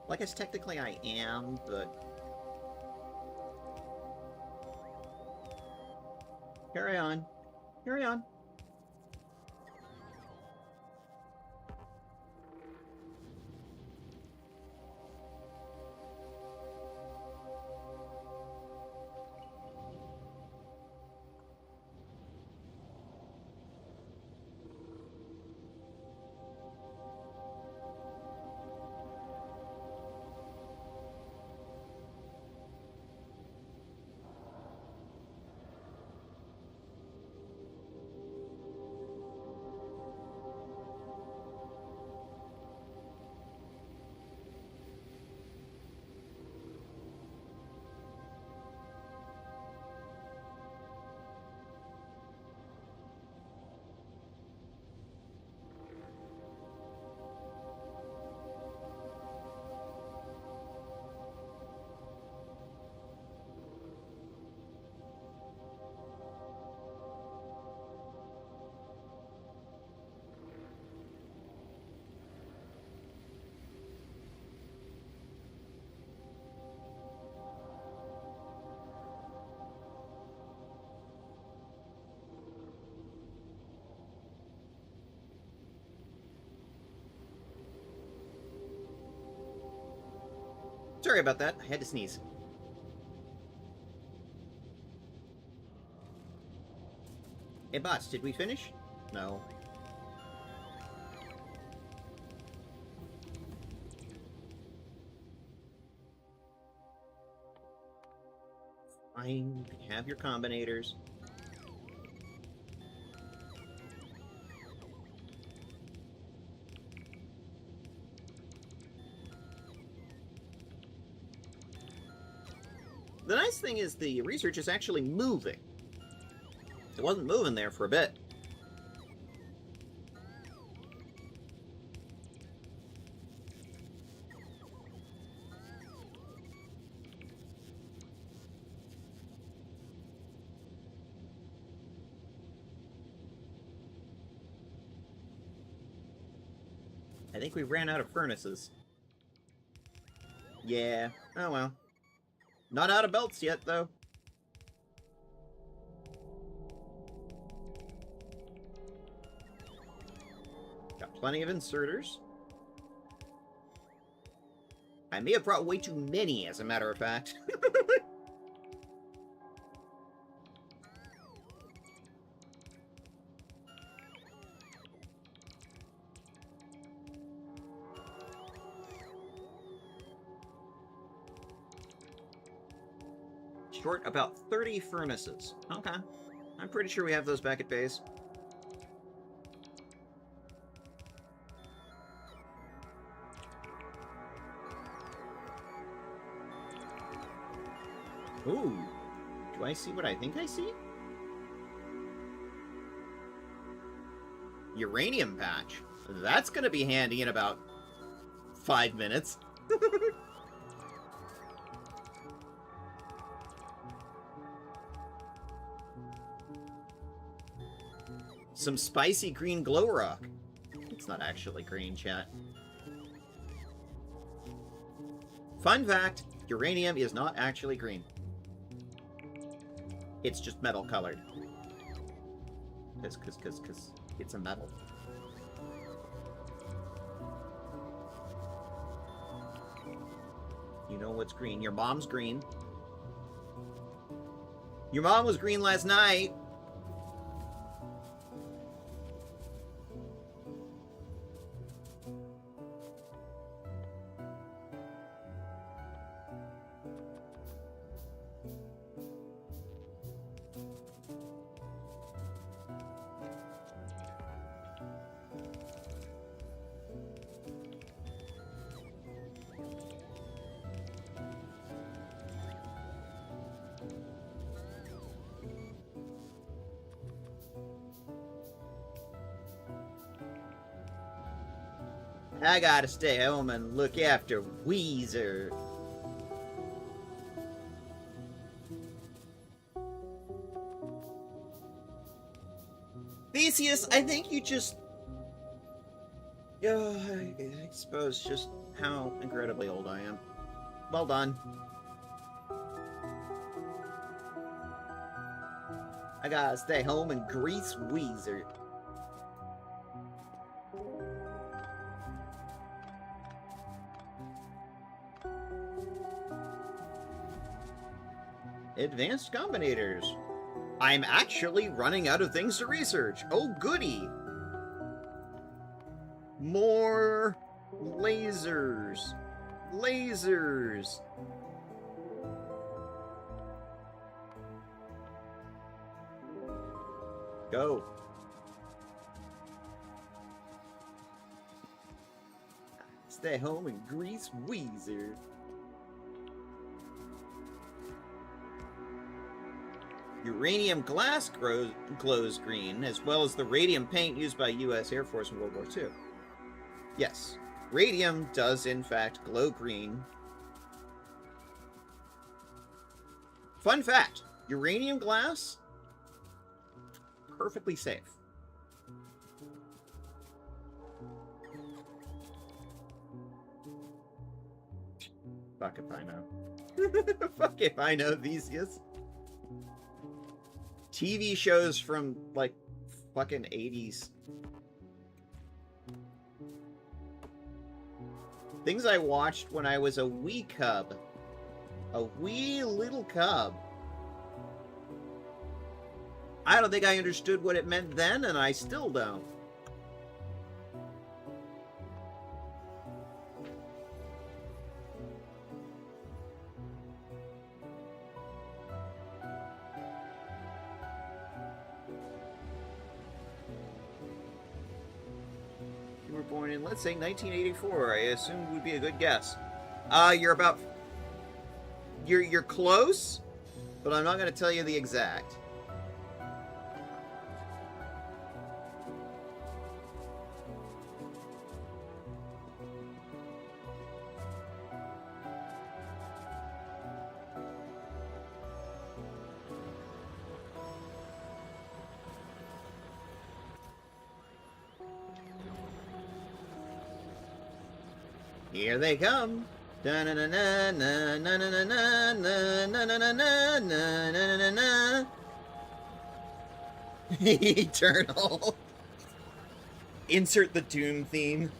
D: Well, I guess technically I am, but... Carry on. Carry on. Sorry about that. I had to sneeze. Hey, bots, did we finish? No. Fine. Have your combinators. The nice thing is the research is actually moving. It wasn't moving there for a bit. I think we ran out of furnaces. Yeah. Oh well. Not out of belts yet, though. Got plenty of inserters. I may have brought way too many, as a matter of fact. Short about 30 furnaces. Okay. I'm pretty sure we have those back at base. Ooh. Do I see what I think I see? Uranium patch. That's gonna be handy in about 5 minutes. Some spicy green glow rock. It's not actually green, chat. Fun fact, uranium is not actually green. It's just metal colored. Cause it's a metal. You know what's green? Your mom's green. Your mom was green last night. I gotta stay home and look after Weezer. Theseus, I think you just... I suppose just how incredibly old I am. Well done. I gotta stay home and grease Weezer. Advanced combinators. I'm actually running out of things to research. Oh, goody. More lasers. Lasers. Go. Stay home and grease Weezer. Uranium glass glows green, as well as the radium paint used by U.S. Air Force in World War II. Yes, radium does in fact glow green. Fun fact, uranium glass, perfectly safe. Fuck if I know. Fuck if I know, Theseus. TV shows from, like, fucking 80s. Things I watched when I was a wee cub. A wee little cub. I don't think I understood what it meant then, and I still don't. You were born in, let's say, 1984. I assume would be a good guess. You're about... You're close, but I'm not going to tell you the exact. Here they come. Eternal.
A: Insert the Doom theme.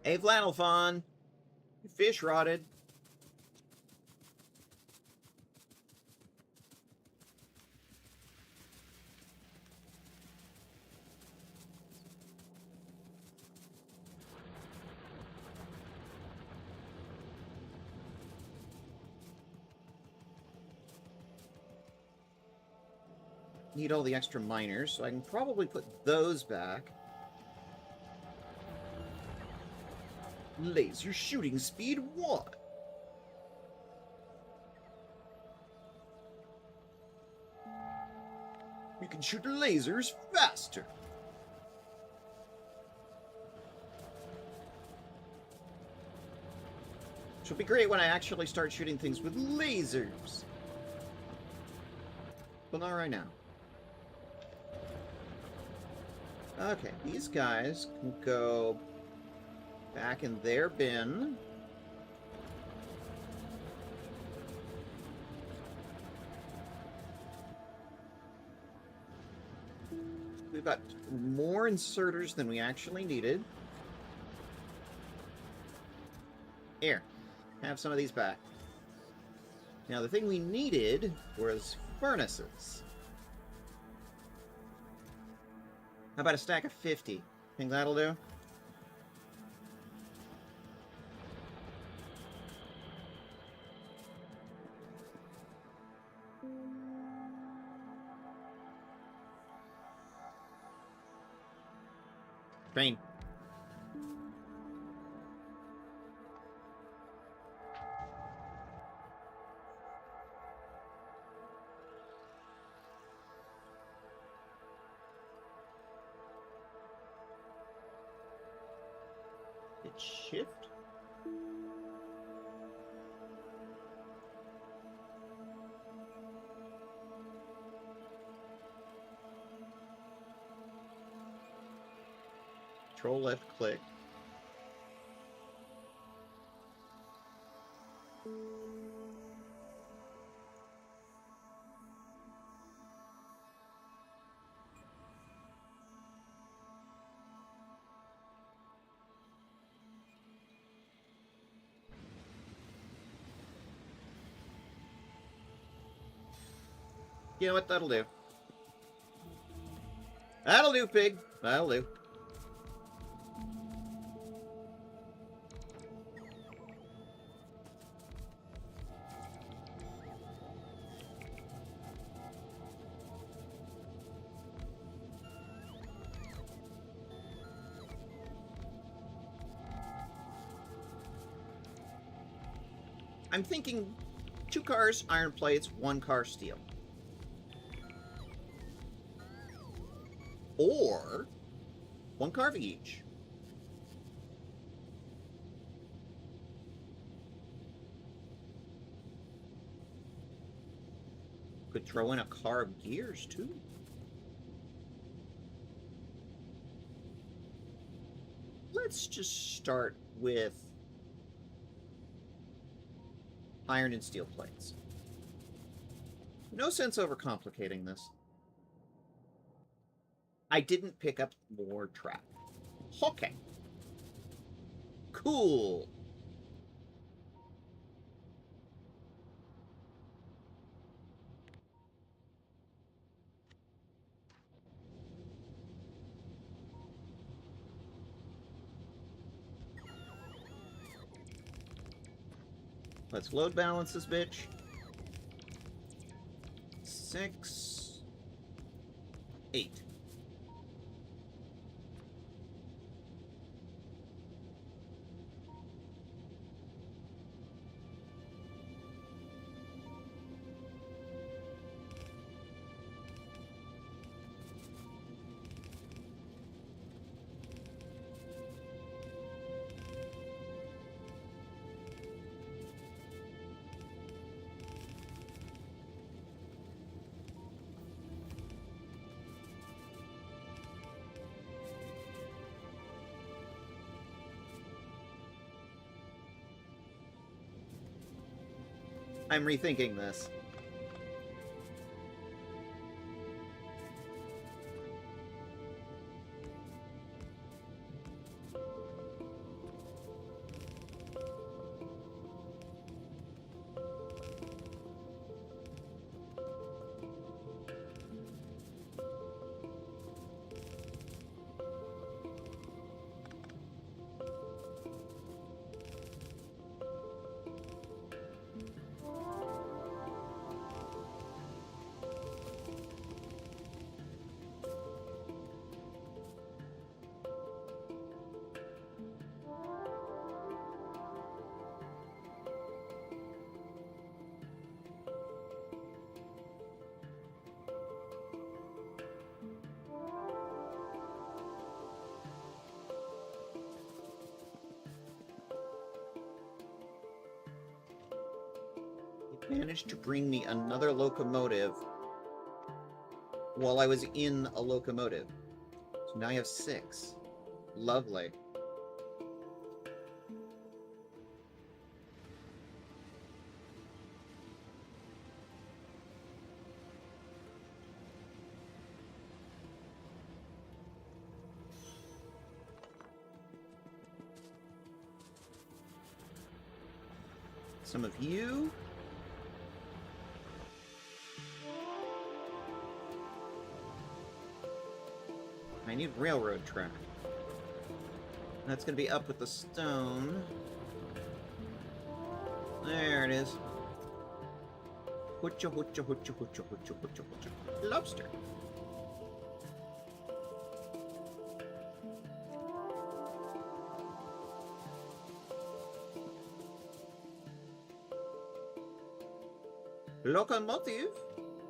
D: Hey, Flannel Fawn. Your fish rotted. Need all the extra miners, so I can probably put those back. Laser shooting speed 1. You can shoot lasers faster. Which will be great when I actually start shooting things with lasers. But not right now. Okay, these guys can go back in their bin. We've got more inserters than we actually needed. Here, have some of these back. Now, the thing we needed was furnaces. How about a stack of 50? Think that'll do? Train. Hit shift. Control left click. You know what? That'll do. That'll do, pig. That'll do. I'm thinking 2 cars, iron plates, 1 car, steel. Or 1 car of each. Could throw in a car of gears, too. Let's just start with iron and steel plates. No sense overcomplicating this. I didn't pick up more trap. Okay. Cool. Let's load balance this bitch. 6, 8. I'm rethinking this. It managed to bring me another locomotive while I was in a locomotive. So now I have 6. Lovely. Some of you. I need railroad track. That's gonna be up with the stone. There it is. Hoocha, hoocha, hoocha, hoocha, hoocha, hoocha, hoocha. Lobster. Locomotive.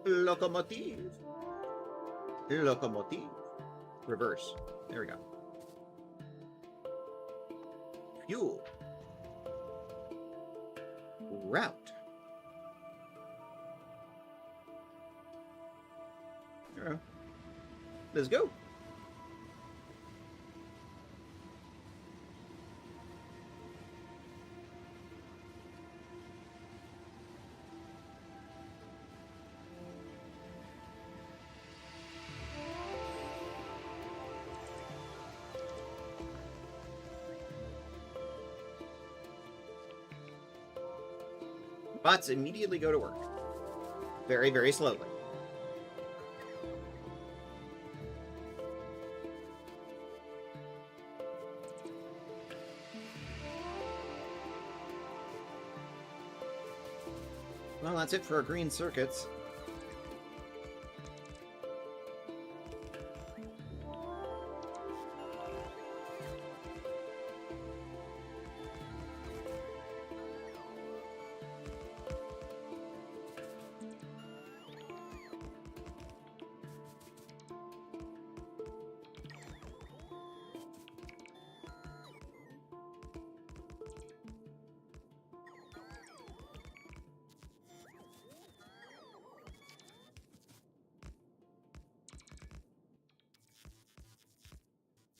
D: Locomotive. Locomotive. Reverse. There we go. Fuel. Route. There we go. Let's go. Bots immediately go to work. Very, very slowly. Well, that's it for our green circuits.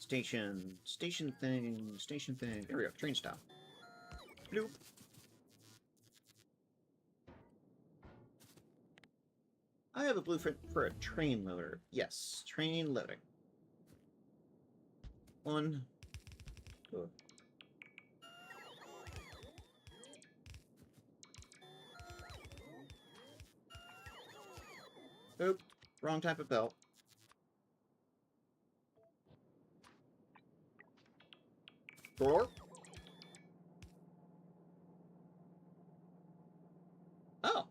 D: Station thing. There we go. Train stop. Bloop. I have a blueprint for a train loader. Yes, train loading. 1, 2. Oop, wrong type of belt. Drawer. Oh.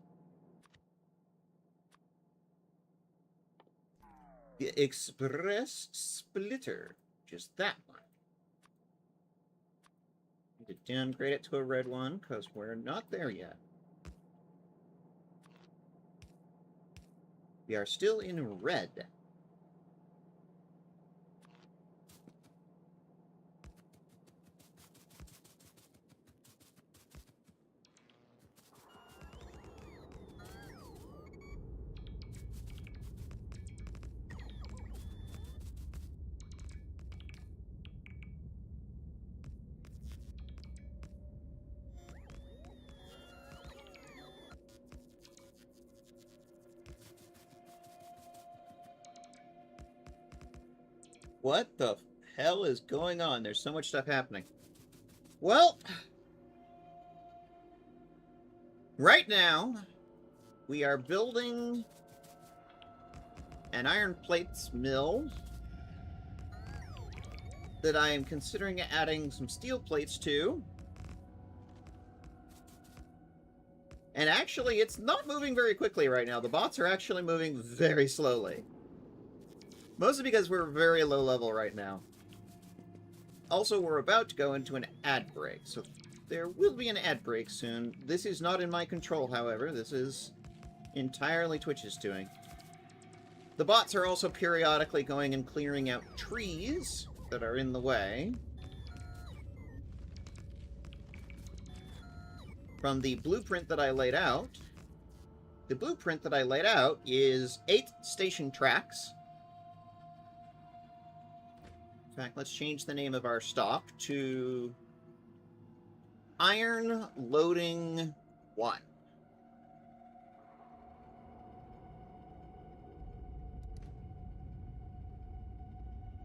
D: The express splitter. Just that one. Need to downgrade it to a red one, because we're not there yet. We are still in red. What the hell is going on? There's so much stuff happening. Well, right now, we are building an iron plates mill that I am considering adding some steel plates to. And actually, it's not moving very quickly right now. The bots are actually moving very slowly. Mostly because we're very low level right now. Also, we're about to go into an ad break, so there will be an ad break soon. This is not in my control, however. This is entirely Twitch's doing. The bots are also periodically going and clearing out trees that are in the way. From the blueprint that I laid out, the blueprint that I laid out is 8 station tracks. In fact, let's change the name of our stop to Iron Loading 1.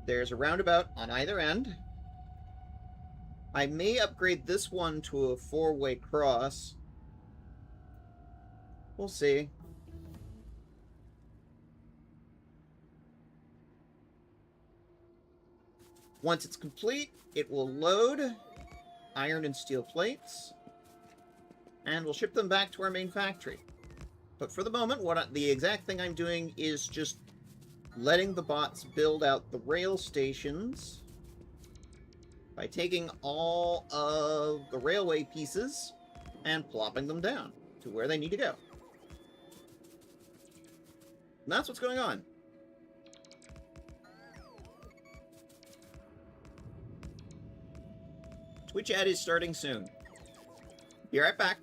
D: There's a roundabout on either end. I may upgrade this one to a 4-way cross. We'll see. Once it's complete, it will load iron and steel plates, and we'll ship them back to our main factory. But for the moment, the exact thing I'm doing is just letting the bots build out the rail stations by taking all of the railway pieces and plopping them down to where they need to go. And that's what's going on. Twitch ad is starting soon. Be right back.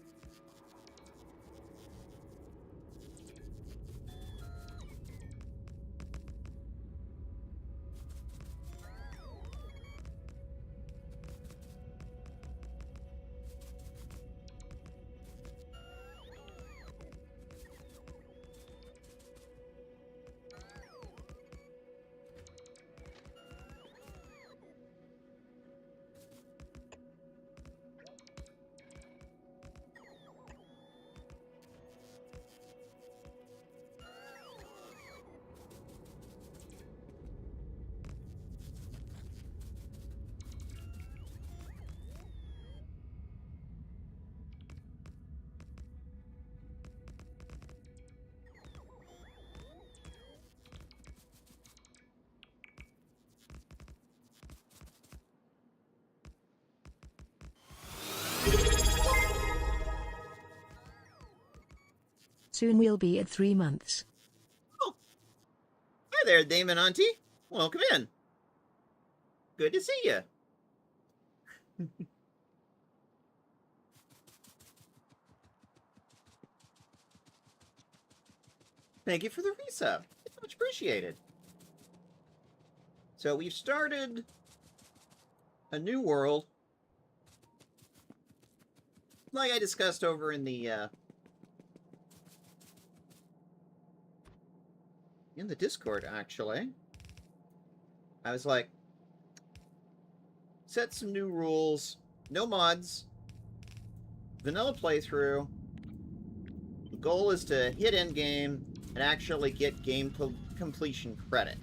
E: Soon we'll be at 3 months.
D: Oh. Hi there, Damon Auntie. Welcome in. Good to see you. Thank you for the resub. It's much appreciated. So we've started A new world. Like I discussed over in the Discord, actually. I was like, set some new rules, no mods, vanilla playthrough. The goal is to hit endgame and actually get game completion credit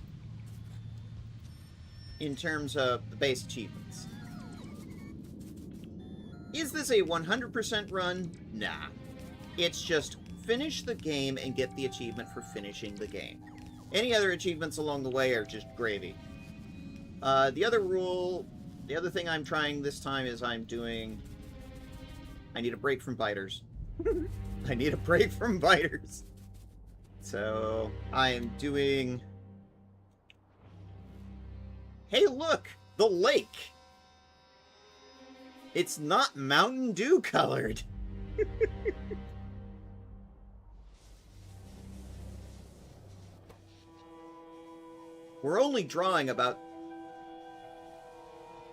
D: in terms of the base achievements. Is this a 100% run? Nah. It's just finish the game and get the achievement for finishing the game. Any other achievements along the way are just gravy. The other thing I'm trying this time is I need a break from biters. I need a break from biters. So, I am doing... Hey, look! The lake! It's not Mountain Dew colored. We're only drawing about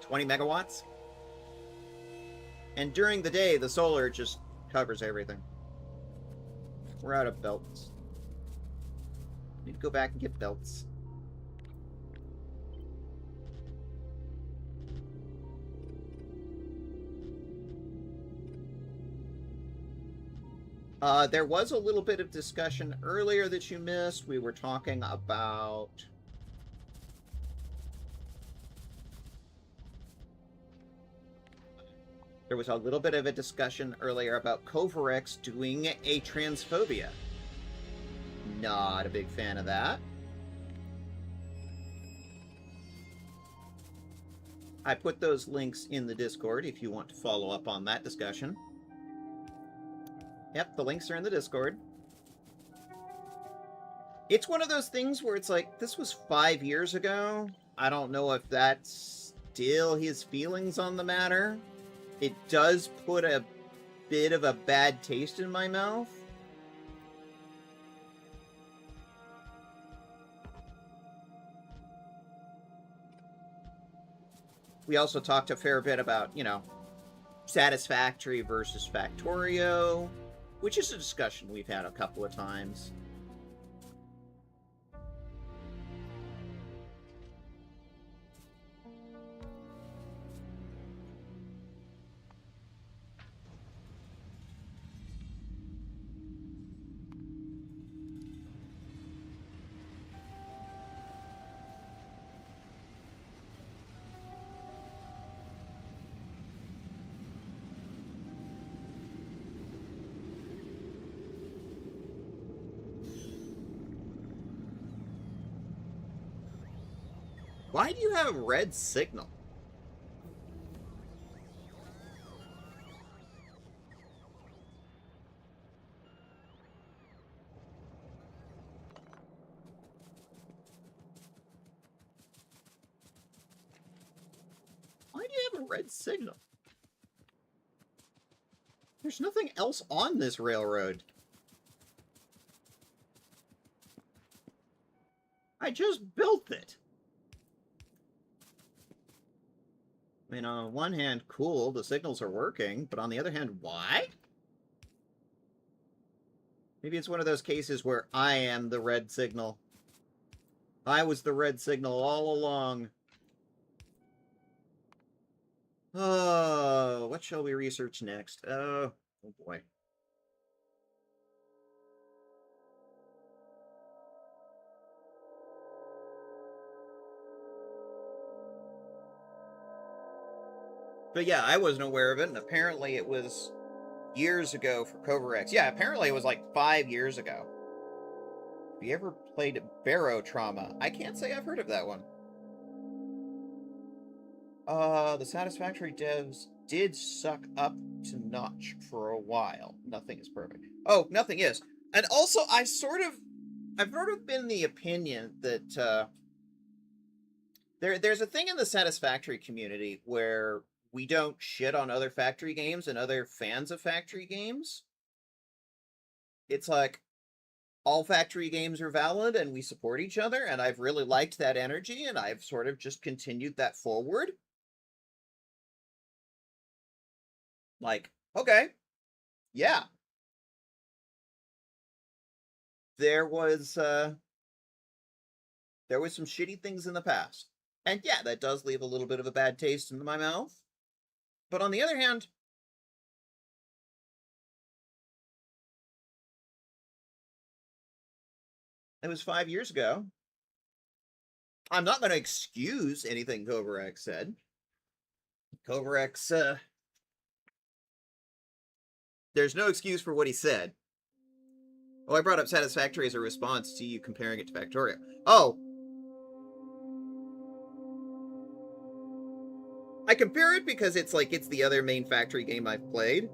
D: 20 megawatts. And during the day, the solar just covers everything. We're out of belts. Need to go back and get belts. There was a little bit of discussion earlier that you missed. We were talking about... There was a little bit of a discussion earlier about Kovarex doing a transphobia. Not a big fan of that. I put those links in the Discord if you want to follow up on that discussion. Yep, the links are in the Discord. It's one of those things where it's like, this was 5 years ago. I don't know if that's still his feelings on the matter. It does put a bit of a bad taste in my mouth. We also talked a fair bit about, you know, Satisfactory versus Factorio, which is a discussion we've had a couple of times. Why do you have a red signal? Why do you have a red signal? There's nothing else on this railroad. I just built it. I mean, on one hand, cool, the signals are working, but on the other hand, why? Maybe it's one of those cases where I am the red signal. I was the red signal all along. Oh, what shall we research next? Oh boy. But yeah, I wasn't aware of it, and apparently it was years ago for Kovarex. Yeah, apparently it was like 5 years ago. Have you ever played Barotrauma? I can't say I've heard of that one. The Satisfactory devs did suck up to Notch for a while. Nothing is perfect. Oh, nothing is. And also, I've sort of been the opinion that, there's a thing in the Satisfactory community where we don't shit on other factory games and other fans of factory games. It's like, all factory games are valid and we support each other, and I've really liked that energy, and I've sort of just continued that forward.
A: Like, okay, yeah. There was some shitty things in the past. And yeah, that does leave a little bit of a bad taste in my mouth. But on the other hand, it was 5 years ago. I'm not going to excuse anything Kovarex said. Kovarex, there's no excuse for what he said. Oh, I brought up Satisfactory as a response to you comparing it to Factorio. Oh! I compare it because it's the other main Factory game I've played.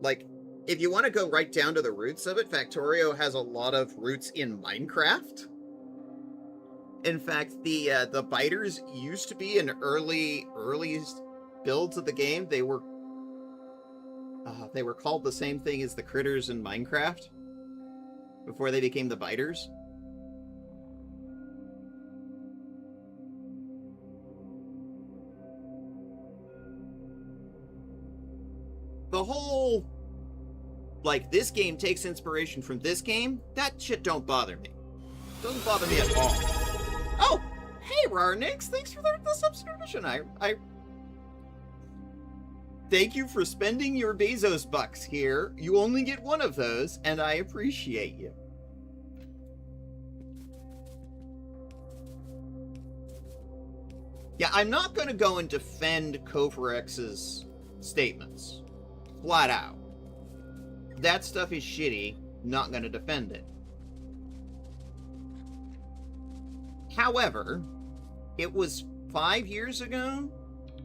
A: Like, if you want to go right down to the roots of it, Factorio has a lot of roots in Minecraft. In fact, the biters used to be in early builds of the game. They were called the same thing as the critters in Minecraft before they became the biters. The whole, like, this game takes inspiration from this game, that shit don't bother me. Doesn't bother me at all. Oh, hey, Rarnix, thanks for the subscription. I thank you for spending your Bezos bucks here. You only get one of those, and I appreciate you. Yeah, I'm not going to go and defend Kovarex's statements. Flat out. That stuff is shitty. Not going to defend it. However, it was 5 years ago,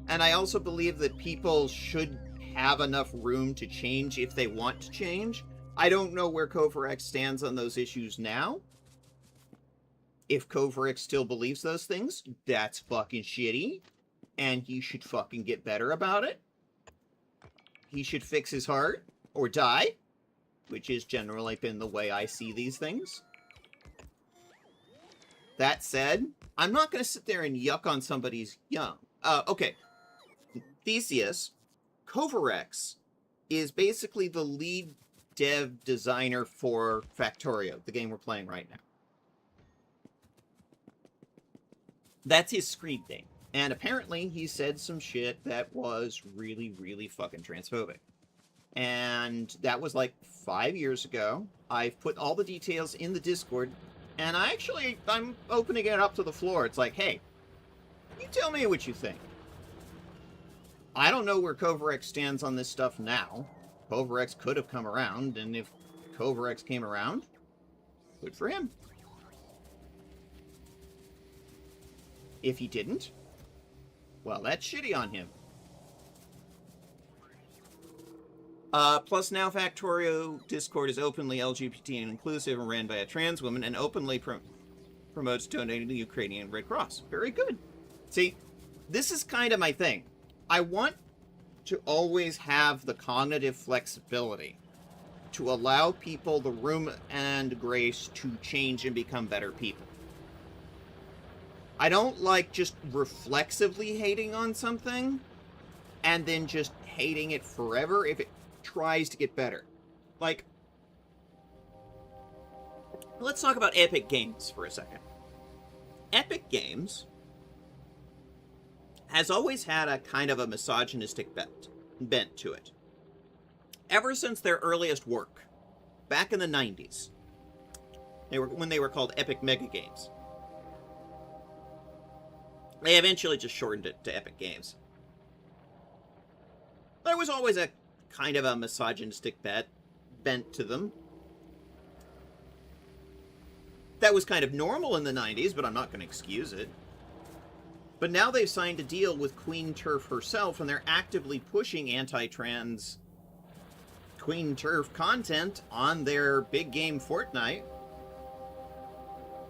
A: and I also believe that people should have enough room to change if they want to change. I don't know where Kovarex stands on those issues now. If Kovarex still believes those things, that's fucking shitty, and he should fucking get better about it. He should fix his heart, or die, which has generally been the way I see these things. That said, I'm not going to sit there and yuck on somebody's young. Okay. Theseus, Kovarex is basically the lead dev designer for Factorio, the game we're playing right now. That's his screen name. And apparently he said some shit that was really, really fucking transphobic. And that was like 5 years ago. I've put all the details in the Discord, and I'm opening it up to the floor. It's like, hey, you tell me what you think. I don't know where Kovarex stands on this stuff now. Kovarex could have come around, and if Kovarex came around, good for him. If he didn't, well, that's shitty on him. Plus, now Factorio Discord is openly LGBT and inclusive and ran by a trans woman and openly promotes donating to the Ukrainian Red Cross. Very good. See, this is kind of my thing. I want to always have the cognitive flexibility to allow people the room and grace to change and become better people. I don't like just reflexively hating on something and then just hating it forever if it tries to get better. Like, let's talk about Epic Games for a second. Epic Games has always had a kind of a misogynistic bent to it. Ever since their earliest work, back in the 90s, when they were called Epic Mega Games. They eventually just shortened it to Epic Games. There was always a kind of a misogynistic bent to them. That was kind of normal in the 90s, but I'm not going to excuse it. But now they've signed a deal with Queen Turf herself, and they're actively pushing anti-trans Queen Turf content on their big game Fortnite.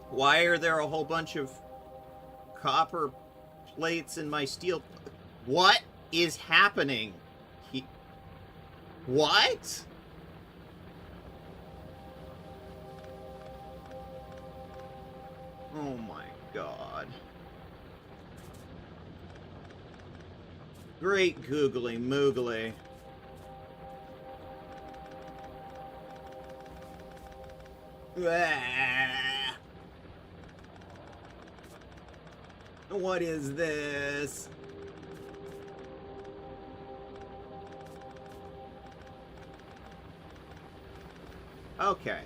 A: Why are there a whole bunch of copper plates in my steel? What is happening? What? Oh my god.
D: Great googly moogly. Ah. What is this? Okay.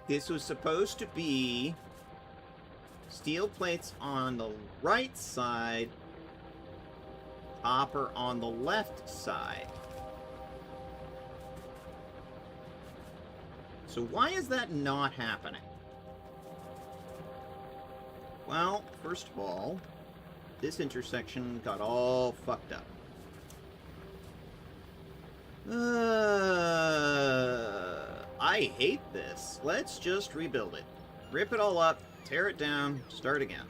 D: This was supposed to be steel plates on the right side, copper on the left side. So why is that not happening? Well, first of all, this intersection got all fucked up. I hate this. Let's just rebuild it. Rip it all up, tear it down, start again.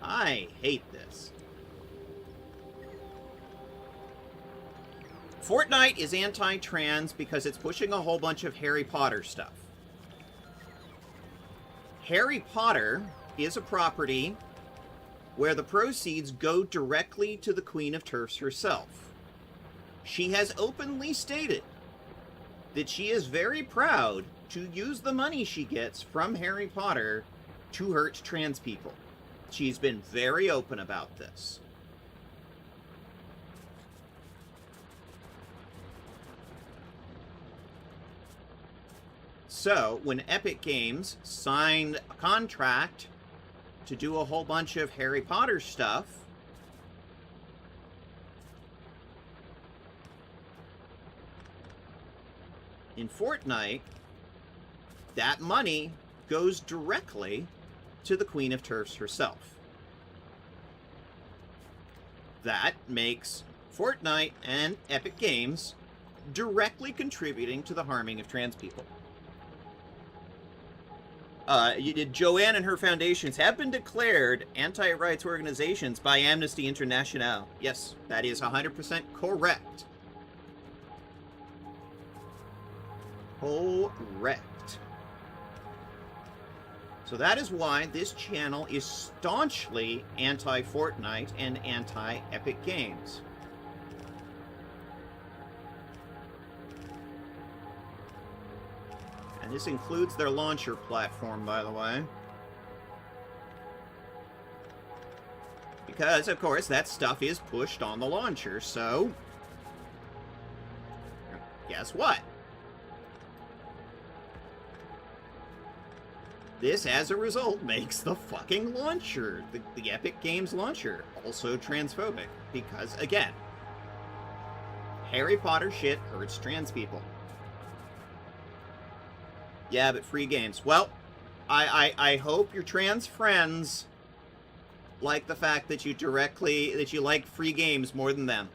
D: I hate this. Fortnite is anti-trans because it's pushing a whole bunch of Harry Potter stuff. Harry Potter is a property where the proceeds go directly to the Queen of Turfs herself. She has openly stated that she is very proud to use the money she gets from Harry Potter to hurt trans people. She's been very open about this. So, when Epic Games signed a contract to do a whole bunch of Harry Potter stuff, in Fortnite, that money goes directly to the Queen of Turfs herself. That makes Fortnite and Epic Games directly contributing to the harming of trans people. Joanne and her foundations have been declared anti-rights organizations by Amnesty International. Yes, that is 100% correct. Correct. So that is why this channel is staunchly anti-Fortnite and anti-Epic Games. And this includes their launcher platform, by the way. Because, of course, that stuff is pushed on the launcher, so... guess what? This, as a result, makes the fucking launcher, the Epic Games launcher, also transphobic. Because, again, Harry Potter shit hurts trans people. Yeah, but free games. Well, I hope your trans friends like the fact that you like free games more than them.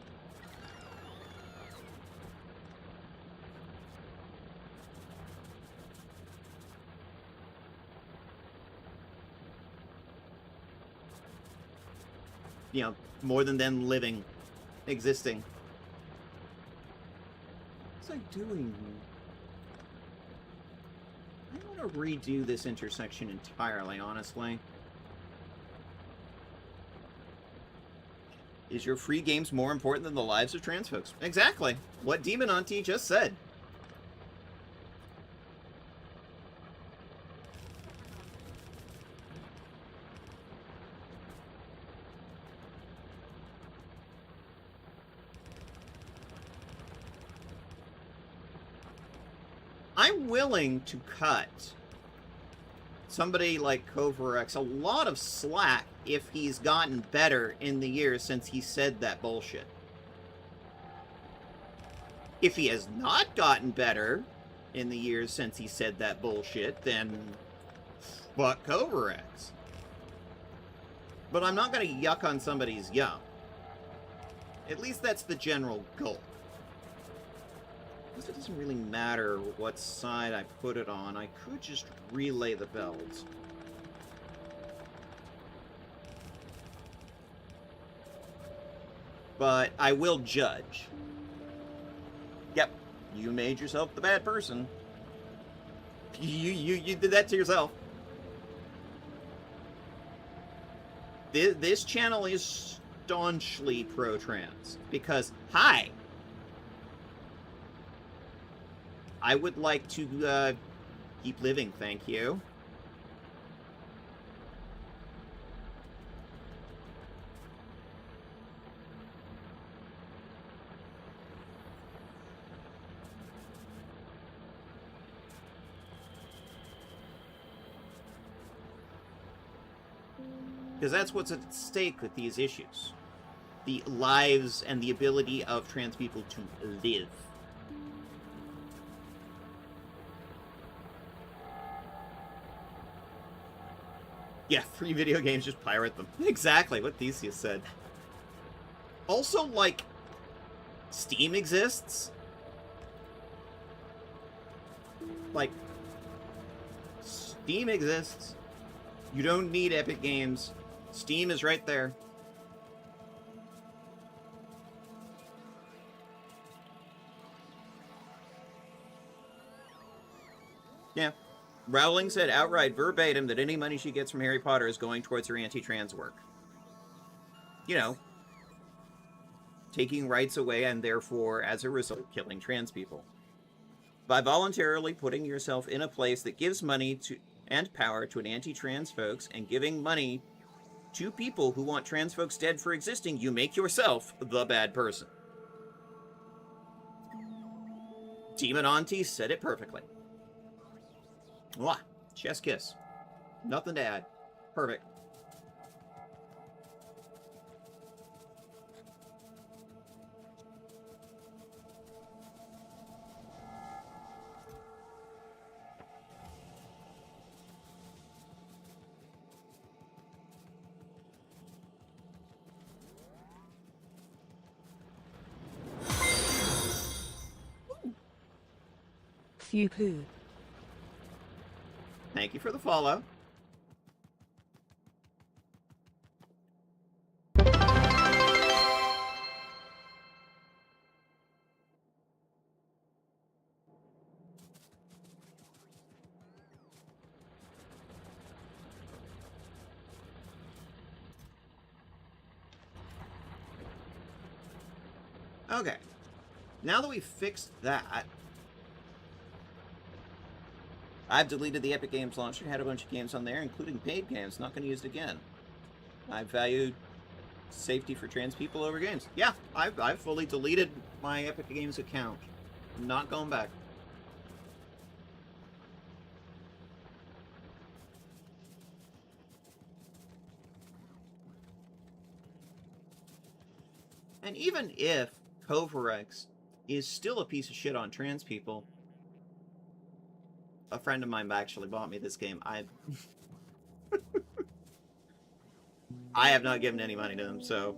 D: You know, more than them living, existing. What's I doing? I want to redo this intersection entirely, honestly. Is your free games more important than the lives of trans folks? Exactly. What Demon Auntie just said. I'm willing to cut somebody like Coverx a lot of slack if he's gotten better in the years since he said that bullshit. If he has not gotten better in the years since he said that bullshit, then fuck Coverx. But I'm not going to yuck on somebody's yum. At least that's the general goal. It doesn't really matter what side I put it on. I could just relay the bells. But I will judge. Yep, you made yourself the bad person. You did that to yourself. This channel is staunchly pro-trans because, hi, I would like to keep living, thank you. Because that's what's at stake with these issues. The lives and the ability of trans people to live. Yeah, 3 video games, just pirate them. Exactly what Theseus said. Also, like, Steam exists. Like, Steam exists. You don't need Epic Games. Steam is right there. Yeah. Rowling said outright verbatim that any money she gets from Harry Potter is going towards her anti-trans work. You know, taking rights away and therefore, as a result, killing trans people. By voluntarily putting yourself in a place that gives money to and power to an anti-trans folks and giving money to people who want trans folks dead for existing, you make yourself the bad person. Demon Auntie said it perfectly. Mwah. Chest kiss. Nothing to add. Perfect.
E: Phew poo.
D: Thank you for the follow. Okay. Now that we've fixed that, I've deleted the Epic Games launcher, had a bunch of games on there, including paid games, not going to use it again. I value safety for trans people over games. Yeah, I've fully deleted my Epic Games account. I'm not going back. And even if Covarex is still a piece of shit on trans people, a friend of mine actually bought me this game. I have not given any money to them, so...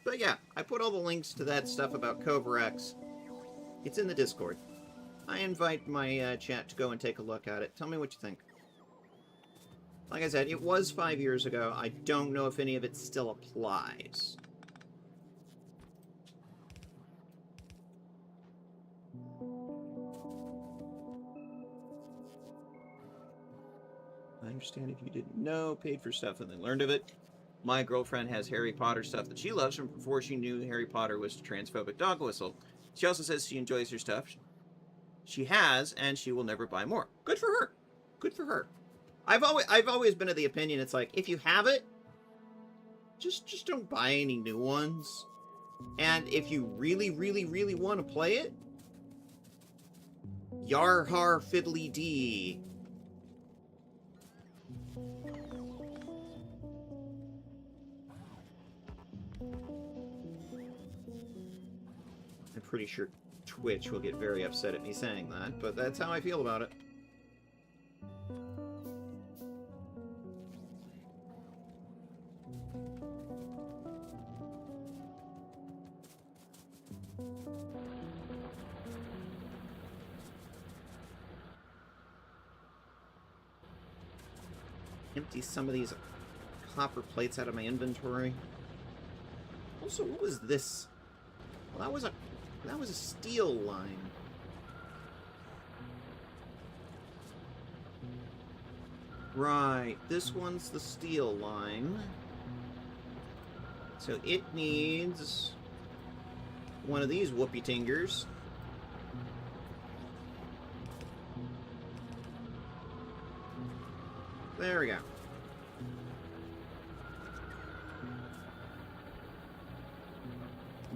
D: But yeah, I put all the links to that stuff about Covarex. It's in the Discord. I invite my chat to go and take a look at it. Tell me what you think. Like I said, it was 5 years ago. I don't know if any of it still applies. I understand if you didn't know, paid for stuff and then learned of it. My girlfriend has Harry Potter stuff that she loves from before she knew Harry Potter was a transphobic dog whistle. She also says she enjoys her stuff. She has, and she will never buy more. Good for her. Good for her. I've always been of the opinion it's like, if you have it, just don't buy any new ones. And if you really, really, really want to play it, yar har fiddly dee. I'm pretty sure Twitch will get very upset at me saying that, but that's how I feel about it. Empty some of these copper plates out of my inventory. Also, what was this? Well, that was a steel line. Right, this one's the steel line. So it needs one of these whoopee tingers. There we go.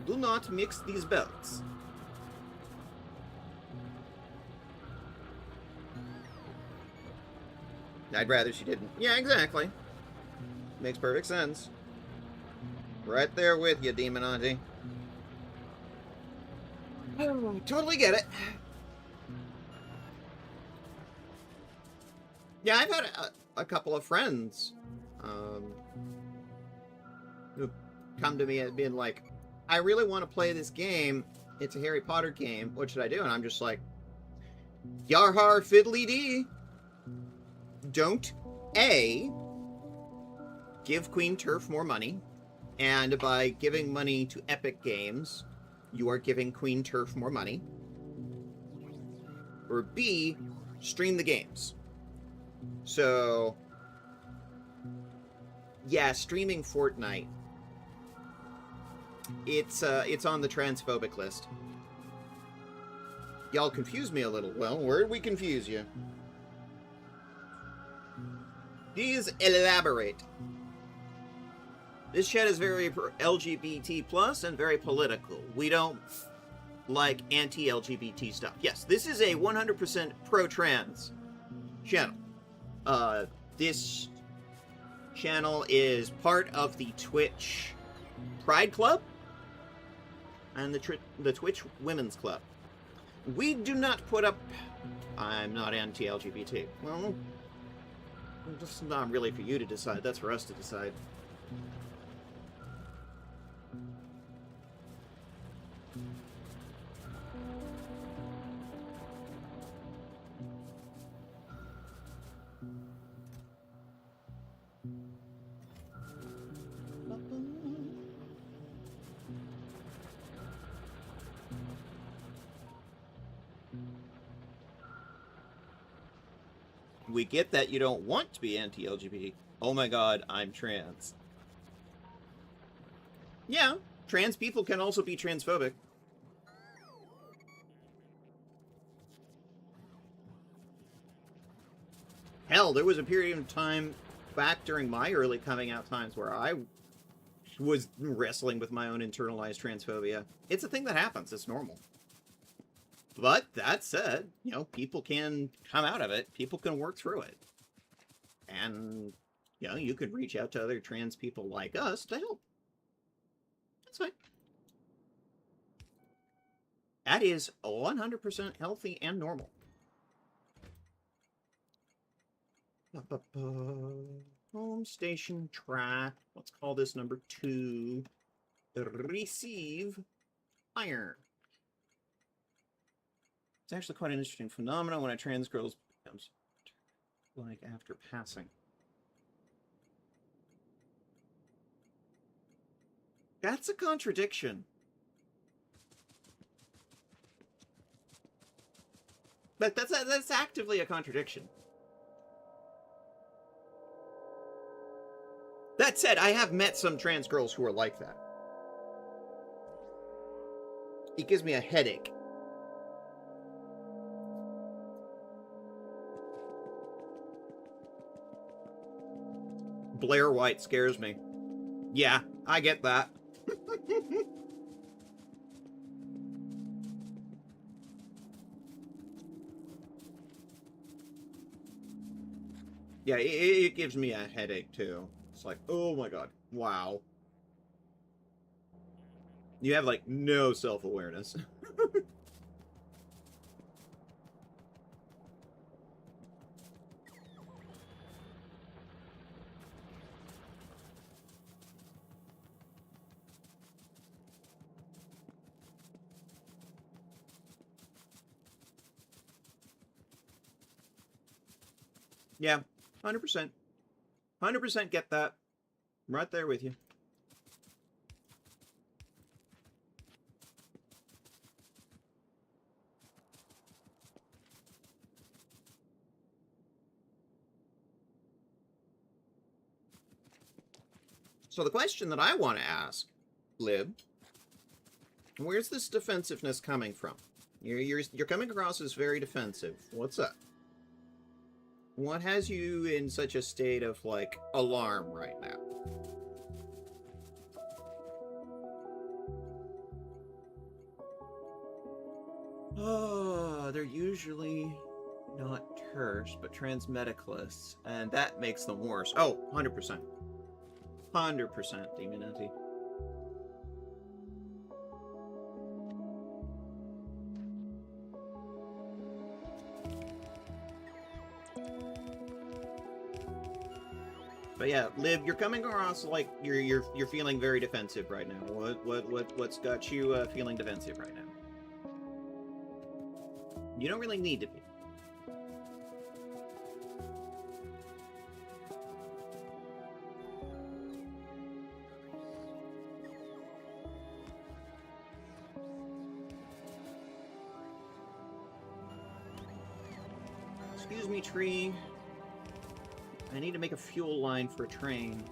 D: Do not mix these belts. I'd rather she didn't. Yeah, exactly. Makes perfect sense. Right there with you, Demon Auntie. Oh, totally get it. Yeah, I've had a couple of friends who come to me and been like, I really want to play this game. It's a Harry Potter game. What should I do? And I'm just like, yar har fiddly dee. Don't, A, give Queen Turf more money. And by giving money to Epic Games, you are giving Queen Turf more money. Or B, stream the games. So, yeah, streaming Fortnite. It's on the transphobic list. Y'all confuse me a little. Well, where'd we confuse you? Please elaborate. This chat is very LGBT plus and very political. We don't like anti-LGBT stuff. Yes, this is a 100% pro-trans channel. This channel is part of the Twitch Pride Club and the Twitch Women's Club. We do not put up... I'm not anti-LGBT. Well, it's not really for you to decide. That's for us to decide. We get that you don't want to be anti-LGBT. Oh my god, I'm trans. Yeah, trans people can also be transphobic. Hell, there was a period of time back during my early coming out times where I was wrestling with my own internalized transphobia. It's a thing that happens. It's normal. But that said, you know, people can come out of it. People can work through it. And, you know, you could reach out to other trans people like us to help. That's fine. That is 100% healthy and normal. Home station track. Let's call this number 2. Receive iron. It's actually quite an interesting phenomenon when a trans girl becomes like after passing. That's a contradiction. But that's actively a contradiction. That said, I have met some trans girls who are like that. It gives me a headache. Blair White scares me. Yeah, I get that. Yeah, it gives me a headache, too. It's like, oh my god, wow. You have, like, no self-awareness. Yeah, 100%. 100% get that. I'm right there with you.
A: So the question that I want to ask, Lib, where's this defensiveness coming from? You're coming across as very defensive. What's up? What has you in such a state of, like, alarm right now? Oh, they're usually not terse, but transmedicalists, and that makes them worse. Oh, 100%. 100%, Demonenti. But yeah, Liv, you're coming across like you're feeling very defensive right now. What's got you feeling defensive right now? You don't really need to be. Excuse me, tree. I need to make a fuel line for a train.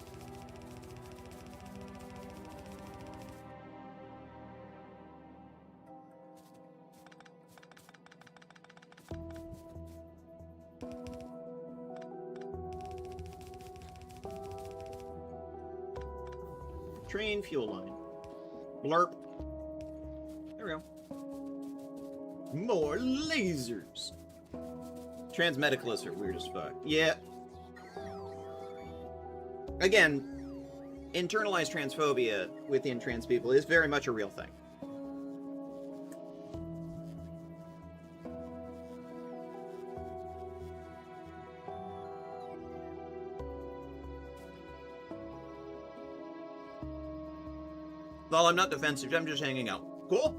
A: Train fuel line. Blurp. There we go. More lasers. Transmedicalists are weird as fuck. Yeah. Again, internalized transphobia within trans people is very much a real thing. Well, I'm not defensive, I'm just hanging out. Cool?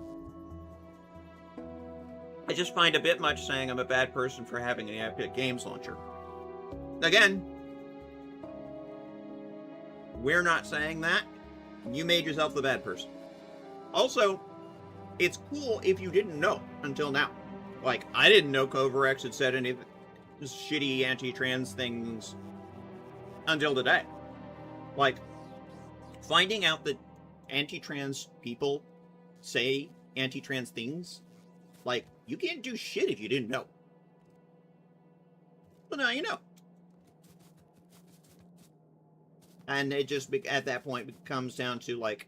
A: I just find a bit much saying I'm a bad person for having an Epic Games launcher. Again, we're not saying that. You made yourself the bad person. Also, it's cool if you didn't know until now. Like, I didn't know Kovarex had said any shitty anti-trans things until today. Like, finding out that anti-trans people say anti-trans things, like, you can't do shit if you didn't know. Well, now you know. And it just, at that point, comes down to, like,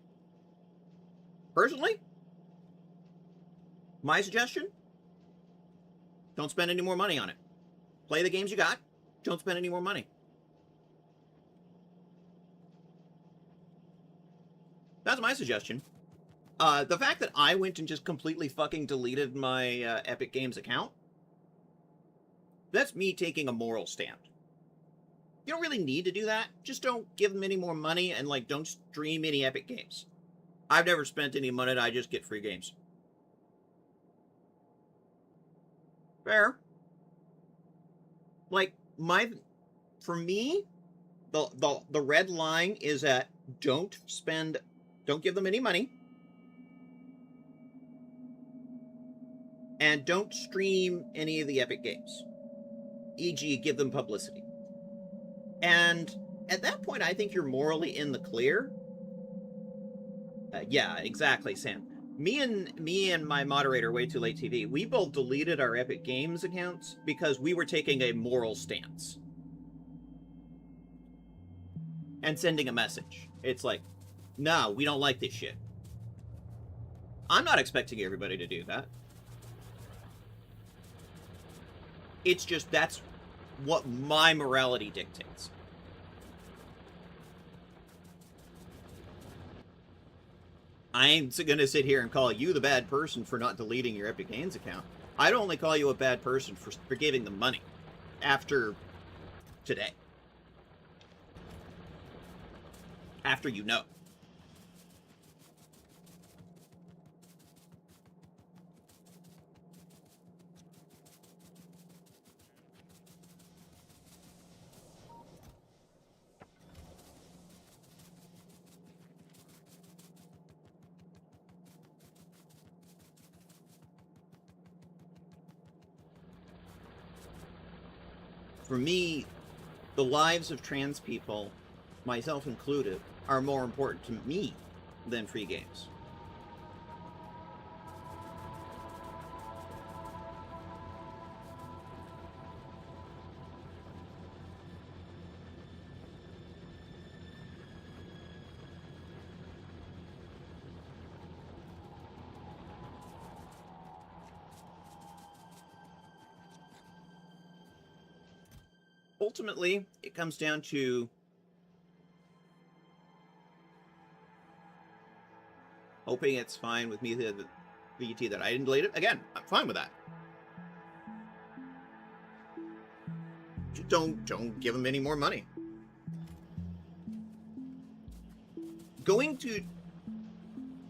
A: personally, my suggestion, don't spend any more money on it. Play the games you got, don't spend any more money. That's my suggestion. The fact that I went and just completely fucking deleted my Epic Games account, that's me taking a moral stand. You don't really need to do that. Just don't give them any more money and, like, don't stream any Epic Games. I've never spent any money, I just get free games. Fair. Like, for me, the red line is that don't give them any money. And don't stream any of the Epic Games. E.g., give them publicity. And at that point, I think you're morally in the clear. Yeah, exactly, Sam. Me and my moderator, Way Too Late TV, we both deleted our Epic Games accounts because we were taking a moral stance. And sending a message. It's like, no, we don't like this shit. I'm not expecting everybody to do that. It's just that's what my morality dictates. I ain't gonna sit here and call you the bad person for not deleting your Epic Games account. I'd only call you a bad person for giving them money after today. After you know. For me, the lives of trans people, myself included,
D: are more important to me than free games. Ultimately, it comes down to hoping it's fine with MithaVT that I didn't delete it. Again, I'm fine with that. Just don't give them any more money. Going to...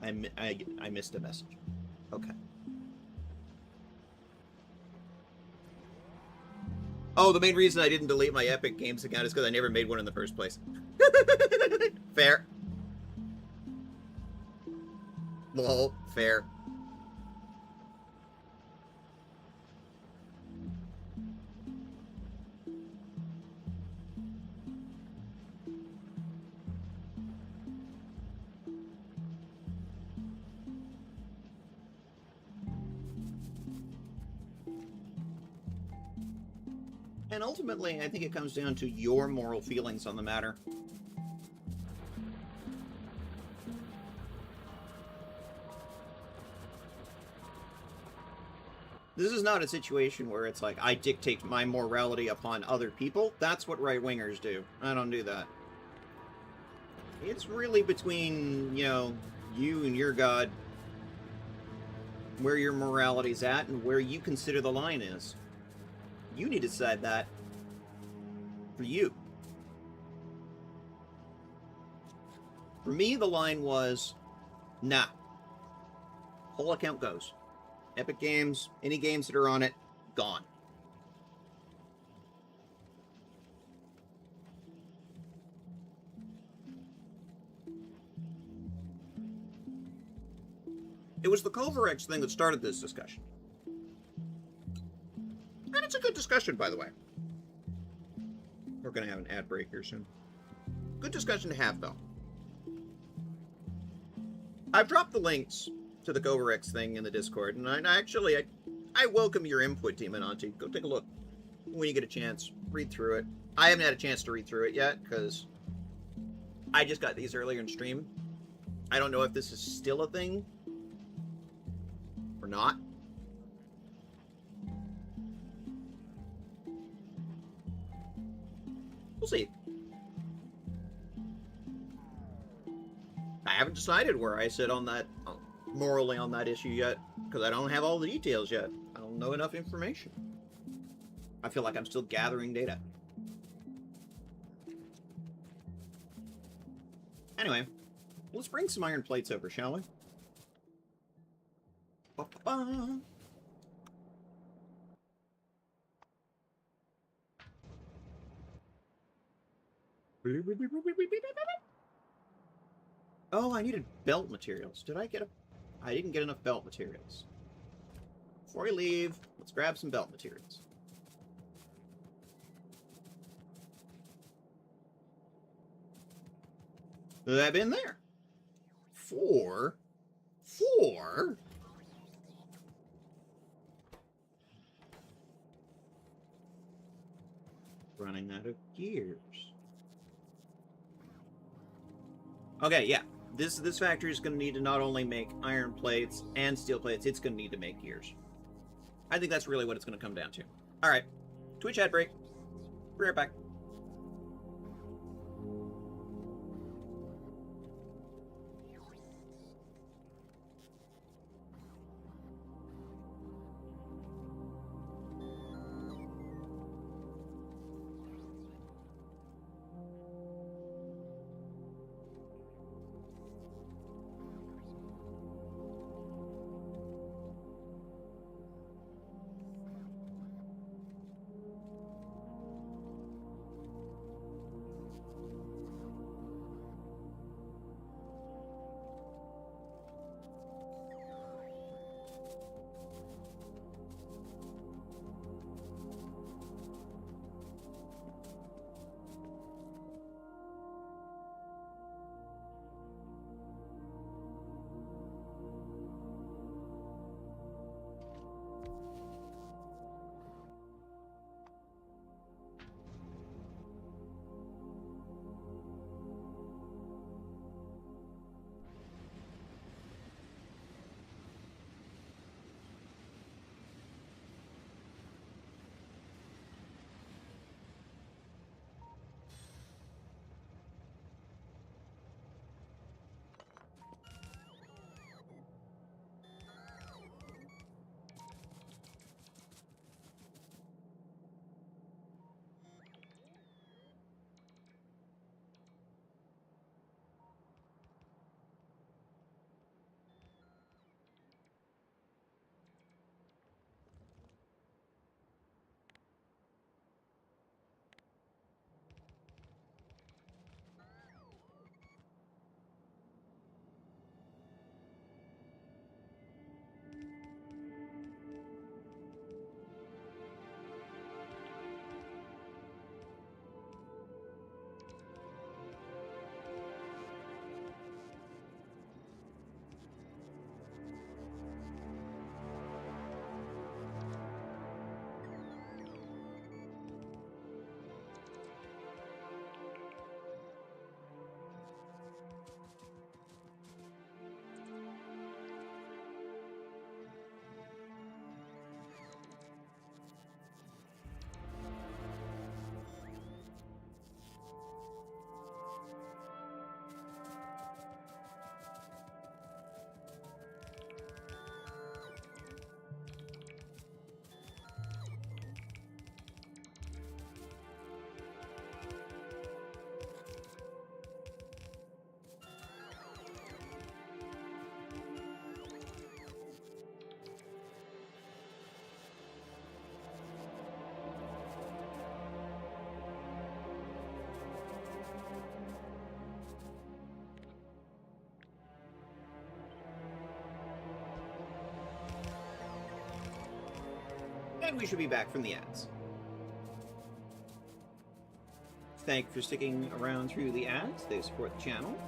D: I missed a message. Okay. Oh, the main reason I didn't delete my Epic Games account is because I never made one in the first place. Fair. Lol, fair. And ultimately, I think it comes down to your moral feelings on the matter. This is not a situation where it's like, I dictate my morality upon other people. That's what right-wingers do. I don't do that. It's really between, you know, you and your God, where your morality's at and where you consider the line is. You need to decide that for you. For me, the line was, nah. Whole account goes. Epic Games, any games that are on it, gone. It was the Culverex thing that started this discussion. And it's a good discussion, by the way. We're going to have an ad break here soon. Good discussion to have, though. I've dropped the links to the Culverex thing in the Discord, and I welcome your input, Team Ananti. Go take a look when you get a chance. Read through it. I haven't had a chance to read through it yet, because I just got these earlier in stream. I don't know if this is still a thing or not. We'll see. I haven't decided where I sit on that, morally on that issue yet, because I don't have all the details yet. I don't know enough information. I feel like I'm still gathering data. Anyway, let's bring some iron plates over, shall we? Ba-ba-ba. Oh, I needed belt materials. Did I get a... I didn't get enough belt materials. Before I leave, let's grab some belt materials. I've been there. Four? Running out of gears. Okay, yeah. This factory is going to need to not only make iron plates and steel plates, it's going to need to make gears. I think that's really what it's going to come down to. Alright. Twitch ad break. Be right back. And we should be back from the ads. Thank you for sticking around through the ads. They support the channel.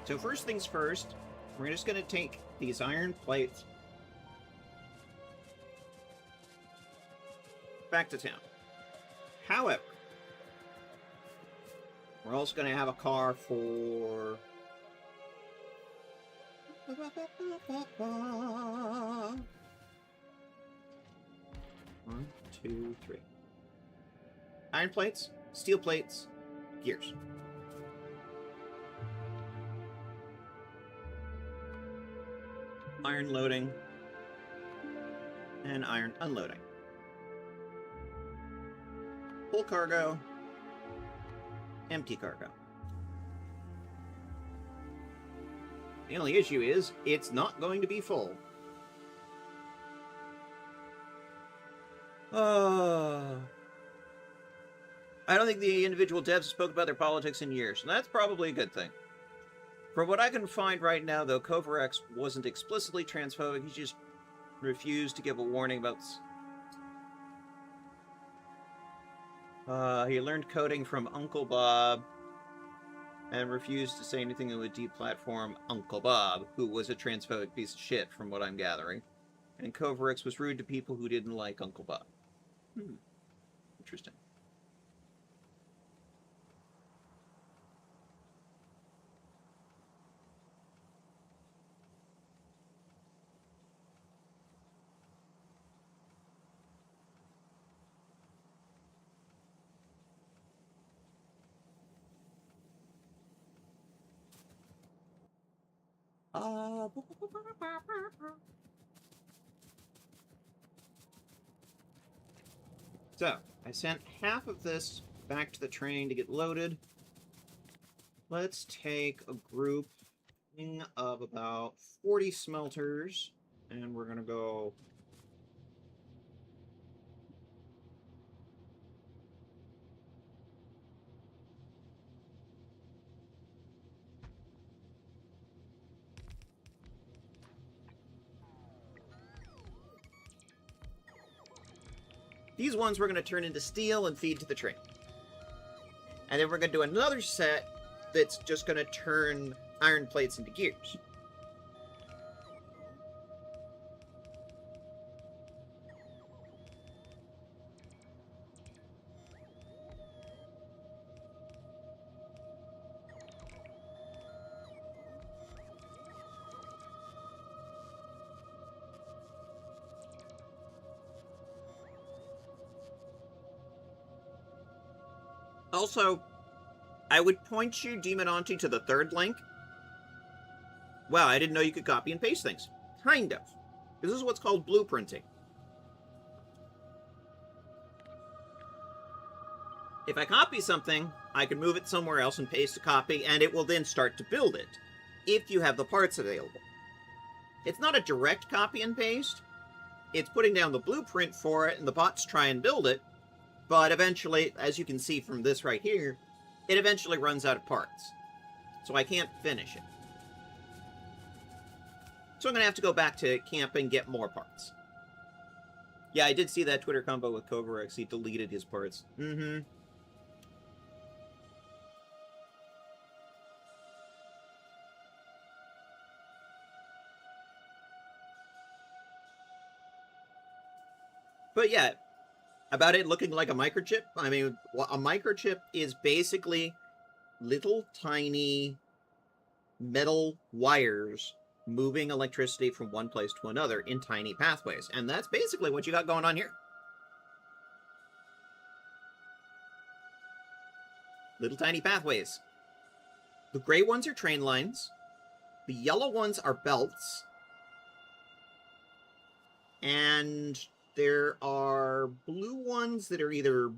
D: So first things first, we're just going to take these iron plates back to town. However, we're also going to have a car for... 1, 2, 3. Iron plates, steel plates, gears. Iron loading, and iron unloading. Full cargo, empty cargo. The only issue is, it's not going to be full. I don't think the individual devs spoke about their politics in years, and that's probably a good thing. From what I can find right now, though, Kovarex wasn't explicitly transphobic, he just refused to give a warning about... he learned coding from Uncle Bob, and refused to say anything that would deplatform Uncle Bob, who was a transphobic piece of shit, from what I'm gathering. And Kovarex was rude to people who didn't like Uncle Bob. Interesting. So, I sent half of this back to the train to get loaded. Let's take a group of about 40 smelters, and we're going to go... These ones we're going to turn into steel and feed to the train. And then we're going to do another set that's just going to turn iron plates into gears. Also, I would point you, Demon Auntie, to the third link. Wow, I didn't know you could copy and paste things. Kind of. This is what's called blueprinting. If I copy something, I can move it somewhere else and paste a copy, and it will then start to build it, if you have the parts available. It's not a direct copy and paste. It's putting down the blueprint for it, and the bots try and build it, but eventually, as you can see from this right here, it eventually runs out of parts. So I can't finish it. So I'm going to have to go back to camp and get more parts. Yeah, I did see that Twitter combo with Kovarex. He deleted his parts. But yeah, about it looking like a microchip, I mean, a microchip is basically little tiny metal wires moving electricity from one place to another in tiny pathways. And that's basically what you got going on here. Little tiny pathways. The gray ones are train lines. The yellow ones are belts. And there are blue ones that are either...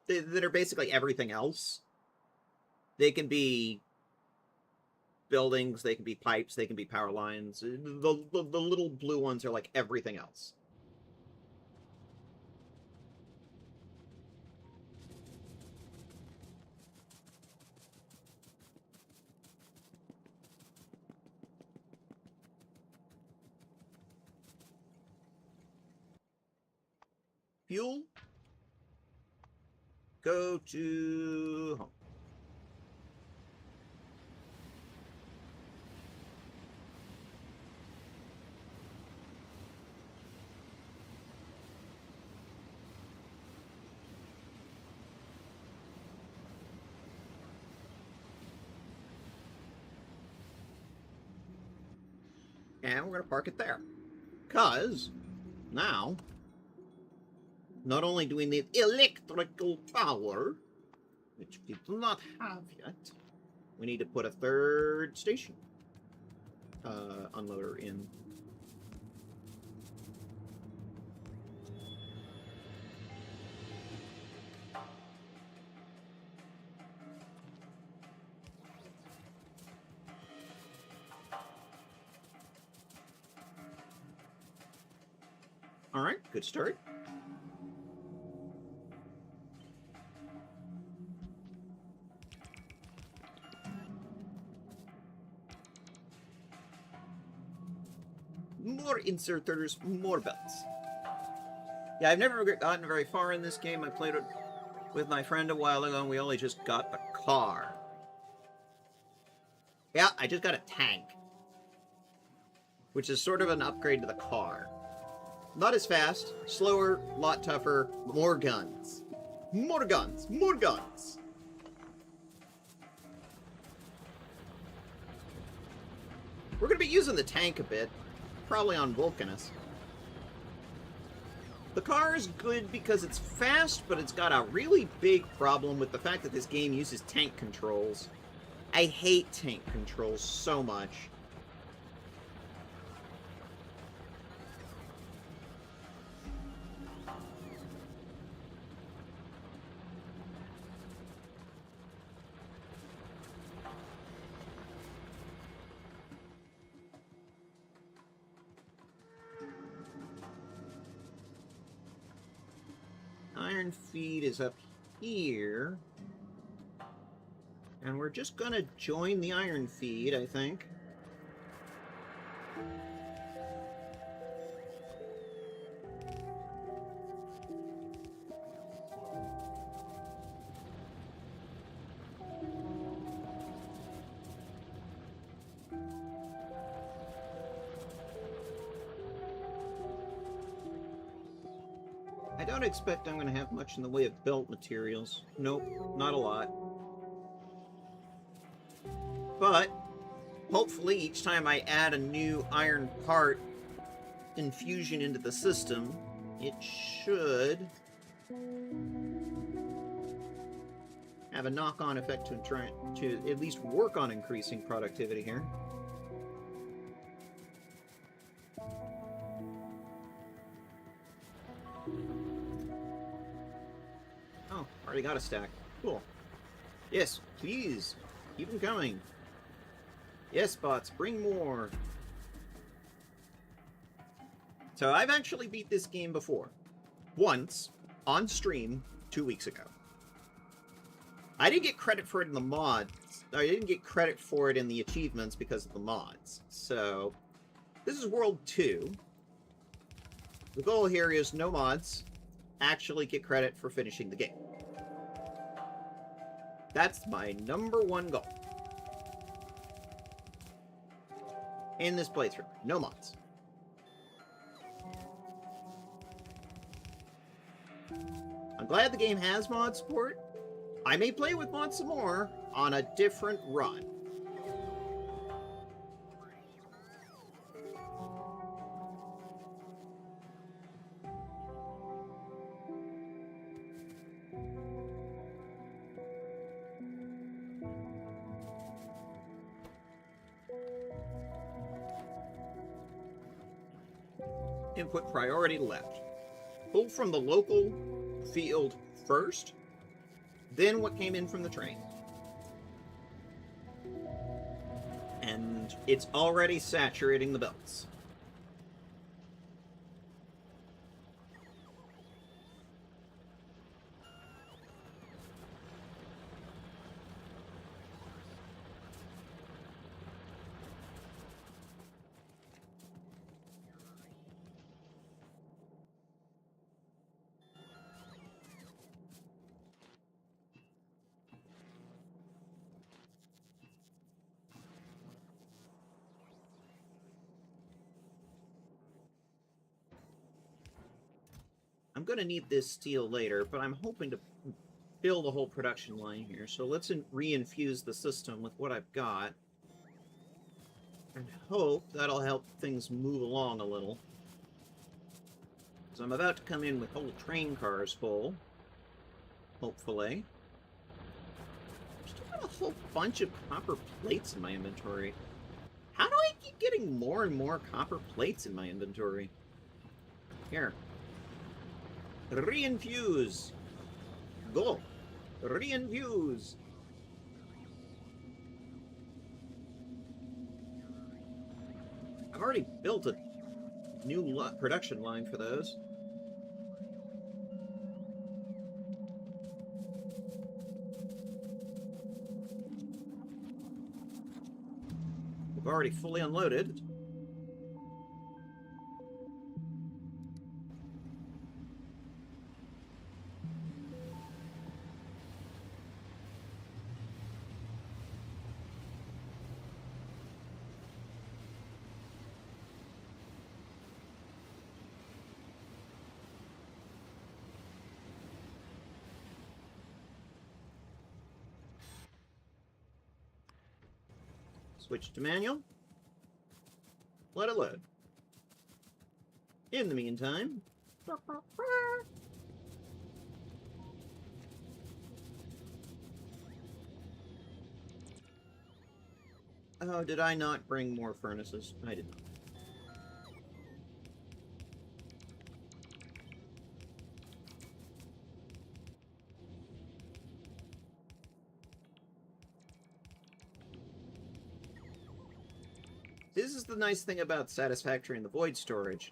D: that are basically everything else. They can be buildings, they can be pipes, they can be power lines. The little blue ones are like everything else. fuel. Go to home. And we're going to park it there. Because now, not only do we need electrical power, which we do not have yet, we need to put a third station unloader in. All right, good start. More inserters, more belts. Yeah, I've never gotten very far in this game. I played it with my friend a while ago, and we only just got the car. Yeah, I just got a tank, which is sort of an upgrade to the car. Not as fast, slower, lot tougher, more guns. More guns, more guns. We're going to be using the tank a bit, probably on Vulcanus. The car is good because it's fast, but it's got a really big problem with the fact that this game uses tank controls. I hate tank controls so much. Iron feed is up here. And we're just gonna join the iron feed, I think. I don't expect I'm going to have much in the way of belt materials. Nope, not a lot. But, hopefully each time I add a new iron part infusion into the system, it should have a knock-on effect to try to at least work on increasing productivity here. Oh, already got a stack. Cool. Yes, please. Keep them coming. Yes, bots, bring more. So I've actually beat this game before. Once, on stream, 2 weeks ago. I didn't get credit for it in the mods. I didn't get credit for it in the achievements because of the mods. So, this is World 2. The goal here is no mods. Actually get credit for finishing the game. That's my #1 goal. In this playthrough. No mods. I'm glad the game has mod support. I may play with mods some more on a different run. Input priority left. Pull from the local field first, then what came in from the train. And it's already saturating the belts. I'm going to need this steel later, but I'm hoping to build a whole production line here. So let's re-infuse the system with what I've got. And hope that'll help things move along a little. So I'm about to come in with whole train cars full. Hopefully. Still got a whole bunch of copper plates in my inventory. How do I keep getting more and more copper plates in my inventory? Here. Re-infuse. Go. Re-infuse. I've already built a new production line for those. We've already fully unloaded. Switch to manual. Let it load. In the meantime... Oh, did I not bring more furnaces? I did not. This is the nice thing about Satisfactory and the Void storage.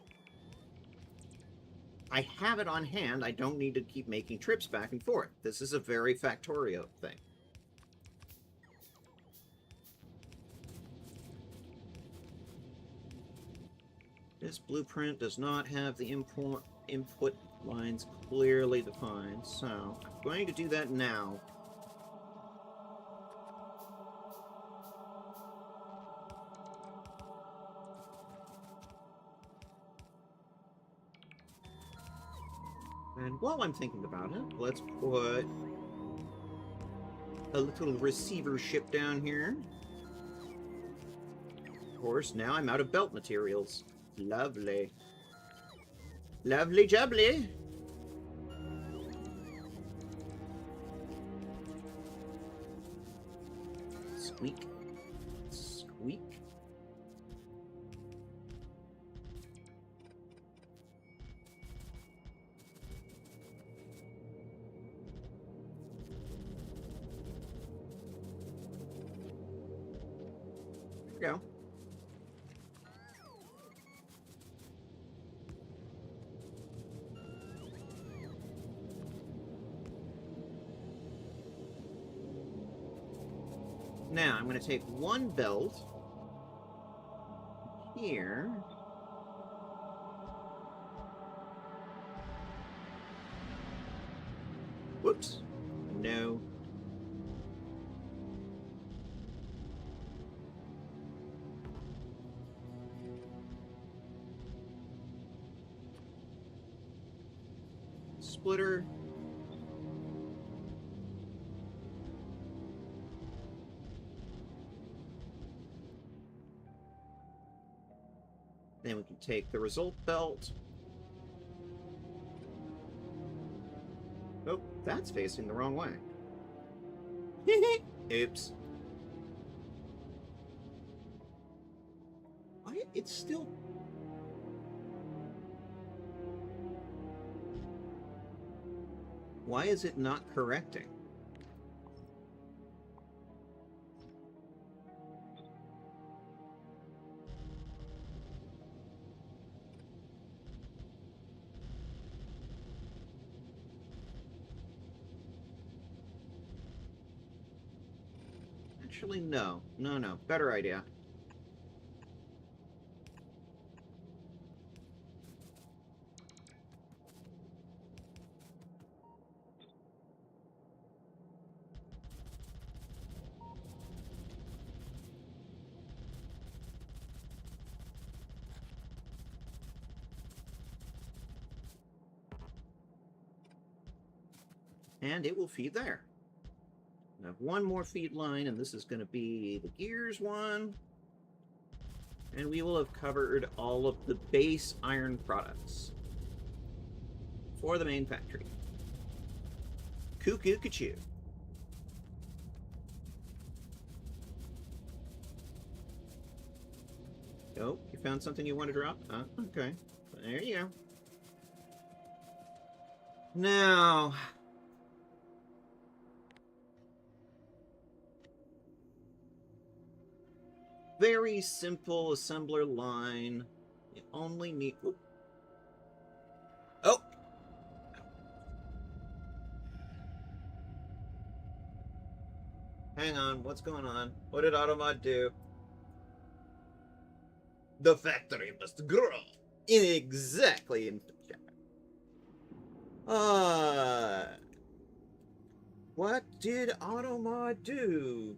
D: I have it on hand. I don't need to keep making trips back and forth. This is a very Factorio thing. This blueprint does not have the input lines clearly defined, so I'm going to do that now. And while I'm thinking about it, let's put a little receivership down here. Of course, now I'm out of belt materials. Lovely. Lovely jubbly. Squeak. Squeak. There we go. Now, I'm going to take one belt here. Whoops. No. Splitter. Then we can take the result belt. Oh, that's facing the wrong way. Oops. Why? It's still... Why is it not correcting? Actually, no. No. Better idea. and it will feed there. I have one more feed line, and this is going to be the gears one. And we will have covered all of the base iron products for the main factory. Cuckoo Cachoo. Oh, you found something you want to drop? Okay. There you go. Now... very simple assembler line. You only need... Whoop. Oh! Hang on, what's going on? What did Automod do? The factory must grow. Exactly. What did Automod do?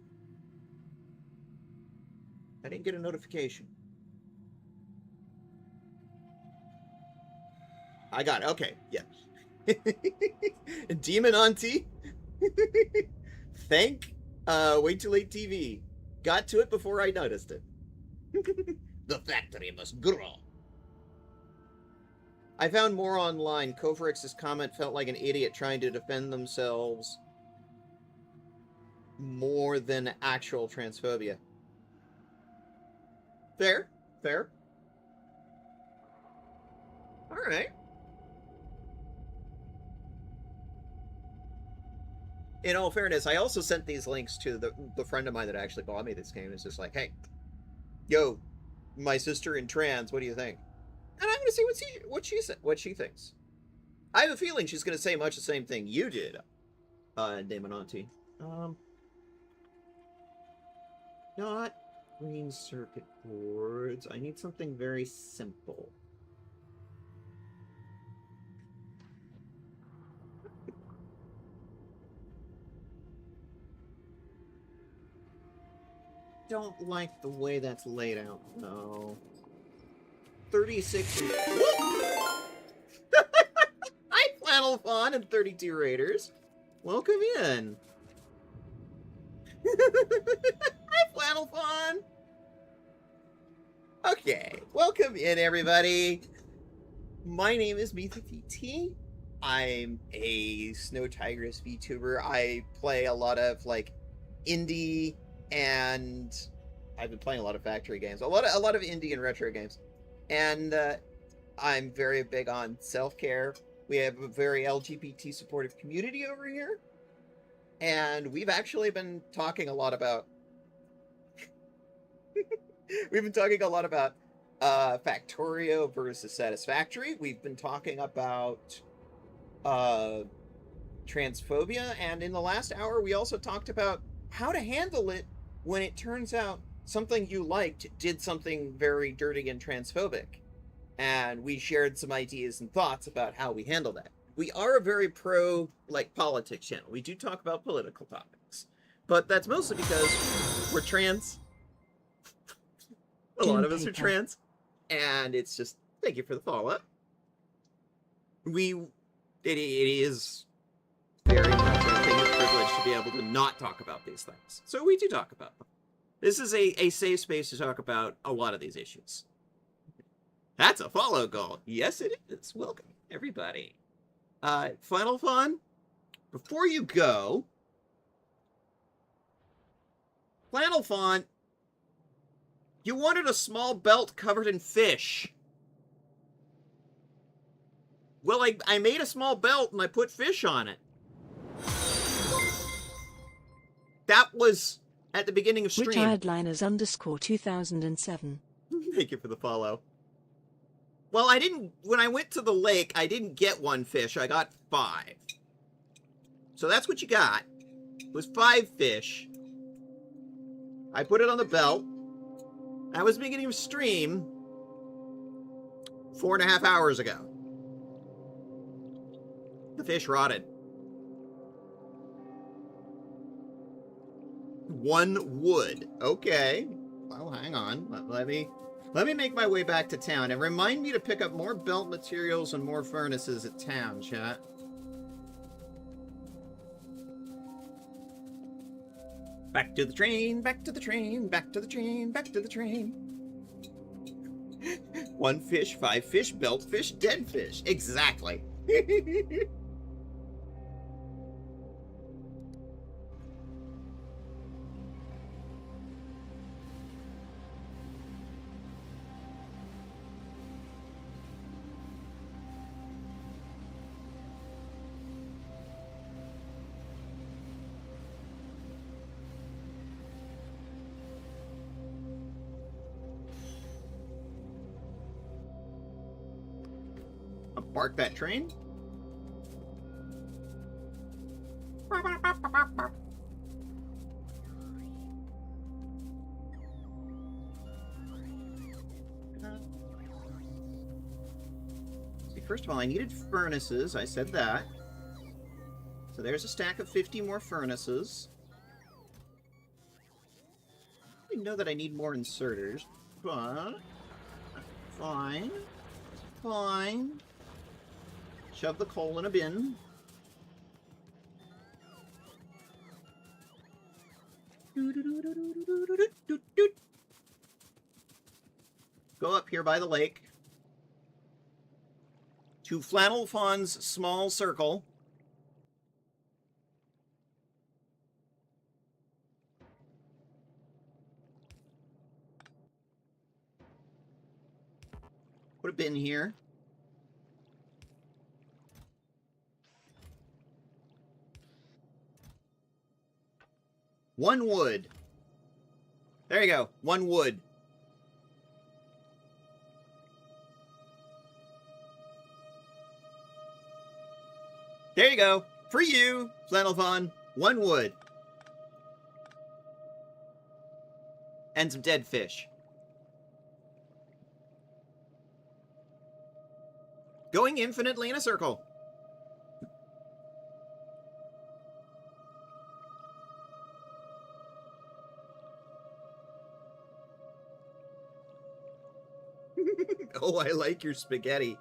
D: I didn't get a notification. I got it. Okay, yeah. Demon Auntie. Thank Way Too Late TV. Got to it before I noticed it. The factory must grow. I found more online. Kovrix's comment felt like an idiot trying to defend themselves more than actual transphobia. Fair. Fair. Alright. In all fairness, I also sent these links to the friend of mine that actually bought me this game. It's just like, hey, yo, my sister in trans, what do you think? And I'm gonna see what she thinks. I have a feeling she's gonna say much the same thing you did, Damonanti. Not green circuit boards. I need something very simple. Don't like the way that's laid out, though. 36. Hi, Flannel Fawn and 32 Raiders. Welcome in. Hi, Flannel Fawn. Okay, welcome in, everybody. My name is MithaVT. I'm a Snow Tigress VTuber. I play a lot of like indie, and I've been playing a lot of factory games, a lot of indie and retro games. And I'm very big on self-care. We have a very LGBT supportive community over here. And we've actually been talking a lot about Factorio versus Satisfactory. We've been talking about transphobia, and in the last hour we also talked about how to handle it when it turns out something you liked did something very dirty and transphobic. And we shared some ideas and thoughts about how we handle that. We are a very pro, like, politics channel. We do talk about political topics. But that's mostly because we're trans. A lot of us are trans. And it's just, thank you for the follow-up. It is very much a thing of privilege to be able to not talk about these things. So we do talk about them. This is a safe space to talk about a lot of these issues. That's a follow goal. Yes, it is. Welcome, everybody. Final Fun, before you go, Flannel Fawn, you wanted a small belt covered in fish. Well, I made a small belt and I put fish on it. That was at the beginning of stream.
E: Retiredliners_2007.
D: Thank you for the follow. Well, when I went to the lake, I didn't get one fish. I got 5. So that's what you got. It was 5 fish. I put it on the belt. I was beginning of stream 4.5 hours ago. The fish rotted. 1 wood. Okay. Well, hang on. Let me make my way back to town, and remind me to pick up more belt materials and more furnaces at town, chat. Back to the train, back to the train, back to the train, back to the train. 1 fish, 5 fish, belt fish, dead fish. Exactly. Bark that train. See, first of all, I needed furnaces. I said that. So there's a stack of 50 more furnaces. I know that I need more inserters, but fine. Fine. Shove the coal in a bin. Go up here by the lake. To Flannel Fawn's small circle. Put a bin here. One wood. There you go. One wood. There you go. For you, Flannel Fawn. One wood. And some dead fish. Going infinitely in a circle. Oh, I like your spaghetti.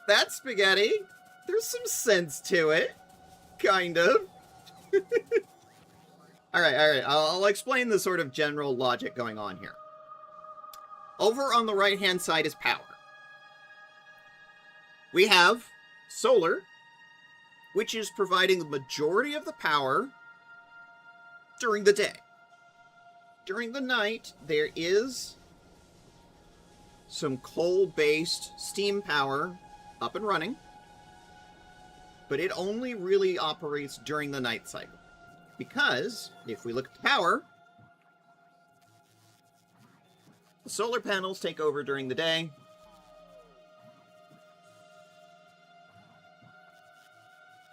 D: That spaghetti, there's some sense to it. Kind of. Alright. I'll explain the sort of general logic going on here. Over on the right-hand side is power. We have solar, which is providing the majority of the power during the day. During the night, there is some coal-based steam power up and running, but it only really operates during the night cycle. Because, if we look at the power, the solar panels take over during the day,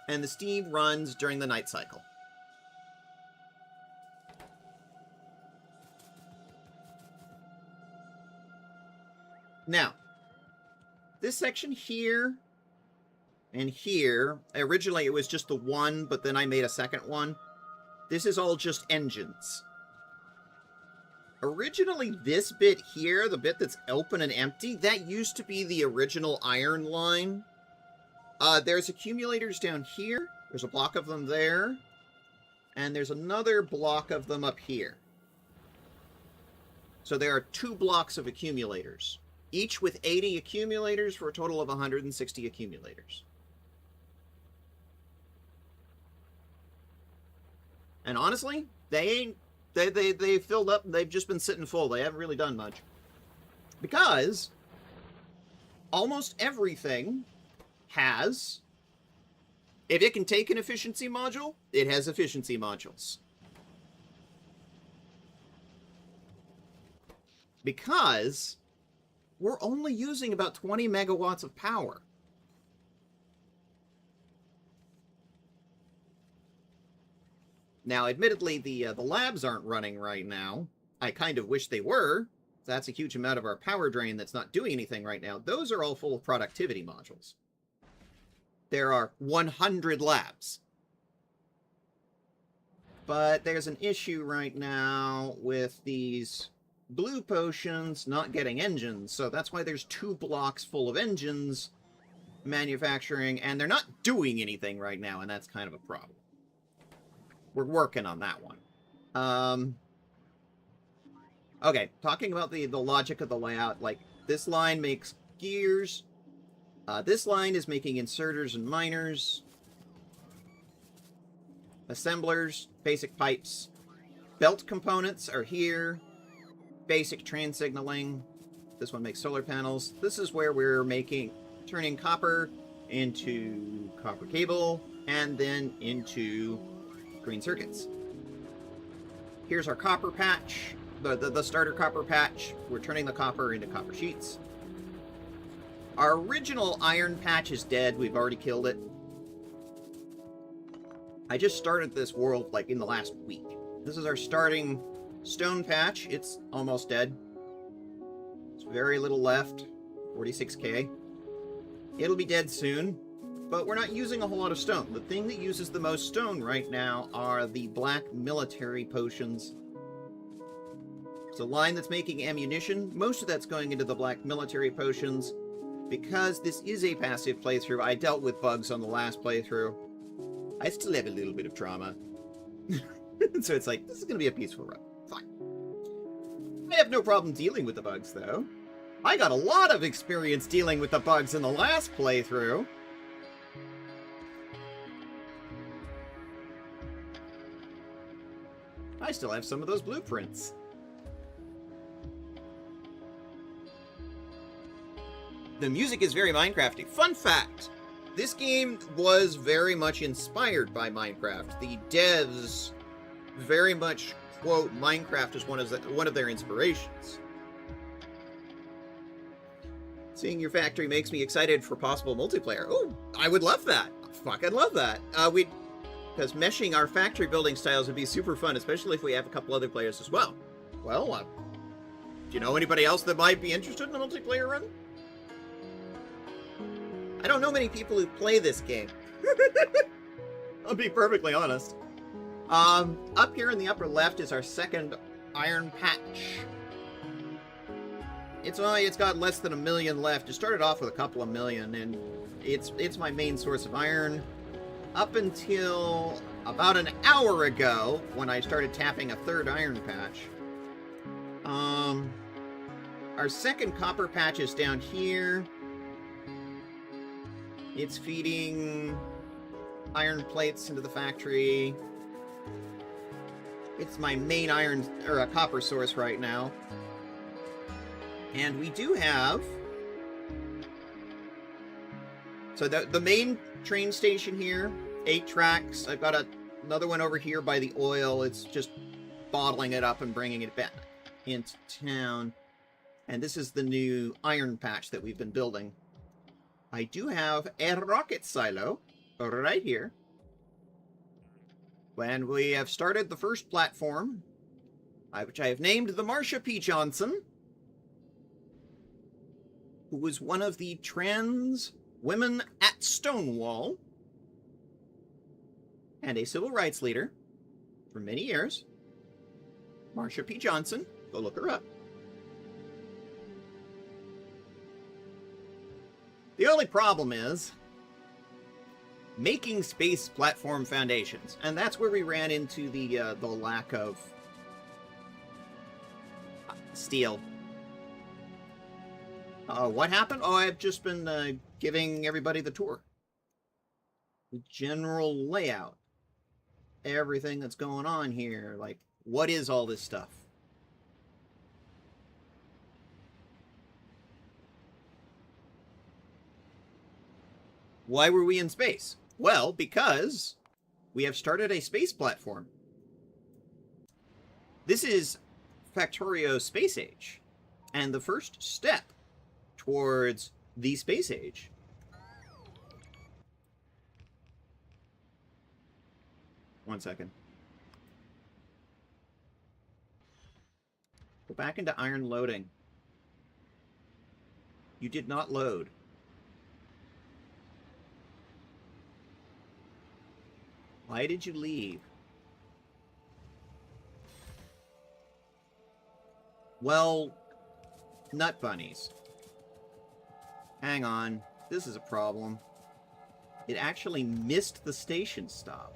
D: and the steam runs during the night cycle. Now, this section here and here, originally it was just the one, but then I made a second one. This is all just engines. Originally, this bit here, the bit that's open and empty, that used to be the original iron line. There's accumulators down here. There's a block of them there. And there's another block of them up here. So there are 2 blocks of accumulators. Each with 80 accumulators for a total of 160 accumulators. And honestly, they filled up, they've just been sitting full. They haven't really done much. Because almost everything has, if it can take an efficiency module, it has efficiency modules. Because we're only using about 20 megawatts of power. Now, admittedly, the labs aren't running right now. I kind of wish they were. That's a huge amount of our power drain that's not doing anything right now. Those are all full of productivity modules. There are 100 labs. But there's an issue right now with these blue potions not getting engines, so that's why there's 2 blocks full of engines manufacturing, and they're not doing anything right now, and that's kind of a problem. we're working on that one. Okay, talking about the logic of the layout, like, this line makes gears. This line is making inserters and miners. Assemblers, basic pipes. Belt components are here. Basic train signaling. This one makes solar panels. This is where we're turning copper into copper cable, and then into green circuits. Here's our copper patch, the starter copper patch. We're turning the copper into copper sheets. Our original iron patch is dead. We've already killed it. I just started this world, like, in the last week. This is our starting stone patch. It's almost dead. There's very little left. 46k. It'll be dead soon, but we're not using a whole lot of stone. The thing that uses the most stone right now are the black military potions. It's a line that's making ammunition. Most of that's going into the black military potions. Because this is a passive playthrough, I dealt with bugs on the last playthrough. I still have a little bit of trauma. So it's like, this is going to be a peaceful run. Fine. I have no problem dealing with the bugs, though. I got a lot of experience dealing with the bugs in the last playthrough. I still have some of those blueprints. The music is very Minecrafty. Fun fact! This game was very much inspired by Minecraft. The devs very much quote Minecraft as one of their inspirations. Seeing your factory makes me excited for possible multiplayer. Oh, I would love that. Fucking love that. Because meshing our factory building styles would be super fun, especially if we have a couple other players as well. Well, do you know anybody else that might be interested in a multiplayer run? I don't know many people who play this game. I'll be perfectly honest. Up here in the upper left is our second iron patch. It's got less than 1 million left. It started off with a couple of million, and it's my main source of iron. Up until about an hour ago, when I started tapping a third iron patch. Our second copper patch is down here. It's feeding iron plates into the factory. It's my main copper source right now. And we do have... So the main train station here, 8 tracks. I've got another one over here by the oil. It's just bottling it up and bringing it back into town. And this is the new iron patch that we've been building. I do have a rocket silo right here. And we have started the first platform, which I have named the Marsha P. Johnson, who was one of the trans women at Stonewall and a civil rights leader for many years. Marsha P. Johnson. Go look her up. The only problem is making space platform foundations, and that's where we ran into the lack of steel. What happened? Oh, I've just been giving everybody the tour. The general layout. Everything that's going on here. Like, what is all this stuff? Why were we in space? Well, because we have started a space platform. This is Factorio Space Age, and the first step towards the space age. One second. Go back into iron loading. You did not load. Why did you leave? Well, nut bunnies. Hang on. This is a problem. It actually missed the station stop.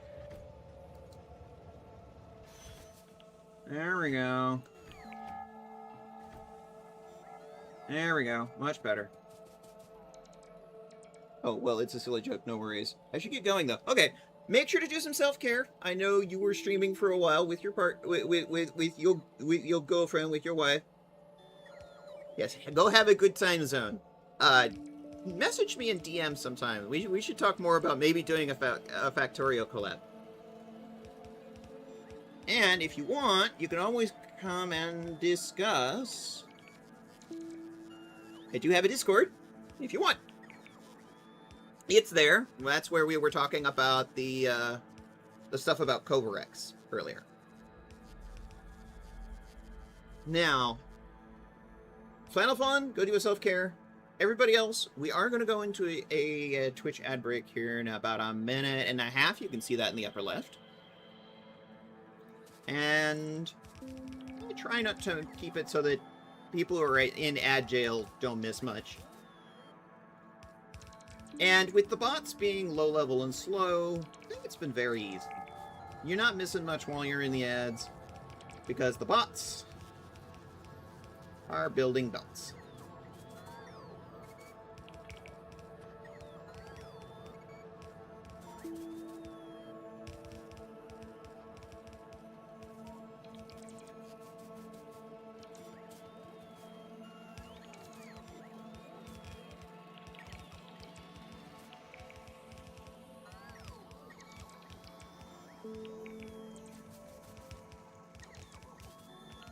D: There we go. There we go. Much better. Oh, well, it's a silly joke. No worries. I should get going, though. Okay. Make sure to do some self-care. I know you were streaming for a while with your with your girlfriend, with your wife. Yes, go have a good time zone. Message me in DM sometime. We should talk more about maybe doing a Factorio collab. And if you want, you can always come and discuss. I do have a Discord, if you want. It's there. That's where we were talking about the stuff about Kovarex earlier. Now, Final Fun, go do a self-care. Everybody else, we are going to go into a Twitch ad break here in about a minute and a half. You can see that in the upper left. And I try not to keep it so that people who are in ad jail don't miss much. And with the bots being low level and slow, I think it's been very easy. You're not missing much while you're in the ads, because the bots are building belts.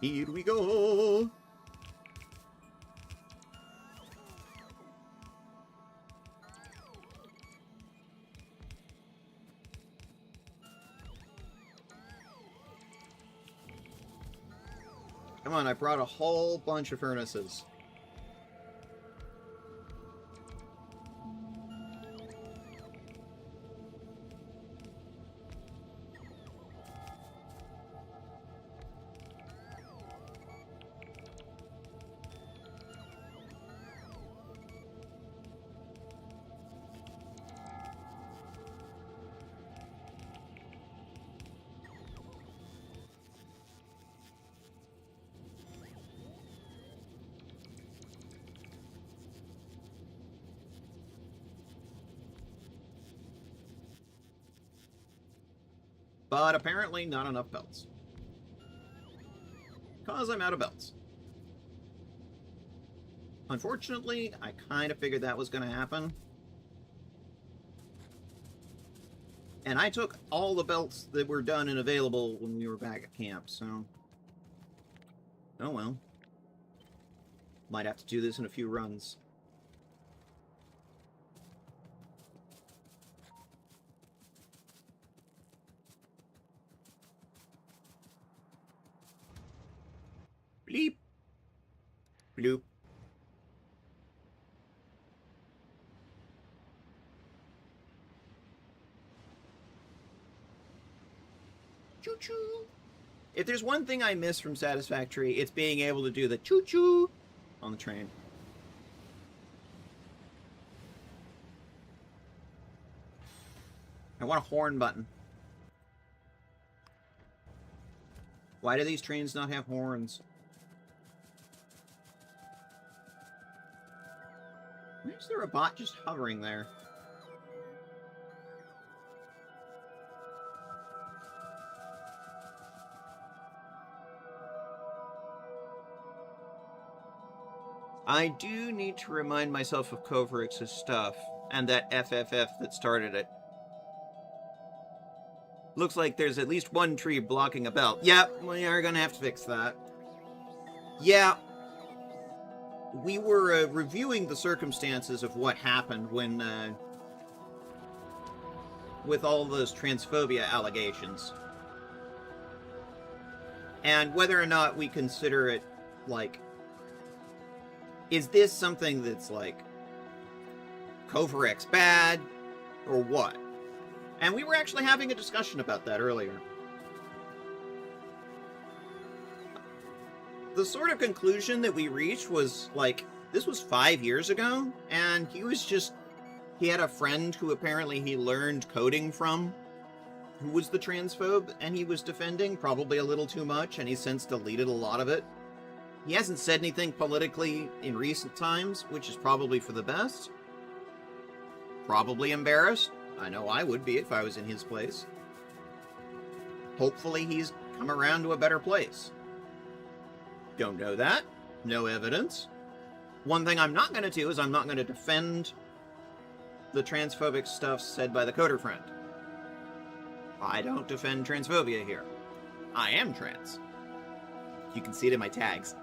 D: Here we go! Come on, I brought a whole bunch of furnaces. But apparently not enough belts. Because I'm out of belts. Unfortunately, I kind of figured that was going to happen. And I took all the belts that were done and available when we were back at camp, so... Oh well. Might have to do this in a few runs. Bleep. Bloop. Choo-choo. If there's one thing I miss from Satisfactory, it's being able to do the choo-choo on the train. I want a horn button. Why do these trains not have horns? Why is there a bot just hovering there? I do need to remind myself of Kovarix's stuff, and that FFF that started it. Looks like there's at least one tree blocking a belt. Yep, we are gonna have to fix that. Yeah. We were reviewing the circumstances of what happened when, with all those transphobia allegations. And whether or not we consider it, like, is this something that's, like, Kovarex bad, or what? And we were actually having a discussion about that earlier. The sort of conclusion that we reached was, like, this was 5 years ago, and he had a friend who apparently he learned coding from, who was the transphobe and he was defending, probably a little too much, and he's since deleted a lot of it. He hasn't said anything politically in recent times, which is probably for the best. Probably embarrassed. I know I would be if I was in his place. Hopefully he's come around to a better place. Don't know that. No evidence. One thing I'm not going to do is I'm not going to defend the transphobic stuff said by the coder friend. I don't defend transphobia here. I am trans. You can see it in my tags.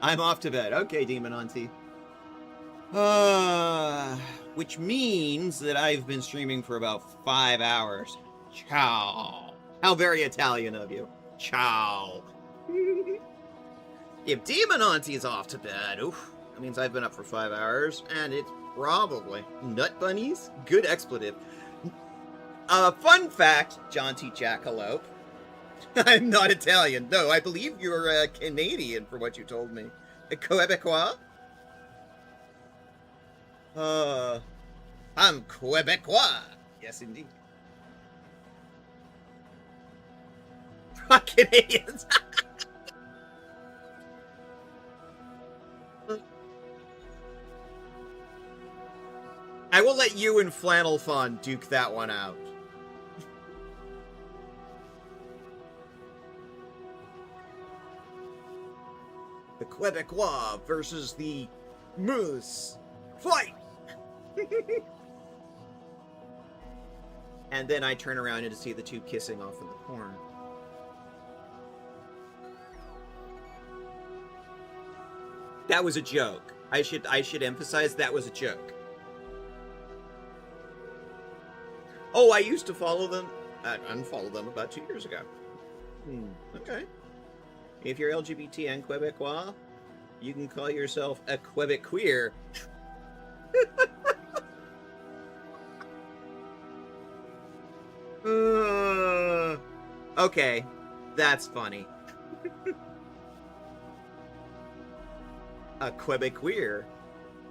D: I'm off to bed. Okay, Demon Auntie. Which means that I've been streaming for about 5 hours. Ciao. How very Italian of you. Ciao. If Demon Auntie's off to bed, oof, that means I've been up for 5 hours, and it's probably nut bunnies. Good expletive. Fun fact, John T. Jackalope. I'm not Italian. No, I believe you're Canadian, for what you told me. Quebecois? I'm Quebecois. Yes, indeed. Canadians. I will let you and Flannel Fun duke that one out. The Quebecois versus the Moose. Fight! And then I turn around and to see the two kissing off in the corner. That was a joke. I should emphasize that was a joke. Oh, I used to follow them. I unfollowed them about 2 years ago. Okay. If you're LGBT and Quebecois, you can call yourself a Quebecois. Okay, that's funny. A Quebecois.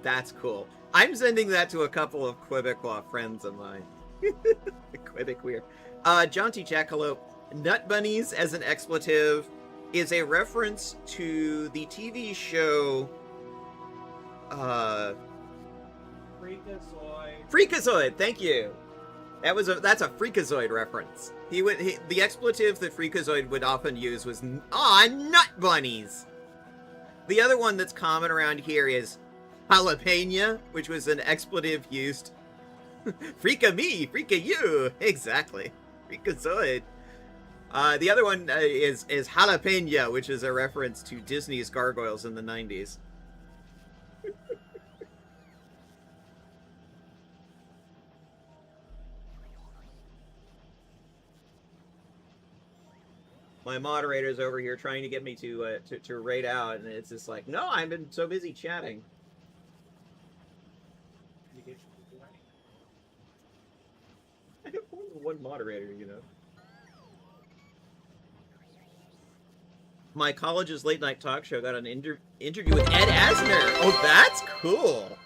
D: That's cool. I'm sending that to a couple of Quebecois friends of mine. Quebecois. John T. Jackalope, nut bunnies as an expletive is a reference to the TV show Freakazoid, thank you. That's a Freakazoid reference. The expletive that Freakazoid would often use was nut bunnies. The other one that's common around here is jalapeno, which was an expletive used. Freaka me, freaka you. Exactly. Freakazoid. The other one is jalapeno, which is a reference to Disney's Gargoyles in the 90s. My moderator's over here trying to get me to raid out, and it's just like, no, I've been so busy chatting. I have one moderator, you know. My college's late night talk show got an interview with Ed Asner. Oh, that's cool.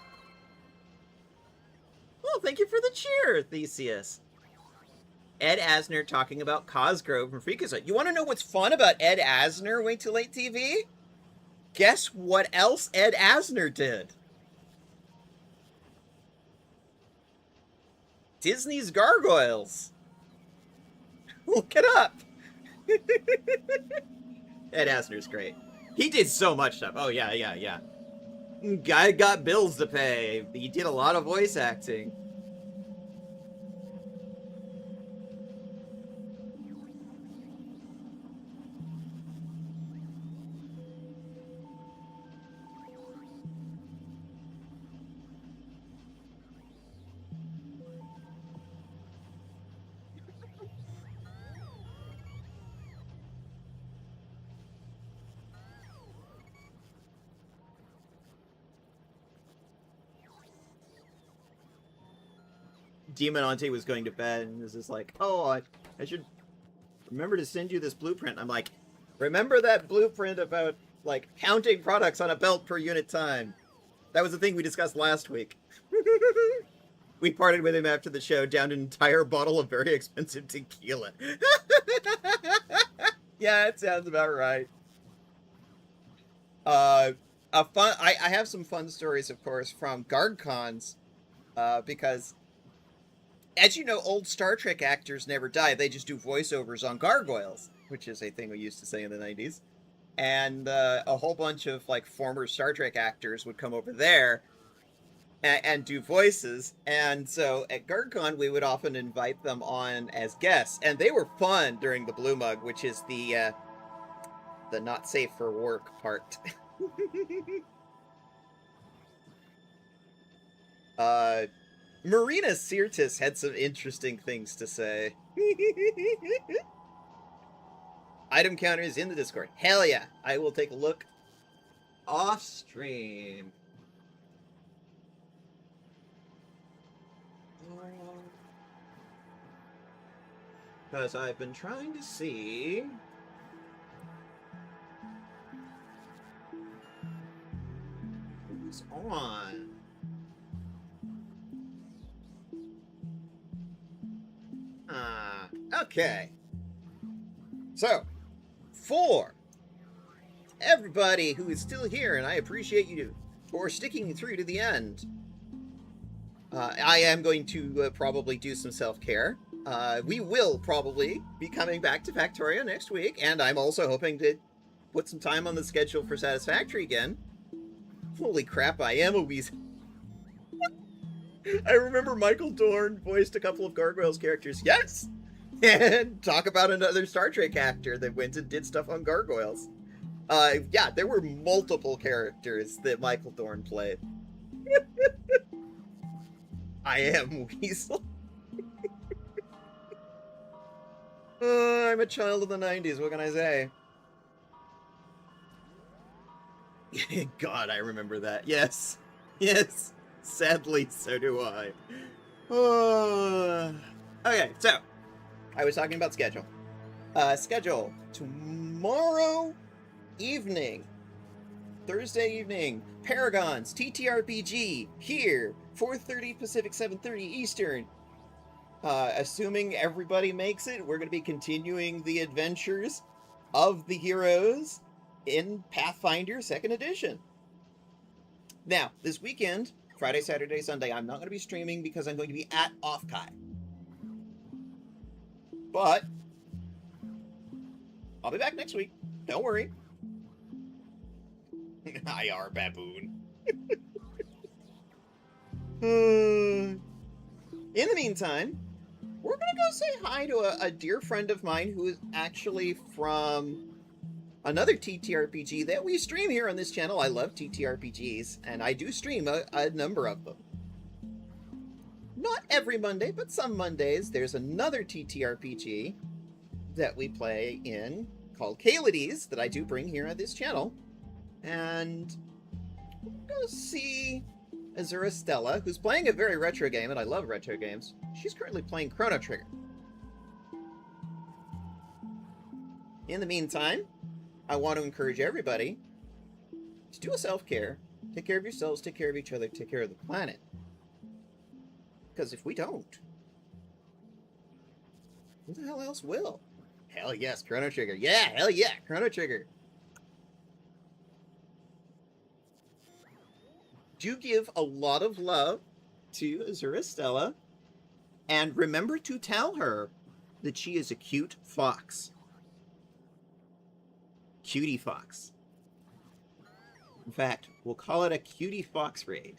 D: Well, thank you for the cheer, Theseus. Ed Asner talking about Cosgrove from Freakazoid. You want to know what's fun about Ed Asner, Wait Too Late TV? Guess what else Ed Asner did? Disney's Gargoyles. Look it up. Ed Asner's great. He did so much stuff. Oh, yeah. Guy got bills to pay. He did a lot of voice acting. Demon Auntie was going to bed and was just like, oh, I should remember to send you this blueprint. I'm like, remember that blueprint about, like, counting products on a belt per unit time? That was the thing we discussed last week. We parted with him after the show, downed an entire bottle of very expensive tequila. Yeah, it sounds about right. I have some fun stories, of course, from GargCons, because, as you know, old Star Trek actors never die. They just do voiceovers on gargoyles, which is a thing we used to say in the 90s. And a whole bunch of, like, former Star Trek actors would come over there and do voices. And so at GargCon, we would often invite them on as guests. And they were fun during the Blue Mug, which is the not safe for work part. Marina Sirtis had some interesting things to say. Item counter is in the Discord. Hell yeah. I will take a look off stream. Because I've been trying to see... who's on. Okay. So, for everybody who is still here, and I appreciate you for sticking through to the end, I am going to probably do some self-care. We will probably be coming back to Factorio next week, and I'm also hoping to put some time on the schedule for Satisfactory again. Holy crap, I am a weasel. I remember Michael Dorn voiced a couple of Gargoyles characters. Yes! And talk about another Star Trek actor that went and did stuff on Gargoyles. Yeah, there were multiple characters that Michael Dorn played. I am Weasel. I'm a child of the 90s, what can I say? God, I remember that. Yes. Yes. Sadly, so do I. Okay, so, I was talking about schedule. Schedule. Tomorrow evening, Thursday evening, Paragons, TTRPG, here, 4:30 Pacific, 7:30 Eastern. Assuming everybody makes it, we're going to be continuing the adventures of the heroes in Pathfinder 2nd Edition. Now, this weekend, Friday, Saturday, Sunday, I'm not going to be streaming because I'm going to be at Offkai. But I'll be back next week. Don't worry. IR baboon. In the meantime, we're going to go say hi to a dear friend of mine who is actually from another TTRPG that we stream here on this channel. I love TTRPGs, and I do stream a number of them. Not every Monday, but some Mondays, there's another TTRPG that we play in called Kalides that I do bring here on this channel. And we'll go see Azura Stella, who's playing a very retro game, and I love retro games. She's currently playing Chrono Trigger. In the meantime, I want to encourage everybody to do a self-care. Take care of yourselves, take care of each other, take care of the planet. Because if we don't, who the hell else will? Hell yes, Chrono Trigger. Yeah, hell yeah, Chrono Trigger. Do give a lot of love to Azura Stella, and remember to tell her that she is a cute fox. Cutie fox. In fact, we'll call it a cutie fox raid.